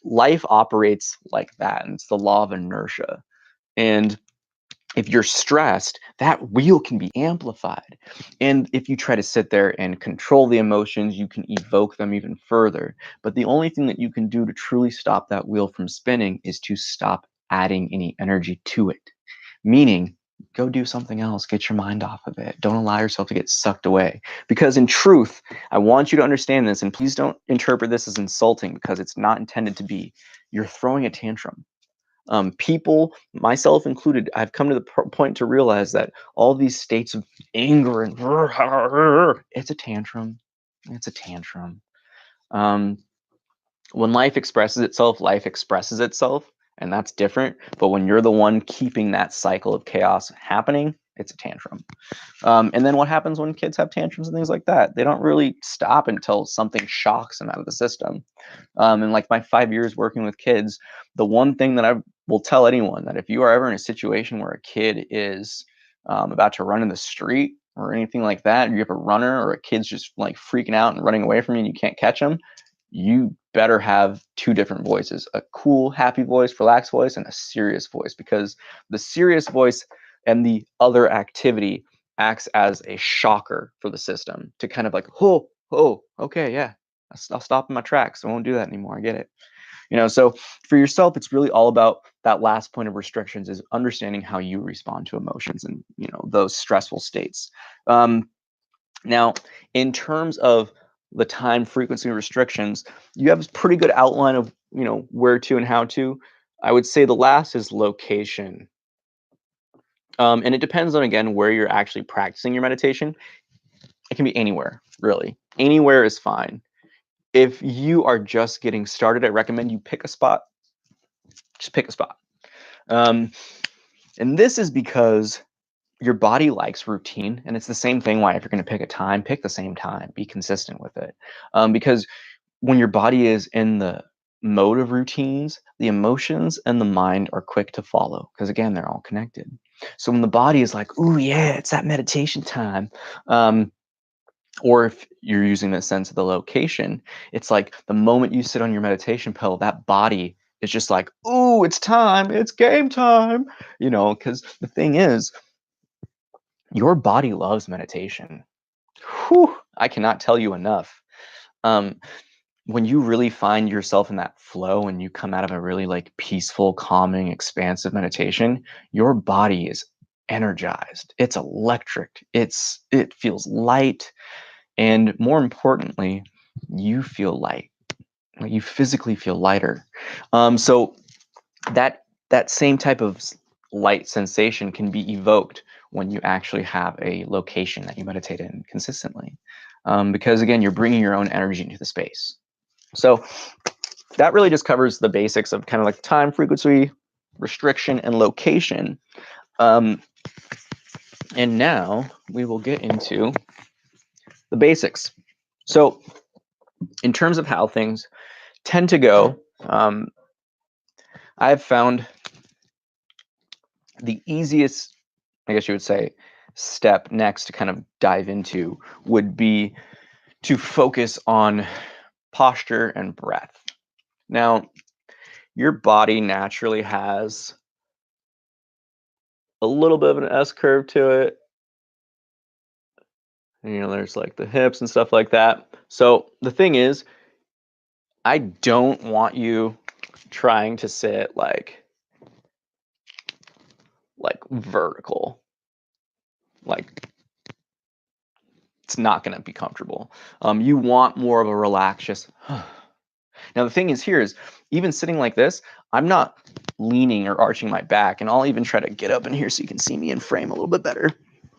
Life operates like that, and it's the law of inertia. And if you're stressed, that wheel can be amplified. And if you try to sit there and control the emotions, you can evoke them even further. But the only thing that you can do to truly stop that wheel from spinning is to stop adding any energy to it. Meaning, go do something else, get your mind off of it. Don't allow yourself to get sucked away. Because in truth, I want you to understand this, and please don't interpret this as insulting because it's not intended to be. You're throwing a tantrum. People, myself included, I've come to the point to realize that all these states of anger and it's a tantrum. It's a tantrum. Um, when life expresses itself, and that's different. But when you're the one keeping that cycle of chaos happening, it's a tantrum. And then what happens when kids have tantrums and things like that? They don't really stop until something shocks them out of the system. And like my 5 years working with kids, the one thing that I will tell anyone that if you are ever in a situation where a kid is about to run in the street or anything like that, or you have a runner or a kid's just like freaking out and running away from you and you can't catch them, you better have two different voices: a cool, happy voice, relaxed voice, and a serious voice, because the serious voice and the other activity acts as a shocker for the system to kind of like, oh, okay, yeah, I'll stop in my tracks. I won't do that anymore. I get it. So for yourself, it's really all about that last point of restrictions is understanding how you respond to emotions and, those stressful states. Now, in terms of the time frequency restrictions, you have a pretty good outline of, where to and how to. I would say the last is location. And it depends on, again, where you're actually practicing your meditation. It can be anywhere, really. Anywhere is fine. If you are just getting started, I recommend you pick a spot. Just pick a spot. And this is because your body likes routine, and it's the same thing. Why, if you're going to pick a time, pick the same time. Be consistent with it. Because when your body is in the mode of routines, the emotions and the mind are quick to follow because, again, they're all connected. So when the body is like, "Ooh, yeah, it's that meditation time," or if you're using the sense of the location, it's like the moment you sit on your meditation pill, that body is just like, "Ooh, it's time, it's game time," because the thing is, your body loves meditation. Whew, I cannot tell you enough. Um, when you really find yourself in that flow and you come out of a really like peaceful, calming, expansive meditation, your body is energized. It's electric. It feels light, and more importantly, you feel light. Like, you physically feel lighter. So that same type of light sensation can be evoked when you actually have a location that you meditate in consistently, because again, you're bringing your own energy into the space. So that really just covers the basics of kind of like time, frequency, restriction, and location. Um, and now we will get into the basics. So in terms of how things tend to go, I've found the easiest, I guess you would say, step next to kind of dive into would be to focus on posture and breath. Now, your body naturally has a little bit of an S curve to it. And, there's like the hips and stuff like that. So the thing is, I don't want you trying to sit like vertical. Like, it's not going to be comfortable. You want more of a relaxed, just now the thing is here is, even sitting like this, I'm not leaning or arching my back, and I'll even try to get up in here so you can see me in frame a little bit better.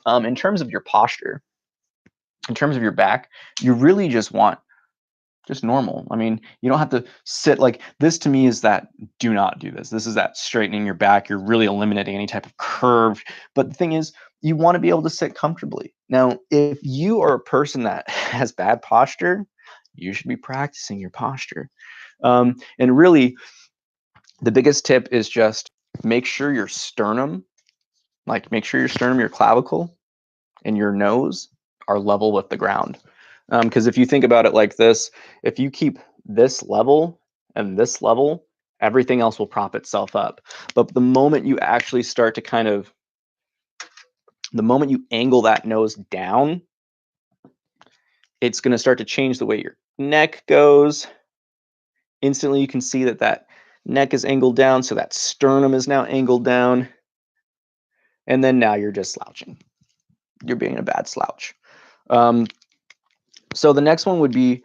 In terms of your posture, in terms of your back, you really just want just normal. I mean, you don't have to sit like this. To me, is that do not do this. This is that straightening your back. You're really eliminating any type of curve. But the thing is, you want to be able to sit comfortably. Now, if you are a person that has bad posture, you should be practicing your posture. And really, the biggest tip is just make sure your sternum, your clavicle, and your nose are level with the ground. Because if you think about it like this, if you keep this level and this level, everything else will prop itself up. But the moment you actually start to the moment you angle that nose down, it's going to start to change the way your neck goes. Instantly, you can see that neck is angled down, so that sternum is now angled down. And then now you're just slouching. You're being a bad slouch. So the next one would be,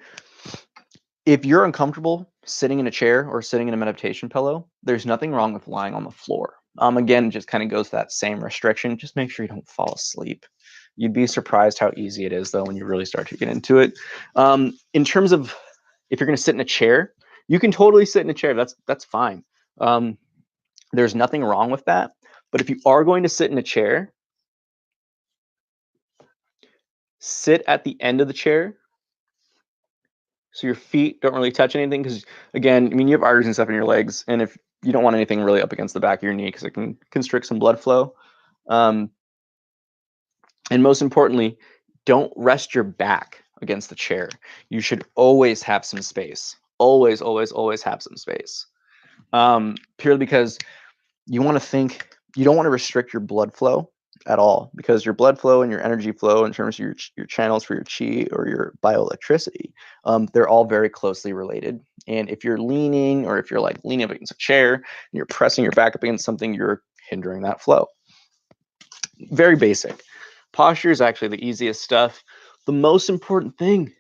if you're uncomfortable sitting in a chair or sitting in a meditation pillow, there's nothing wrong with lying on the floor. Again, just kind of goes to that same restriction. Just make sure you don't fall asleep. You'd be surprised how easy it is, though, when you really start to get into it. In terms of if you're going to sit in a chair, you can totally sit in a chair. That's fine. There's nothing wrong with that. But if you are going to sit in a chair, sit at the end of the chair so your feet don't really touch anything. Because again, I mean, you have arteries and stuff in your legs, and if you don't want anything really up against the back of your knee, because it can constrict some blood flow. And most importantly, don't rest your back against the chair. You should always have some space. Always, always, always have some space. Purely because you don't want to restrict your blood flow at all, because your blood flow and your energy flow in terms of your channels for your chi or your bioelectricity, they're all very closely related. And if you're leaning, or if you're like leaning up against a chair and you're pressing your back up against something, you're hindering that flow. Very basic. Posture is actually the easiest stuff. The most important thing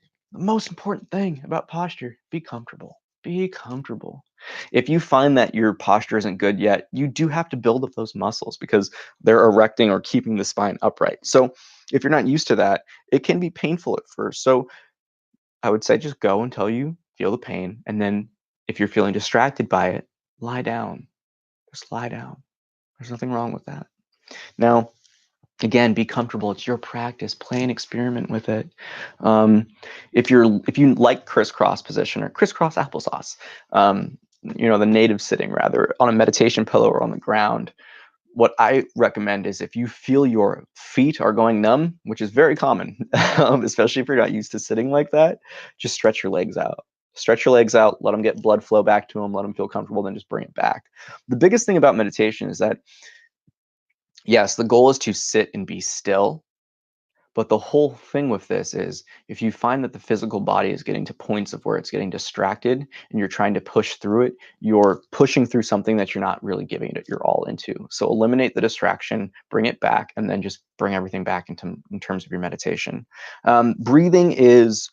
about posture, be comfortable. Be comfortable. If you find that your posture isn't good yet, you do have to build up those muscles, because they're erecting or keeping the spine upright. So if you're not used to that, it can be painful at first. So I would say just go until you feel the pain. And then if you're feeling distracted by it, lie down. Just lie down. There's nothing wrong with that. Now, again, be comfortable. It's your practice. Play and experiment with it. If you like crisscross position or crisscross applesauce, the native sitting rather, on a meditation pillow or on the ground, what I recommend is, if you feel your feet are going numb, which is very common, especially if you're not used to sitting like that, just stretch your legs out. Stretch your legs out, let them get blood flow back to them, let them feel comfortable, then just bring it back. The biggest thing about meditation is that, yes, the goal is to sit and be still, But the whole thing with this is if you find that the physical body is getting to points of where it's getting distracted and you're trying to push through it, you're pushing through something that you're not really giving it your all into. So eliminate the distraction, bring it back, and then just bring everything back into in terms of your meditation. Breathing is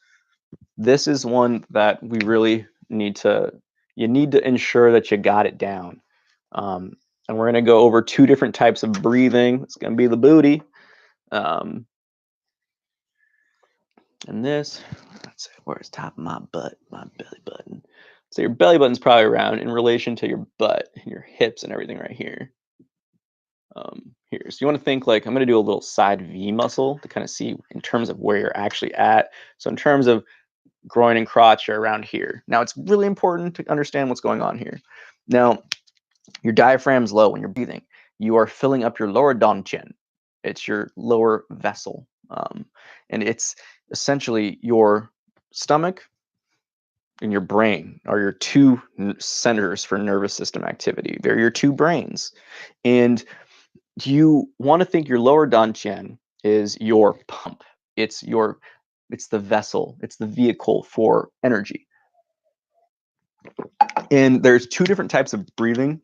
this is one that we really need to ensure that you got it down. And we're going to go over two different types of breathing. It's going to be the booty. And this, let's see, where's top of my butt, my belly button. So your belly button's probably around in relation to your butt, and your hips and everything right here. Here, so you want to think like I'm going to do a little side V muscle to kind of see in terms of where you're actually at. So in terms of groin and crotch are around here. Now it's really important to understand what's going on here. Now your diaphragm's low when you're breathing. You are filling up your lower dantian. It's your lower vessel. And it's essentially your stomach and your brain are your two centers for nervous system activity. They're your two brains. And you want to think your lower dantian is your pump. It's the vessel. It's the vehicle for energy. And there's two different types of breathing.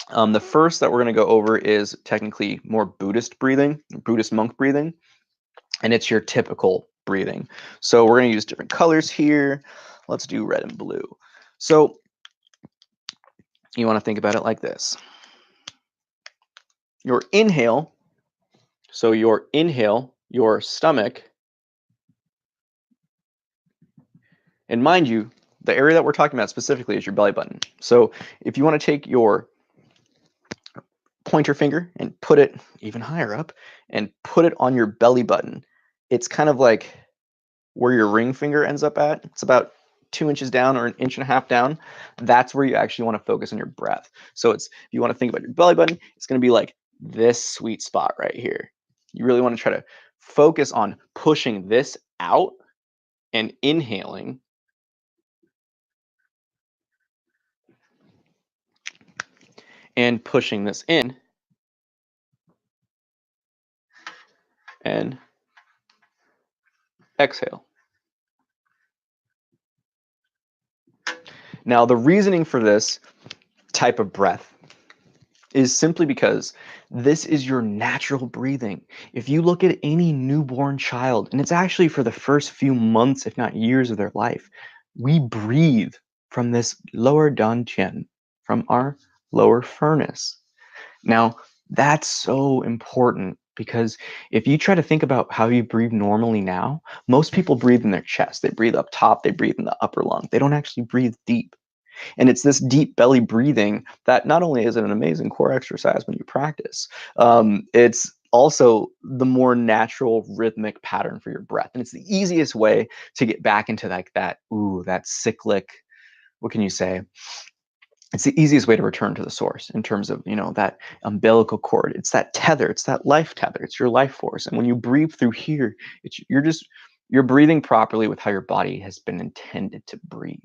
The first that we're going to go over is technically more Buddhist breathing, Buddhist monk breathing, and it's your typical breathing. So we're going to use different colors here. Let's do red and blue. So you want to think about it like this. Your inhale, so your inhale, your stomach, and mind you, the area that we're talking about specifically is your belly button. So if you want to take your pointer finger and put it even higher up and put it on your belly button, it's kind of like where your ring finger ends up at. It's about 2 inches down or 1.5 inches down. That's where you actually want to focus on your breath. So if you want to think about your belly button, it's going to be like this sweet spot right here. You really want to try to focus on pushing this out and inhaling and pushing this in and exhale. Now, the reasoning for this type of breath is simply because this is your natural breathing. If you look at any newborn child, and it's actually for the first few months, if not years of their life, we breathe from this lower dantian, from our lower furnace. Now, that's so important because if you try to think about how you breathe normally now, most people breathe in their chest. They breathe up top, they breathe in the upper lung. They don't actually breathe deep. And it's this deep belly breathing that not only is it an amazing core exercise when you practice, it's also the more natural rhythmic pattern for your breath. And it's the easiest way to get back into like that cyclic, what can you say? It's the easiest way to return to the source in terms of, that umbilical cord. It's that tether, it's that life tether, it's your life force. And when you breathe through here, you're breathing properly with how your body has been intended to breathe.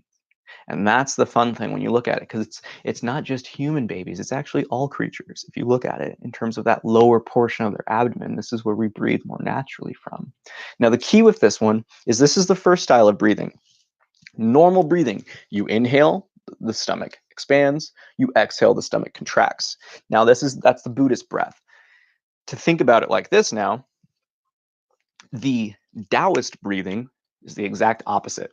And that's the fun thing when you look at it, because it's not just human babies, it's actually all creatures. If you look at it in terms of that lower portion of their abdomen, this is where we breathe more naturally from. Now, the key with this one is this is the first style of breathing. Normal breathing, you inhale, the stomach expands, you exhale, the stomach contracts. Now, that's the Buddhist breath. To think about it like this now, the Taoist breathing is the exact opposite.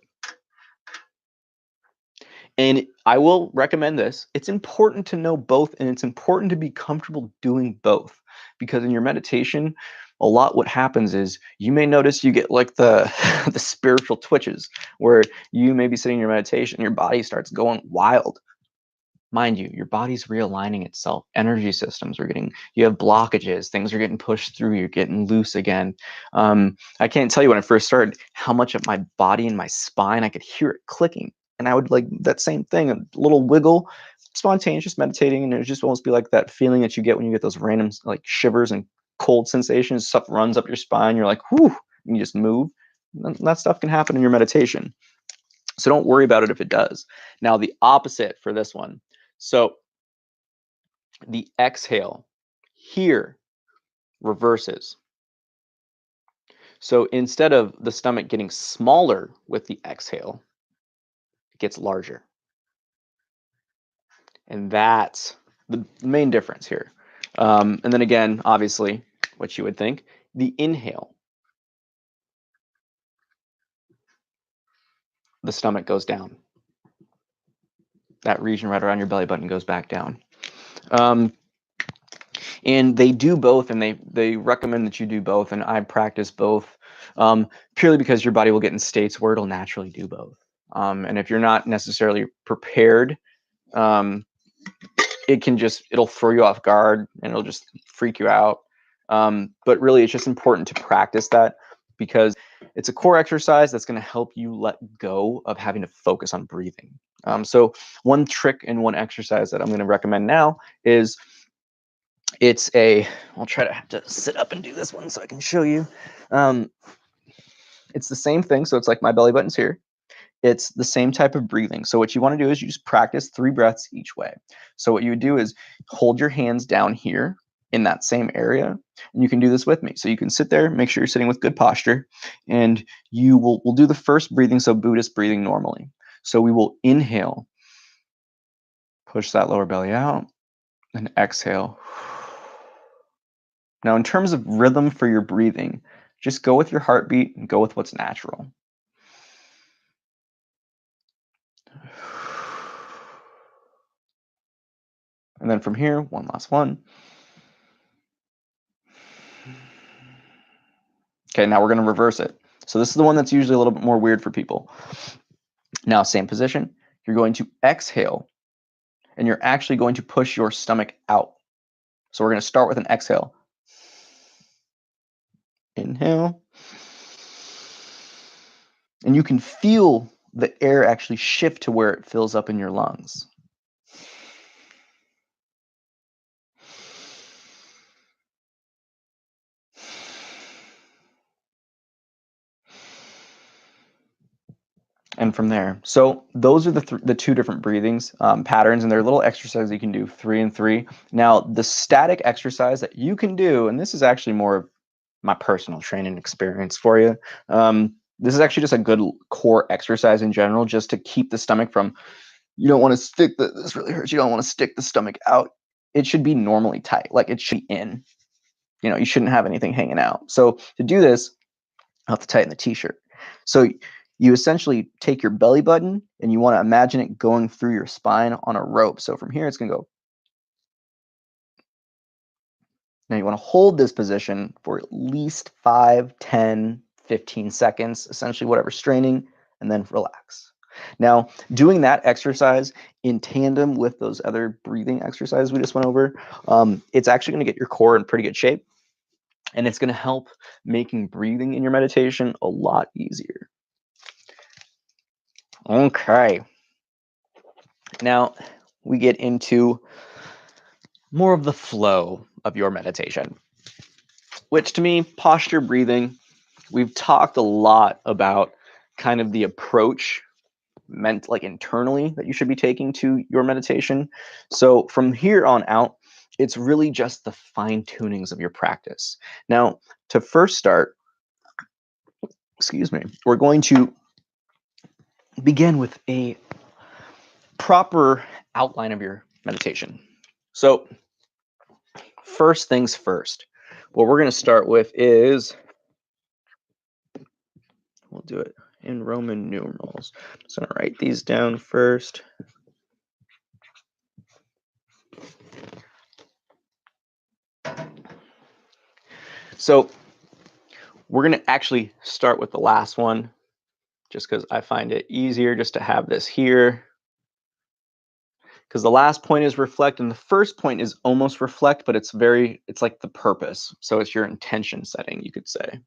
And I will recommend this. It's important to know both, and it's important to be comfortable doing both, because in your meditation, a lot what happens is you may notice you get like the the spiritual twitches where you may be sitting in your meditation, your body starts going wild. Mind you, your body's realigning itself. Energy systems are you have blockages, things are getting pushed through, you're getting loose again. I can't tell you when I first started how much of my body and my spine, I could hear it clicking. And I would like that same thing, a little wiggle, spontaneous meditating. And it would just almost be like that feeling that you get when you get those random like shivers and cold sensations, stuff runs up your spine. You're like, whew, and you just move. And that stuff can happen in your meditation. So don't worry about it if it does. Now, the opposite for this one. So the exhale here reverses. So instead of the stomach getting smaller with the exhale, it gets larger. And that's the main difference here. And then again, obviously, what you would think, the inhale, the stomach goes down. That region right around your belly button goes back down. And they do both, and they recommend that you do both, and I practice both purely because your body will get in states where it'll naturally do both. And if you're not necessarily prepared, it'll throw you off guard and it'll just freak you out. But really, it's just important to practice that because it's a core exercise that's going to help you let go of having to focus on breathing. So one trick and one exercise that I'm going to recommend now is I'll try to have to sit up and do this one so I can show you. It's the same thing. So it's like my belly button's here. It's the same type of breathing. So what you want to do is you just practice 3 breaths each way. So what you would do is hold your hands down here in that same area. And you can do this with me. So you can sit there, make sure you're sitting with good posture, and we'll do the first breathing. So Buddhist breathing normally. So we will inhale, push that lower belly out, and exhale. Now, in terms of rhythm for your breathing, just go with your heartbeat and go with what's natural. And then from here, one last one. Okay, now we're going to reverse it. So this is the one that's usually a little bit more weird for people. Now, same position. You're going to exhale, and you're actually going to push your stomach out. So we're going to start with an exhale. Inhale. And you can feel the air actually shift to where it fills up in your lungs. And from there, so those are the 2 different breathings patterns, and they're little exercises you can do 3 and 3. Now, the static exercise that you can do, and this is actually more of my personal training experience for you. This is actually just a good core exercise in general, just to keep the stomach from. You don't want to this really hurts. You don't want to stick the stomach out. It should be normally tight, like it should be in. You shouldn't have anything hanging out. So to do this, I'll have to tighten the t-shirt. So you essentially take your belly button and you want to imagine it going through your spine on a rope. So from here, it's going to go. Now you want to hold this position for at least 5, 10, 15 seconds, essentially whatever's straining, and then relax. Now, doing that exercise in tandem with those other breathing exercises we just went over, it's actually going to get your core in pretty good shape, and it's going to help making breathing in your meditation a lot easier. Okay. Now we get into more of the flow of your meditation, which to me, posture breathing, we've talked a lot about kind of the approach meant like internally that you should be taking to your meditation. So from here on out, it's really just the fine tunings of your practice. Now, to first start, we're going to begin with a proper outline of your meditation. So first things first, what we're going to start with is, we'll do it in Roman numerals. So I'm going to write these down first. So we're going to actually start with the last one, just because I find it easier just to have this here. Because the last point is reflect, and the first point is almost reflect, but it's like the purpose. So it's your intention setting, you could say.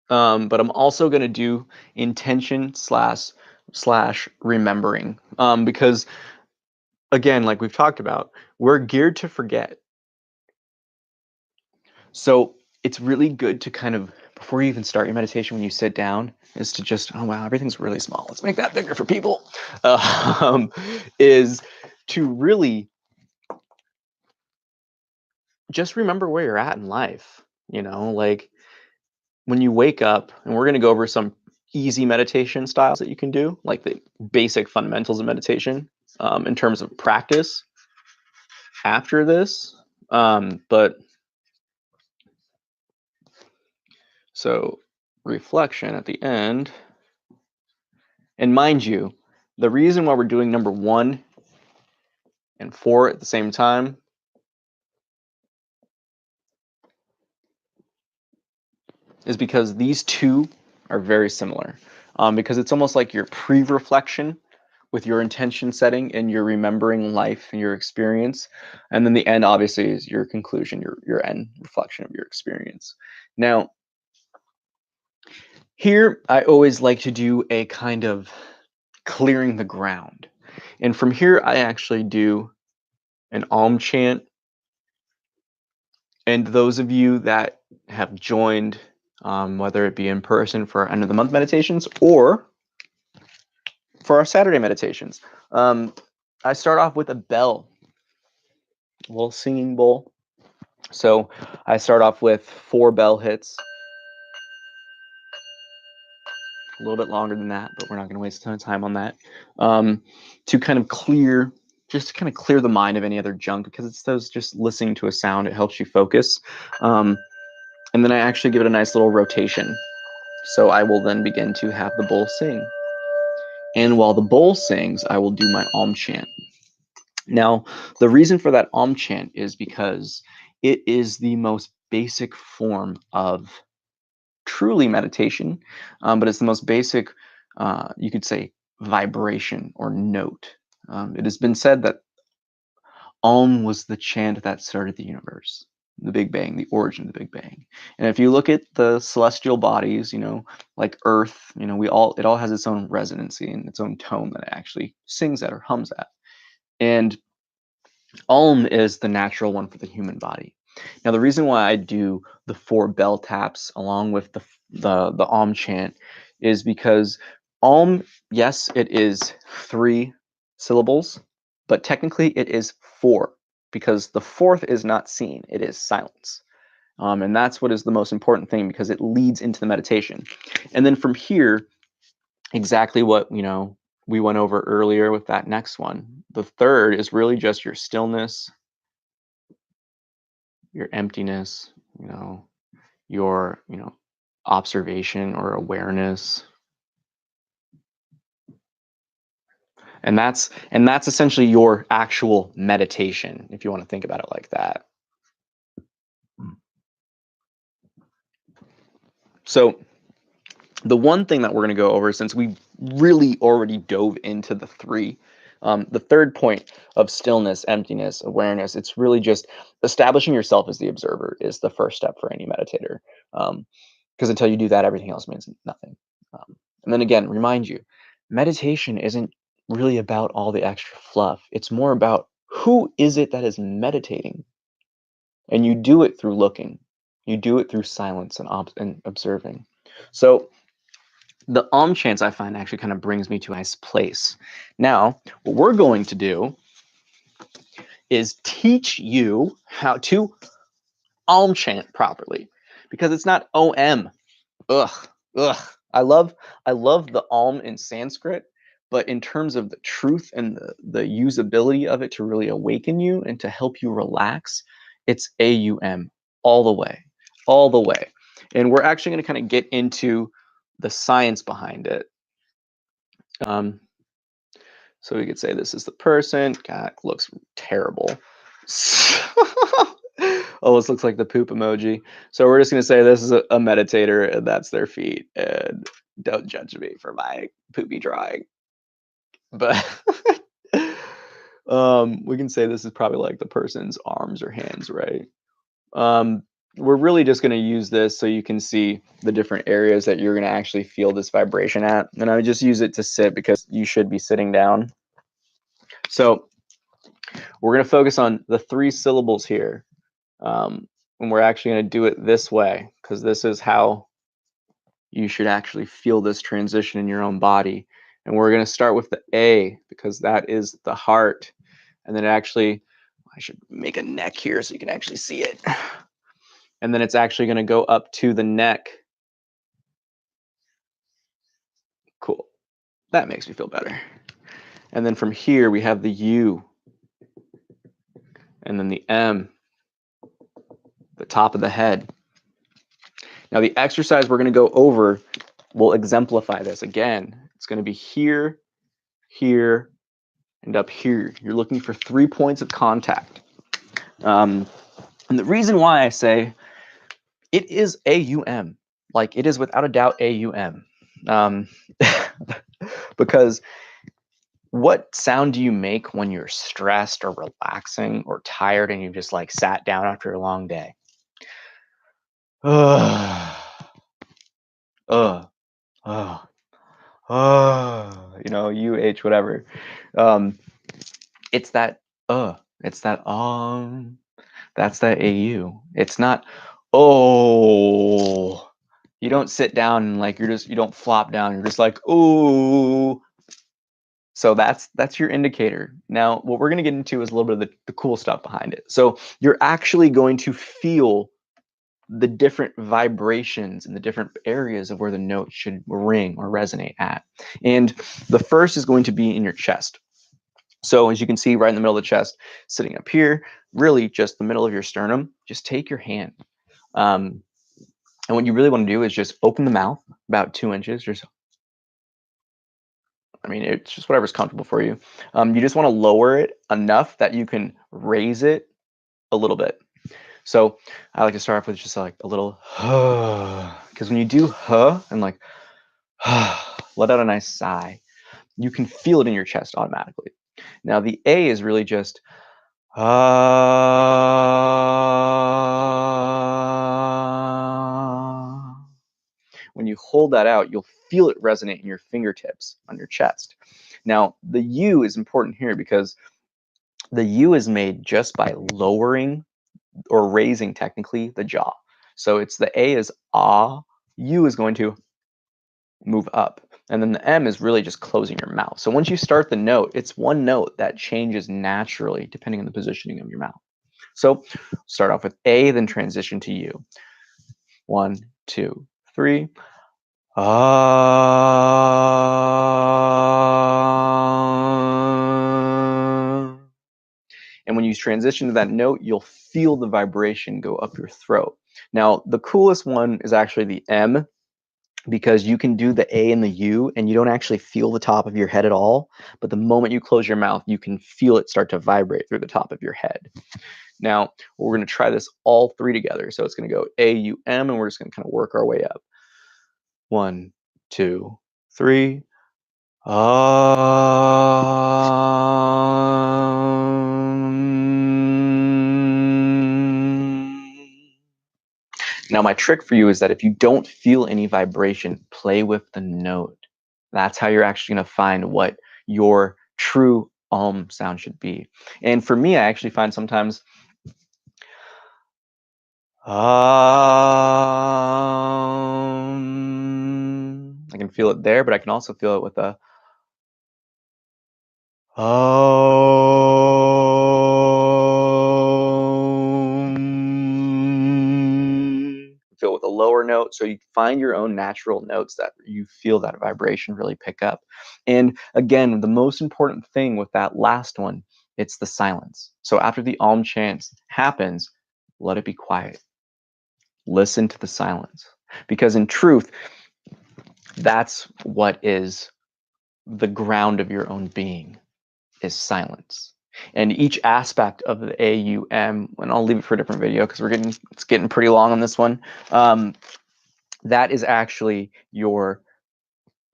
But I'm also going to do intention slash remembering, because again, like we've talked about, we're geared to forget. So it's really good to kind of, before you even start your meditation, when you sit down, is to just, oh wow, everything's really small. Let's make that bigger for people. Is to really just remember where you're at in life. Like when you wake up, and we're going to go over some easy meditation styles that you can do, like the basic fundamentals of meditation in terms of practice after this. But so reflection at the end. And mind you, the reason why we're doing number 1 and 4 at the same time is because these two are very similar. Because it's almost like your pre-reflection with your intention setting and your remembering life and your experience. And then the end obviously is your conclusion, your end reflection of your experience. Now, here I always like to do a kind of clearing the ground. And from here I actually do an Om chant. And those of you that have joined, whether it be in person for our end of the month meditations or for our Saturday meditations, I start off with a bell, a little singing bowl. So I start off with 4 bell hits, a little bit longer than that, but we're not going to waste a ton of time on that, to kind of clear the mind of any other junk, because it's those just listening to a sound, it helps you focus. And then I actually give it a nice little rotation. So I will then begin to have the bowl sing. And while the bowl sings, I will do my Om chant. Now, the reason for that Om chant is because it is the most basic form of truly meditation, but it's the most basic, you could say, vibration or note. It has been said that Om was the chant that started the universe, the Big Bang, the origin of the Big Bang. And if you look at the celestial bodies, like Earth, it all has its own resonancy and its own tone that it actually sings at or hums at. And Om is the natural one for the human body. Now, the reason why I do the 4 bell taps along with the Om chant is because Om, yes, it is 3 syllables, but technically it is 4, because the 4th is not seen, it is silence. And that's what is the most important thing, because it leads into the meditation. And then from here, exactly what we went over earlier with that next one. The 3rd is really just your stillness, your emptiness, your observation or awareness. And that's essentially your actual meditation, if you want to think about it like that. So the one thing that we're going to go over, since we really already dove into the 3, the 3rd point of stillness, emptiness, awareness, it's really just establishing yourself as the observer is the first step for any meditator. Because until you do that, everything else means nothing. And then again, remind you, meditation isn't really about all the extra fluff. It's more about who is it that is meditating. And you do it through looking. You do it through silence and observing. So the Om chants, I find, actually kind of brings me to a nice place. Now, what we're going to do is teach you how to Om chant properly, because it's not OM. Ugh, ugh. I love the Om in Sanskrit, but in terms of the truth and the usability of it to really awaken you and to help you relax, it's AUM all the way, all the way. And we're actually going to kind of get into the science behind it. So we could say this is the person. God, looks terrible. Almost looks like the poop emoji. So we're just going to say this is a meditator, and that's their feet. And don't judge me for my poopy drawing. But we can say this is probably like the person's arms or hands, right? We're really just going to use this so you can see the different areas that you're going to actually feel this vibration at. And I would just use it to sit, because you should be sitting down. So we're going to focus on the 3 syllables here. And we're actually going to do it this way, because this is how you should actually feel this transition in your own body. And we're going to start with the A, because that is the heart. And then actually I should make a neck here so you can actually see it. And then it's actually going to go up to the neck. Cool. That makes me feel better. And then from here, we have the U. And then the M, the top of the head. Now, the exercise we're going to go over will exemplify this. Again, it's going to be here, here, and up here. You're looking for 3 points of contact. And the reason why I say it is AUM, like it is without a doubt AUM, because what sound do you make when you're stressed or relaxing or tired and you just like sat down after a long day? You know, UH, whatever. It's that it's that that's that AU. It's not oh. You don't sit down and like you don't flop down. You're just like oh. So that's your indicator. Now, what we're going to get into is a little bit of the cool stuff behind it. So you're actually going to feel the different vibrations in the different areas of where the note should ring or resonate at. And the first is going to be in your chest. So as you can see right in the middle of the chest, sitting up here, really just the middle of your sternum, just take your hand. And what you really want to do is just open the mouth about 2 inches. I mean, it's just whatever's comfortable for you. You just want to lower it enough that you can raise it a little bit. So I like to start off with just like a little because when you do and like let out a nice sigh, you can feel it in your chest automatically. Now the A is really just when you hold that out, you'll feel it resonate in your fingertips on your chest. Now the U is important here because the U is made just by lowering or raising technically the jaw. So it's the A is ah, U is going to move up. And then the M is really just closing your mouth. So once you start the note, it's one note that changes naturally depending on the positioning of your mouth. So start off with A, then transition to U. 1, 2, 3. Ah. And when you transition to that note, you'll feel the vibration go up your throat. Now, the coolest one is actually the M, because you can do the A and the U and you don't actually feel the top of your head at all. But the moment you close your mouth, you can feel it start to vibrate through the top of your head. Now, we're going to try this all 3 together. So it's going to go A, U, M, and we're just going to kind of work our way up. 1, 2, 3. Now, my trick for you is that if you don't feel any vibration, play with the note. That's how you're actually going to find what your true sound should be. And for me, I actually find sometimes I can feel it there, but I can also feel it with a feel with a lower note. So you find your own natural notes that you feel that vibration really pick up. And again, the most important thing with that last one, it's the silence. So after the chant happens, let it be quiet. Listen to the silence. Because in truth, that's what is the ground of your own being, is silence. And each aspect of the AUM, and I'll leave it for a different video because it's getting pretty long on this one. That is actually your,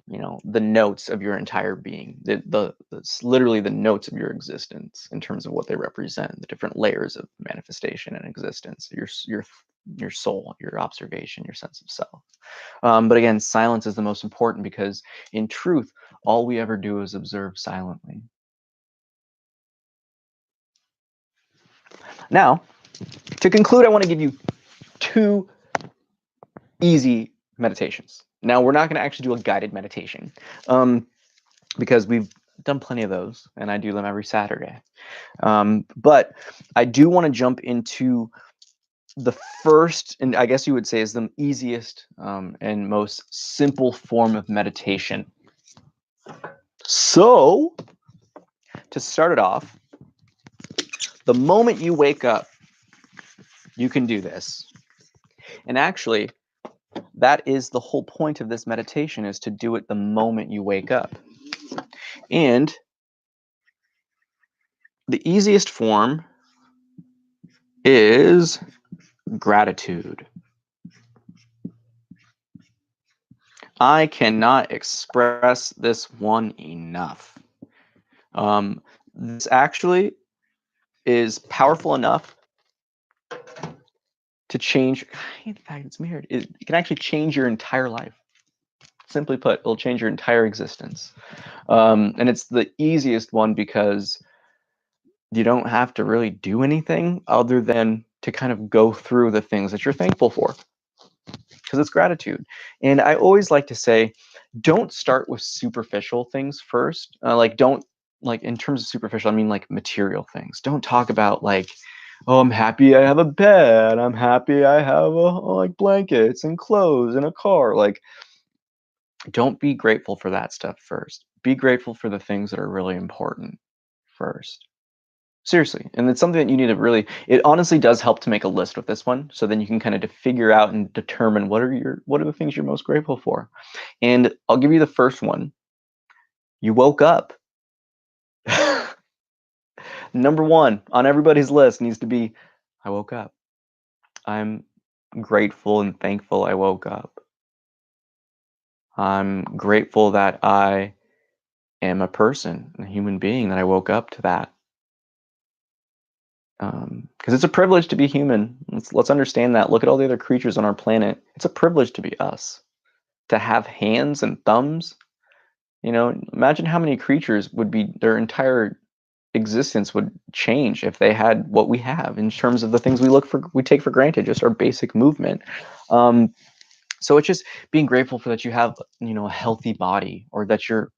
the notes of your entire being. It's literally the notes of your existence in terms of what they represent, the different layers of manifestation and existence, your soul, your observation, your sense of self. But again, silence is the most important because in truth, all we ever do is observe silently. Now, to conclude, I want to give you 2 easy meditations. Now, we're not going to actually do a guided meditation because we've done plenty of those, and I do them every Saturday. But I do want to jump into the first, and I guess you would say is the easiest and most simple form of meditation. So, to start it off, the moment you wake up, you can do this. And actually, that is the whole point of this meditation, is to do it the moment you wake up. And the easiest form is gratitude. I cannot express this one enough. This actually is powerful enough to change. In fact, it's weird. It can actually change your entire life. Simply put, it'll change your entire existence. And it's the easiest one because you don't have to really do anything other than to kind of go through the things that you're thankful for, because it's gratitude. And I always like to say, don't start with superficial things first. Don't, like, in terms of superficial, I mean like material things. Don't talk about like, oh, I'm happy I have a bed. I'm happy I have like blankets and clothes and a car. Like, don't be grateful for that stuff first. Be grateful for the things that are really important first. Seriously. And it's something that you need to really, it honestly does help to make a list with this one. So then you can kind of figure out and determine what are the things you're most grateful for. And I'll give you the first one. You woke up. Number one on everybody's list needs to be, I woke up. I'm grateful and thankful I woke up. I'm grateful that I am a person, a human being, that I woke up to that. Because it's a privilege to be human. Let's understand that. Look at all the other creatures on our planet. It's a privilege to be us. To have hands and thumbs. Imagine how many creatures would be, their entire existence would change if they had what we have in terms of the things we take for granted, just our basic movement. So it's just being grateful for that you have, a healthy body, or that you're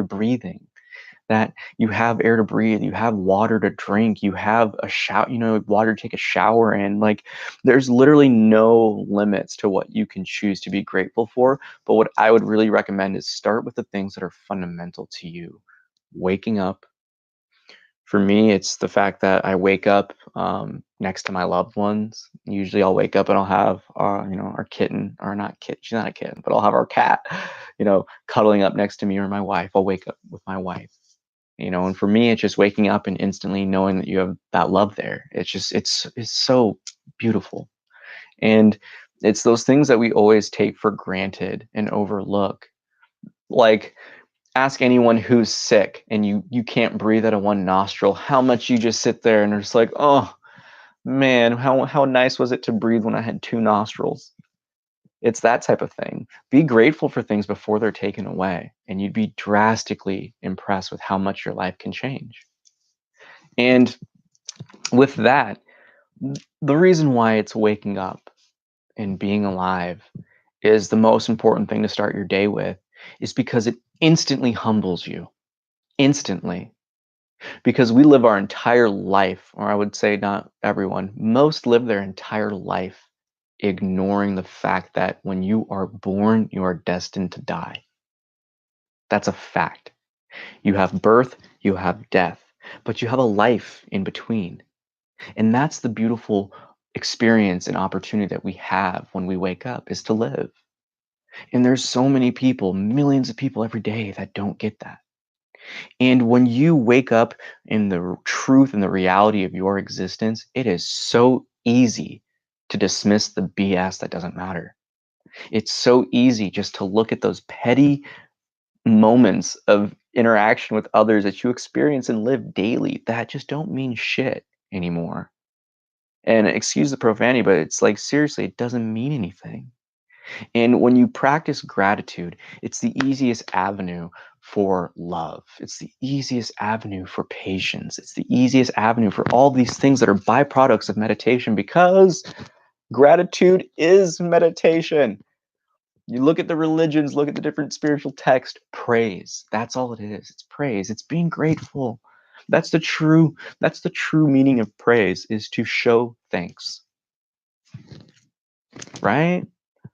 breathing, that you have air to breathe, you have water to drink, you have a shower, water to take a shower in. Like, there's literally no limits to what you can choose to be grateful for. But what I would really recommend is start with the things that are fundamental to you. Waking up. For me, it's the fact that I wake up next to my loved ones. Usually I'll wake up and I'll have, our kitten, or not kitten, she's not a kitten, but I'll have our cat, cuddling up next to me, or my wife. I'll wake up with my wife. And for me, it's just waking up and instantly knowing that you have that love there. It's so beautiful. And it's those things that we always take for granted and overlook. Like, ask anyone who's sick and you can't breathe out of one nostril, how much you just sit there and are just like, oh man, how nice was it to breathe when I had two nostrils? It's that type of thing. Be grateful for things before they're taken away, and you'd be drastically impressed with how much your life can change. And with that, the reason why it's waking up and being alive is the most important thing to start your day with, is because it instantly humbles you. Instantly. Because we live our entire life, or I would say not everyone, most live their entire life ignoring the fact that when you are born, you are destined to die. That's a fact. You have birth, you have death, but you have a life in between. And that's the beautiful experience and opportunity that we have when we wake up, is to live. And there's so many people, millions of people every day, that don't get that. And when you wake up in the truth and the reality of your existence, it is so easy to dismiss the BS that doesn't matter. It's so easy just to look at those petty moments of interaction with others that you experience and live daily that just don't mean shit anymore. And excuse the profanity, but it's like, seriously, it doesn't mean anything. And when you practice gratitude, it's the easiest avenue for love. It's the easiest avenue for patience. It's the easiest avenue for all these things that are byproducts of meditation, because gratitude is meditation. You look at the religions, look at the different spiritual text, praise. That's all it is. It's praise. It's being grateful. That's the true meaning of praise, is to show thanks. Right?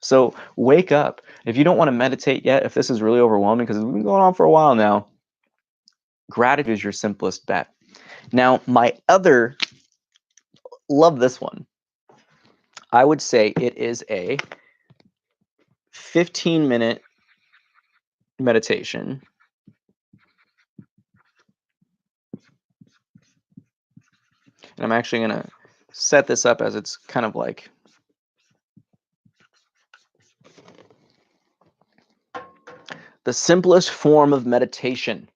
So wake up. If you don't want to meditate yet, if this is really overwhelming, because we've been going on for a while now, gratitude is your simplest bet. Now, love this one. I would say it is a 15-minute meditation. And I'm actually going to set this up as it's kind of like the simplest form of meditation.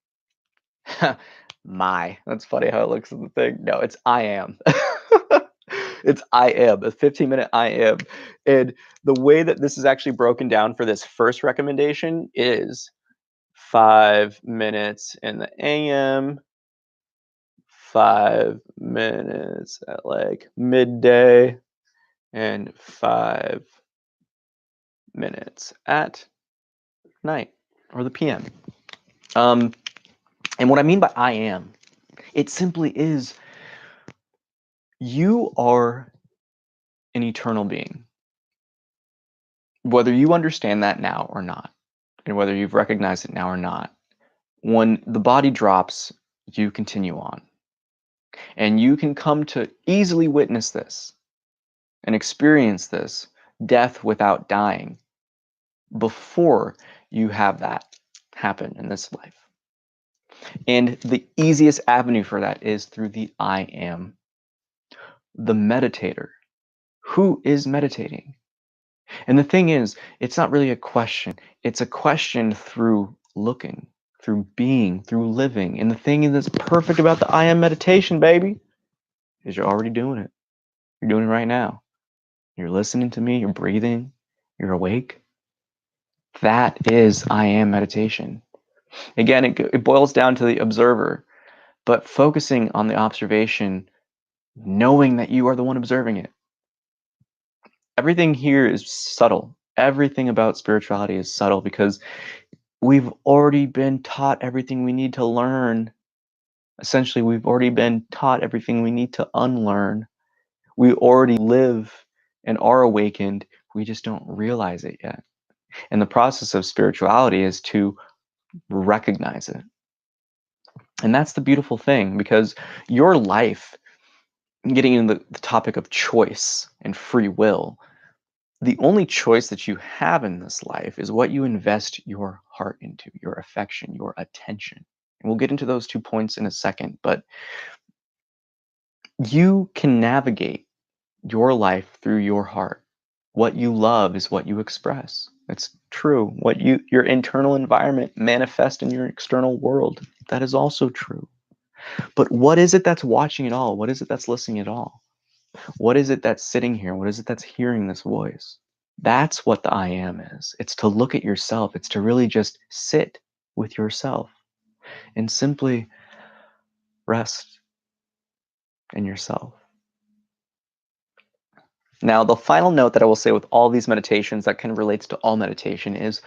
That's funny how it looks in the thing. No, it's I am. It's I am, a 15-minute I am. And the way that this is actually broken down for this first recommendation is 5 minutes in the AM, 5 minutes at like midday, and 5 minutes at night or the PM. And what I mean by I am, it simply is, you are an eternal being. Whether you understand that now or not, and whether you've recognized it now or not, when the body drops, you continue on. And you can come to easily witness this and experience this death without dying before you have that happen in this life. And the easiest avenue for that is through the I am, the meditator. Who is meditating? And the thing is, it's not really a question. It's a question through looking, through being, through living. And the thing that's perfect about the I am meditation, baby, is you're already doing it. You're doing it right now. You're listening to me, you're breathing, you're awake. That is I am meditation. Again, it boils down to the observer, but focusing on the observation, knowing that you are the one observing it. Everything here is subtle. Everything about spirituality is subtle because we've already been taught everything we need to learn. Essentially, we've already been taught everything we need to unlearn. We already live and are awakened. We just don't realize it yet. And the process of spirituality is to recognize it. And that's the beautiful thing, because your life, getting into the topic of choice and free will, the only choice that you have in this life is what you invest your heart into, your affection, your attention. And we'll get into those 2 points in a second, but you can navigate your life through your heart. What you love is what you express. It's true. What your internal environment manifests in your external world, that is also true. But what is it that's watching it all? What is it that's listening at all? What is it that's sitting here? What is it that's hearing this voice? That's what the I am is. It's to look at yourself. It's to really just sit with yourself and simply rest in yourself. Now, the final note that I will say with all these meditations that kind of relates to all meditation is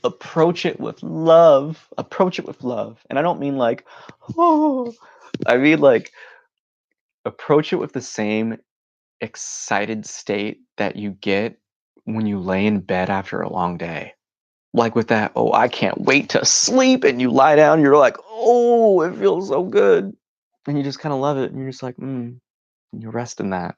approach it with love. Approach it with love. And I don't mean like, oh, I mean like approach it with the same excited state that you get when you lay in bed after a long day. Like with that, oh, I can't wait to sleep. And you lie down, you're like, oh, it feels so good. And you just kind of love it. And you're just like, and you rest in that.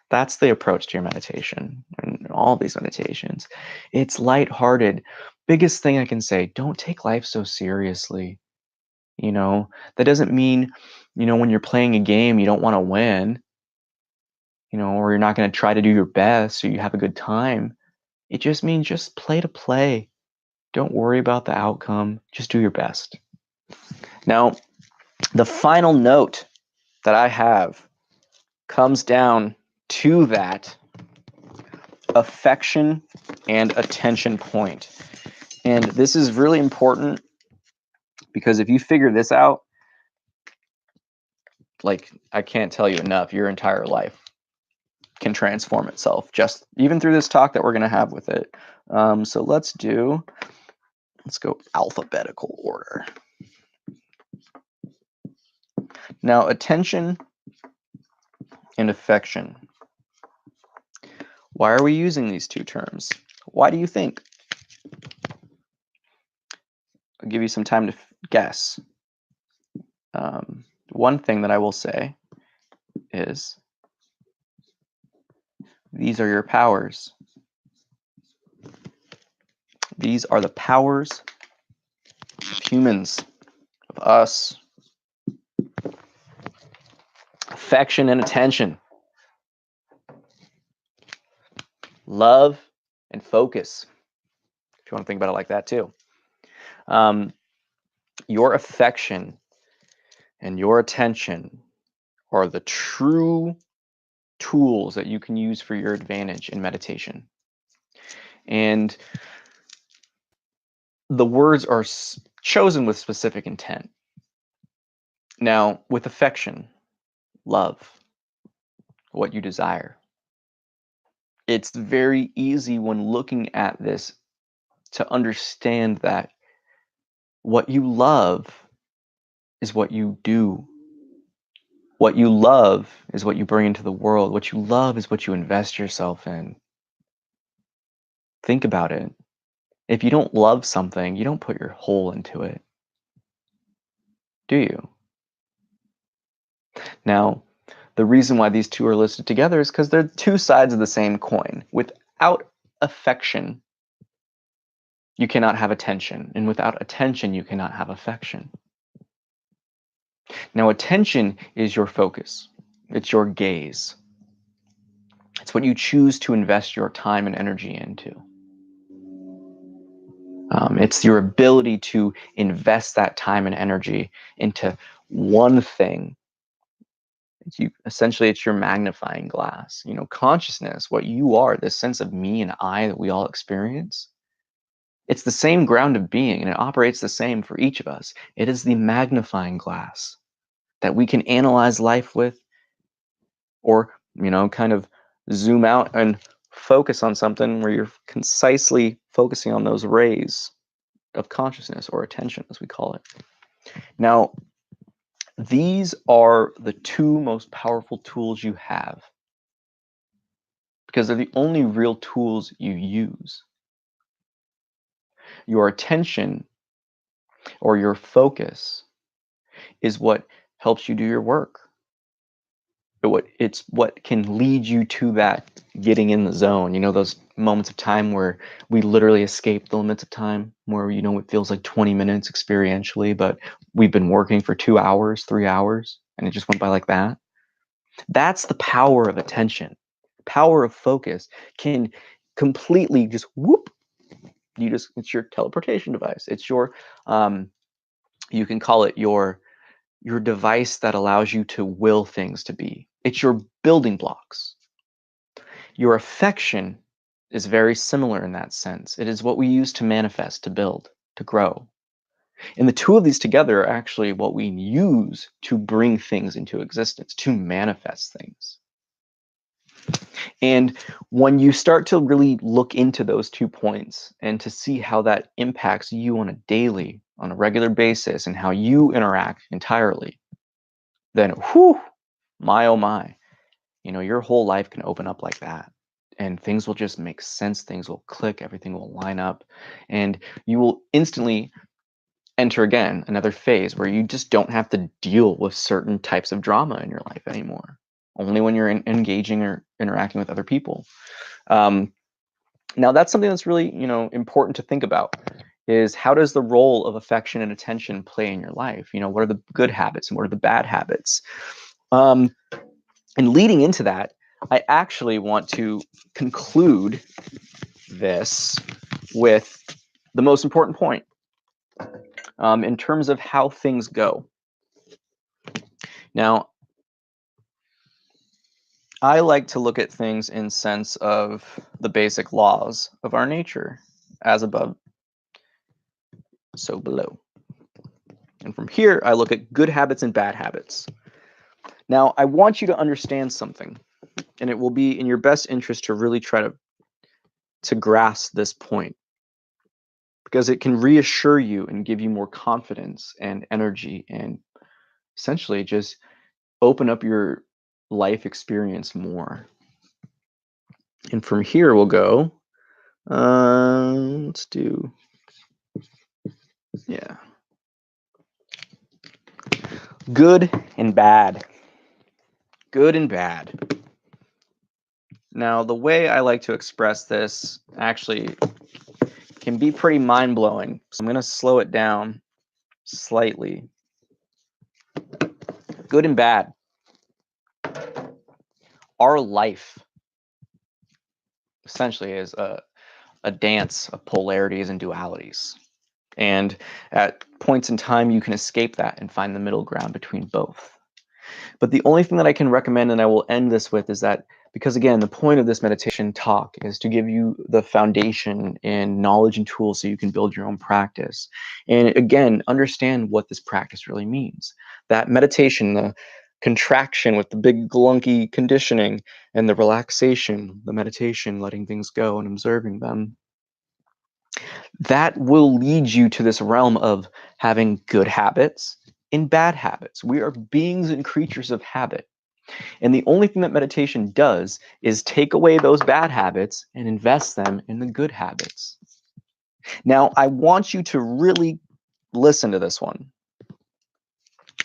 That's the approach to your meditation and all these meditations. It's lighthearted. Biggest thing I can say, don't take life so seriously. That doesn't mean, when you're playing a game, you don't want to win, or you're not going to try to do your best so you have a good time. It just means just play to play. Don't worry about the outcome. Just do your best. Now, the final note that I have comes down to that affection and attention point. And this is really important because if you figure this out, like I can't tell you enough, your entire life can transform itself, just even through this talk that we're going to have with it. So let's go alphabetical order. Now, attention and affection. Why are we using these two terms? Why do you think? I'll give you some time to guess. One thing that I will say is these are your powers. These are the powers of humans, of us. Affection and attention. Love and focus, if you want to think about it like that too. Your affection and your attention are the true tools that you can use for your advantage in meditation. And the words are chosen with specific intent. Now, with affection, love, what you desire, it's very easy when looking at this to understand that what you love is what you do. What you love is what you bring into the world. What you love is what you invest yourself in. Think about it. If you don't love something, you don't put your whole into it, do you? Now, the reason why these two are listed together is because they're two sides of the same coin. Without affection, you cannot have attention. And without attention, you cannot have affection. Now, attention is your focus. It's your gaze. It's what you choose to invest your time and energy into. It's your ability to invest that time and energy into one thing. Essentially, it's your magnifying glass. Consciousness, what you are, this sense of me and I that we all experience, it's the same ground of being, and it operates the same for each of us. It is the magnifying glass that we can analyze life with, or, kind of zoom out and focus on something where you're concisely focusing on those rays of consciousness, or attention, as we call it. Now, these are the two most powerful tools you have, because they're the only real tools you use. Your attention or your focus is what helps you do your work. It's what can lead you to that getting in the zone. Those moments of time where we literally escape the limits of time, where it feels like 20 minutes experientially, but we've been working for 2 hours, 3 hours, and it just went by like that. That's the power of attention. Power of focus can completely just whoop. It's your teleportation device. It's your you can call it your device that allows you to will things to be. It's your building blocks. Your affection is very similar in that sense. It is what we use to manifest, to build, to grow. And the two of these together are actually what we use to bring things into existence, to manifest things. And when you start to really look into those 2 points and to see how that impacts you on a regular basis, and how you interact entirely, then whew, my oh my, your whole life can open up like that. And things will just make sense. Things will click. Everything will line up. And you will instantly enter again another phase where you just don't have to deal with certain types of drama in your life anymore. Only when you're engaging or interacting with other people. Now, that's something that's really, important to think about, is how does the role of affection and attention play in your life? What are the good habits and what are the bad habits? And leading into that, I actually want to conclude this with the most important point in terms of how things go. Now, I like to look at things in sense of the basic laws of our nature, as above, so below. And from here, I look at good habits and bad habits. Now, I want you to understand something. And it will be in your best interest to really try to grasp this point, because it can reassure you and give you more confidence and energy and essentially just open up your life experience more. And from here we'll go, let's do, yeah, good and bad. Good and bad. Now, the way I like to express this actually can be pretty mind-blowing. So I'm going to slow it down slightly. Good and bad. Our life essentially is a dance of polarities and dualities. And at points in time, you can escape that and find the middle ground between both. But the only thing that I can recommend, and I will end this with, is that, because again, the point of this meditation talk is to give you the foundation and knowledge and tools so you can build your own practice. And again, understand what this practice really means. That meditation, the contraction with the big glunky conditioning, and the relaxation, the meditation, letting things go and observing them, that will lead you to this realm of having good habits and bad habits. We are beings and creatures of habit. And the only thing that meditation does is take away those bad habits and invest them in the good habits. Now, I want you to really listen to this one.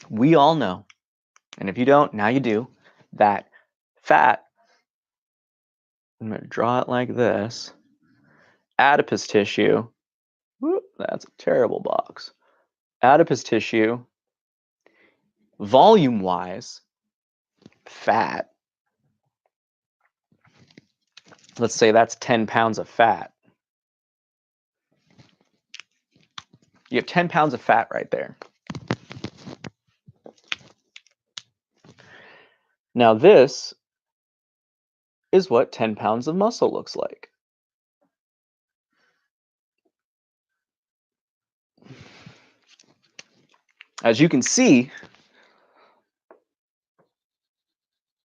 We all know, and if you don't, now you do, that fat, I'm going to draw it like this, adipose tissue, whoop, that's a terrible box. Adipose tissue, volume-wise, fat, let's say that's 10 pounds of fat. You have 10 pounds of fat right there. Now this is what 10 pounds of muscle looks like. As you can see,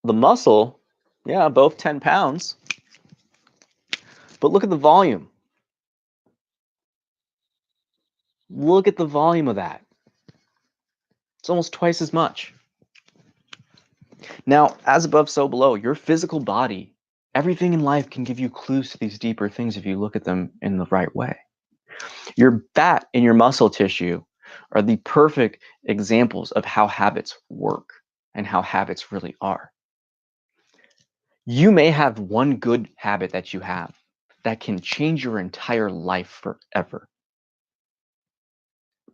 the muscle, yeah, both 10 pounds, but look at the volume. Look at the volume of that. It's almost twice as much. Now, as above, so below, your physical body, everything in life can give you clues to these deeper things if you look at them in the right way. Your fat and your muscle tissue are the perfect examples of how habits work and how habits really are. You may have one good habit that you have that can change your entire life forever.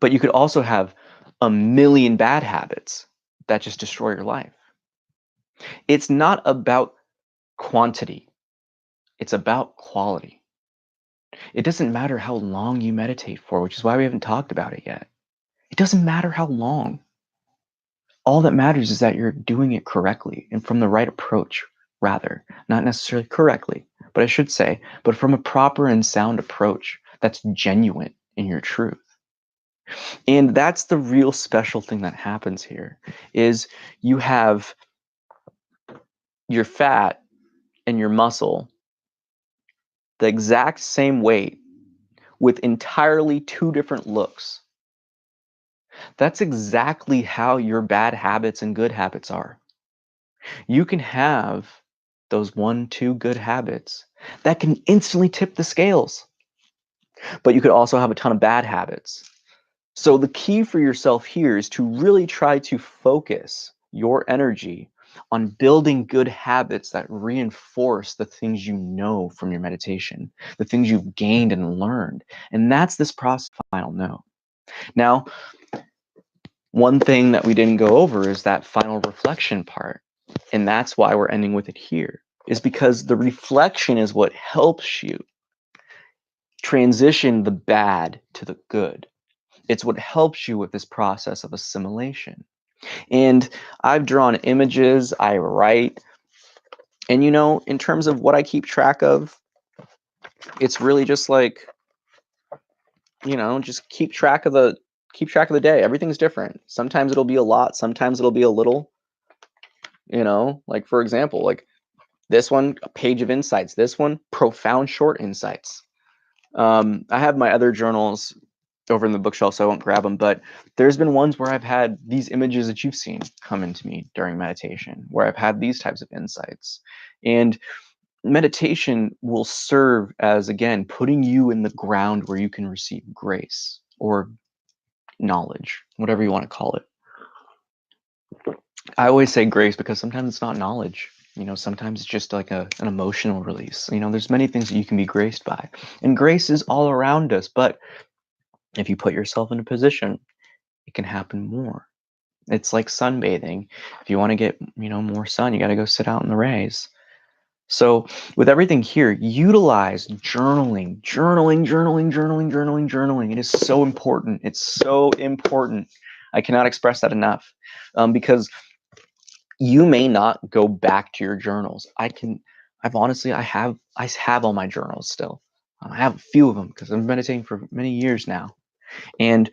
But you could also have a million bad habits that just destroy your life. It's not about quantity. It's about quality. It doesn't matter how long you meditate for, which is why we haven't talked about it yet. It doesn't matter how long. All that matters is that you're doing it correctly and from the right approach, rather. Not necessarily correctly, but I should say, but from a proper and sound approach that's genuine in your truth. And that's the real special thing that happens here, is you have your fat and your muscle the exact same weight with entirely two different looks. That's exactly how your bad habits and good habits are. You can have those 1-2 good habits that can instantly tip the scales, but you could also have a ton of bad habits. So the key for yourself here is to really try to focus your energy on building good habits that reinforce the things you know from your meditation, the things you've gained and learned. And that's this process of final know. Now, one thing that we didn't go over is that final reflection part. And that's why we're ending with it here, is because the reflection is what helps you transition the bad to the good. It's what helps you with this process of assimilation. And I've drawn images, I write, and in terms of what I keep track of, it's really just like, just keep track of the day. Everything's different. Sometimes it'll be a lot, sometimes it'll be a little, like for example, like This one, a page of insights. This one, profound short insights. I have my other journals over in the bookshelf, so I won't grab them, but there's been ones where I've had these images that you've seen come into me during meditation, where I've had these types of insights. And meditation will serve as, again, putting you in the ground where you can receive grace or knowledge, whatever you want to call it. I always say grace because sometimes it's not knowledge. Sometimes it's just like an emotional release. There's many things that you can be graced by. And grace is all around us. But if you put yourself in a position, it can happen more. It's like sunbathing. If you want to get, more sun, you got to go sit out in the rays. So with everything here, utilize journaling. It is so important. It's so important. I cannot express that enough, because you may not go back to your journals. I have all my journals still. I have a few of them because I've been meditating for many years now, and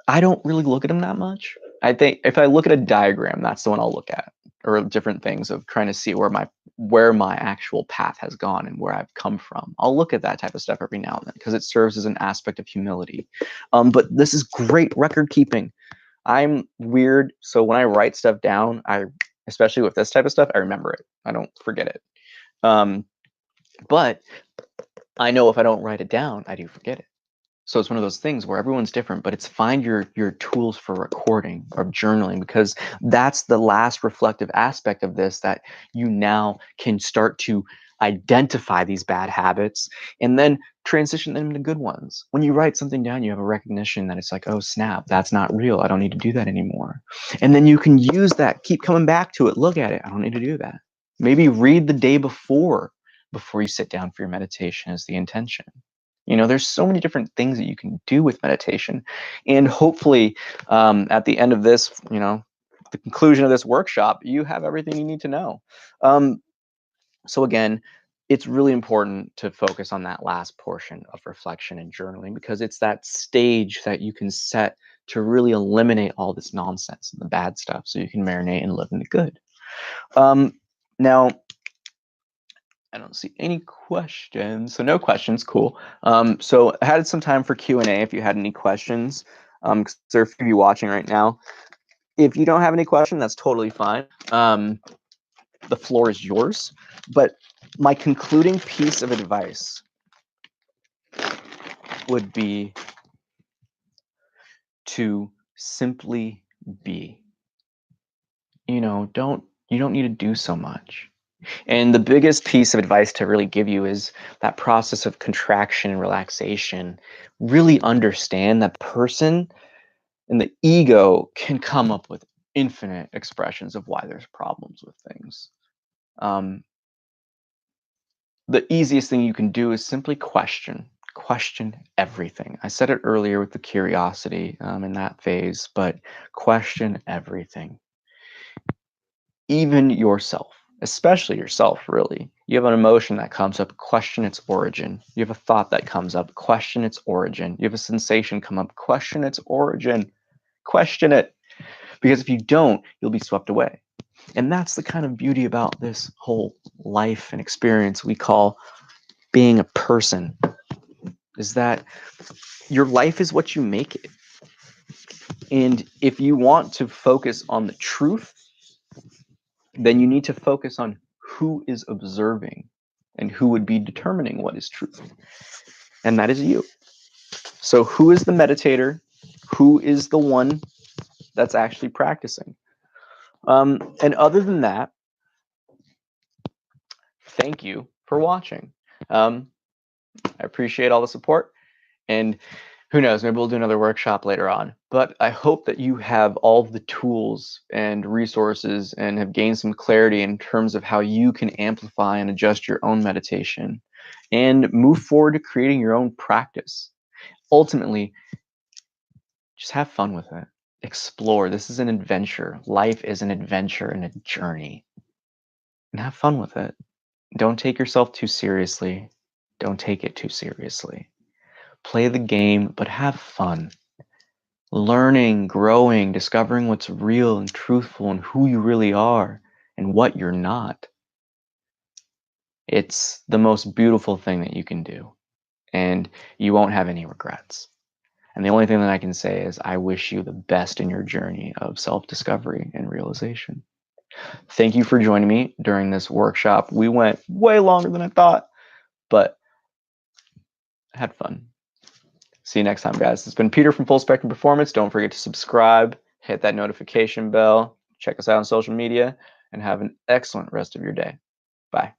I don't really look at them that much. I think if I look at a diagram, that's the one I'll look at, or different things of trying to see where my actual path has gone and where I've come from. I'll look at that type of stuff every now and then because it serves as an aspect of humility. But this is great record keeping. I'm weird, so when I write stuff down, especially with this type of stuff, I remember it. I don't forget it. But I know if I don't write it down, I do forget it. So it's one of those things where everyone's different, but it's find your tools for recording or journaling, because that's the last reflective aspect of this, that you now can start to identify these bad habits and then transition them into good ones. When you write something down, you have a recognition that it's like, oh snap, that's not real. I don't need to do that anymore. And then you can use that, keep coming back to it, look at it. I don't need to do that. Maybe read the day before you sit down for your meditation as the intention. There's so many different things that you can do with meditation. And hopefully, at the end of this, the conclusion of this workshop, you have everything you need to know. So again, it's really important to focus on that last portion of reflection and journaling, because it's that stage that you can set to really eliminate all this nonsense and the bad stuff so you can marinate and live in the good. Now, I don't see any questions, so no questions. Cool. So I had some time for Q&A if you had any questions. 'Cause there are a few of you watching right now. If you don't have any question, that's totally fine. The floor is yours. But my concluding piece of advice would be to simply be. You don't need to do so much. And the biggest piece of advice to really give you is that process of contraction and relaxation. Really understand that person and the ego can come up with infinite expressions of why there's problems with things. The easiest thing you can do is simply question everything. I said it earlier with the curiosity in that phase, but question everything. Even yourself, especially yourself, really. You have an emotion that comes up, question its origin. You have a thought that comes up, question its origin. You have a sensation come up, question its origin. Question it. Because if you don't, you'll be swept away. And that's the kind of beauty about this whole life and experience we call being a person, is that your life is what you make it. And if you want to focus on the truth, then you need to focus on who is observing and who would be determining what is truth. And that is you. So who is the meditator? Who is the one that's actually practicing? And other than that, thank you for watching. I appreciate all the support. And who knows, maybe we'll do another workshop later on. But I hope that you have all the tools and resources and have gained some clarity in terms of how you can amplify and adjust your own meditation and move forward to creating your own practice. Ultimately, just have fun with it. Explore. This is an adventure. Life is an adventure and a journey. And have fun with it. Don't take yourself too seriously. Don't take it too seriously. Play the game, but have fun. Learning, growing, discovering what's real and truthful and who you really are and what you're not. It's the most beautiful thing that you can do, and you won't have any regrets. And the only thing that I can say is I wish you the best in your journey of self-discovery and realization. Thank you for joining me during this workshop. We went way longer than I thought, but I had fun. See you next time, guys. It's been Peter from Full Spectrum Performance. Don't forget to subscribe, hit that notification bell, check us out on social media, and have an excellent rest of your day. Bye.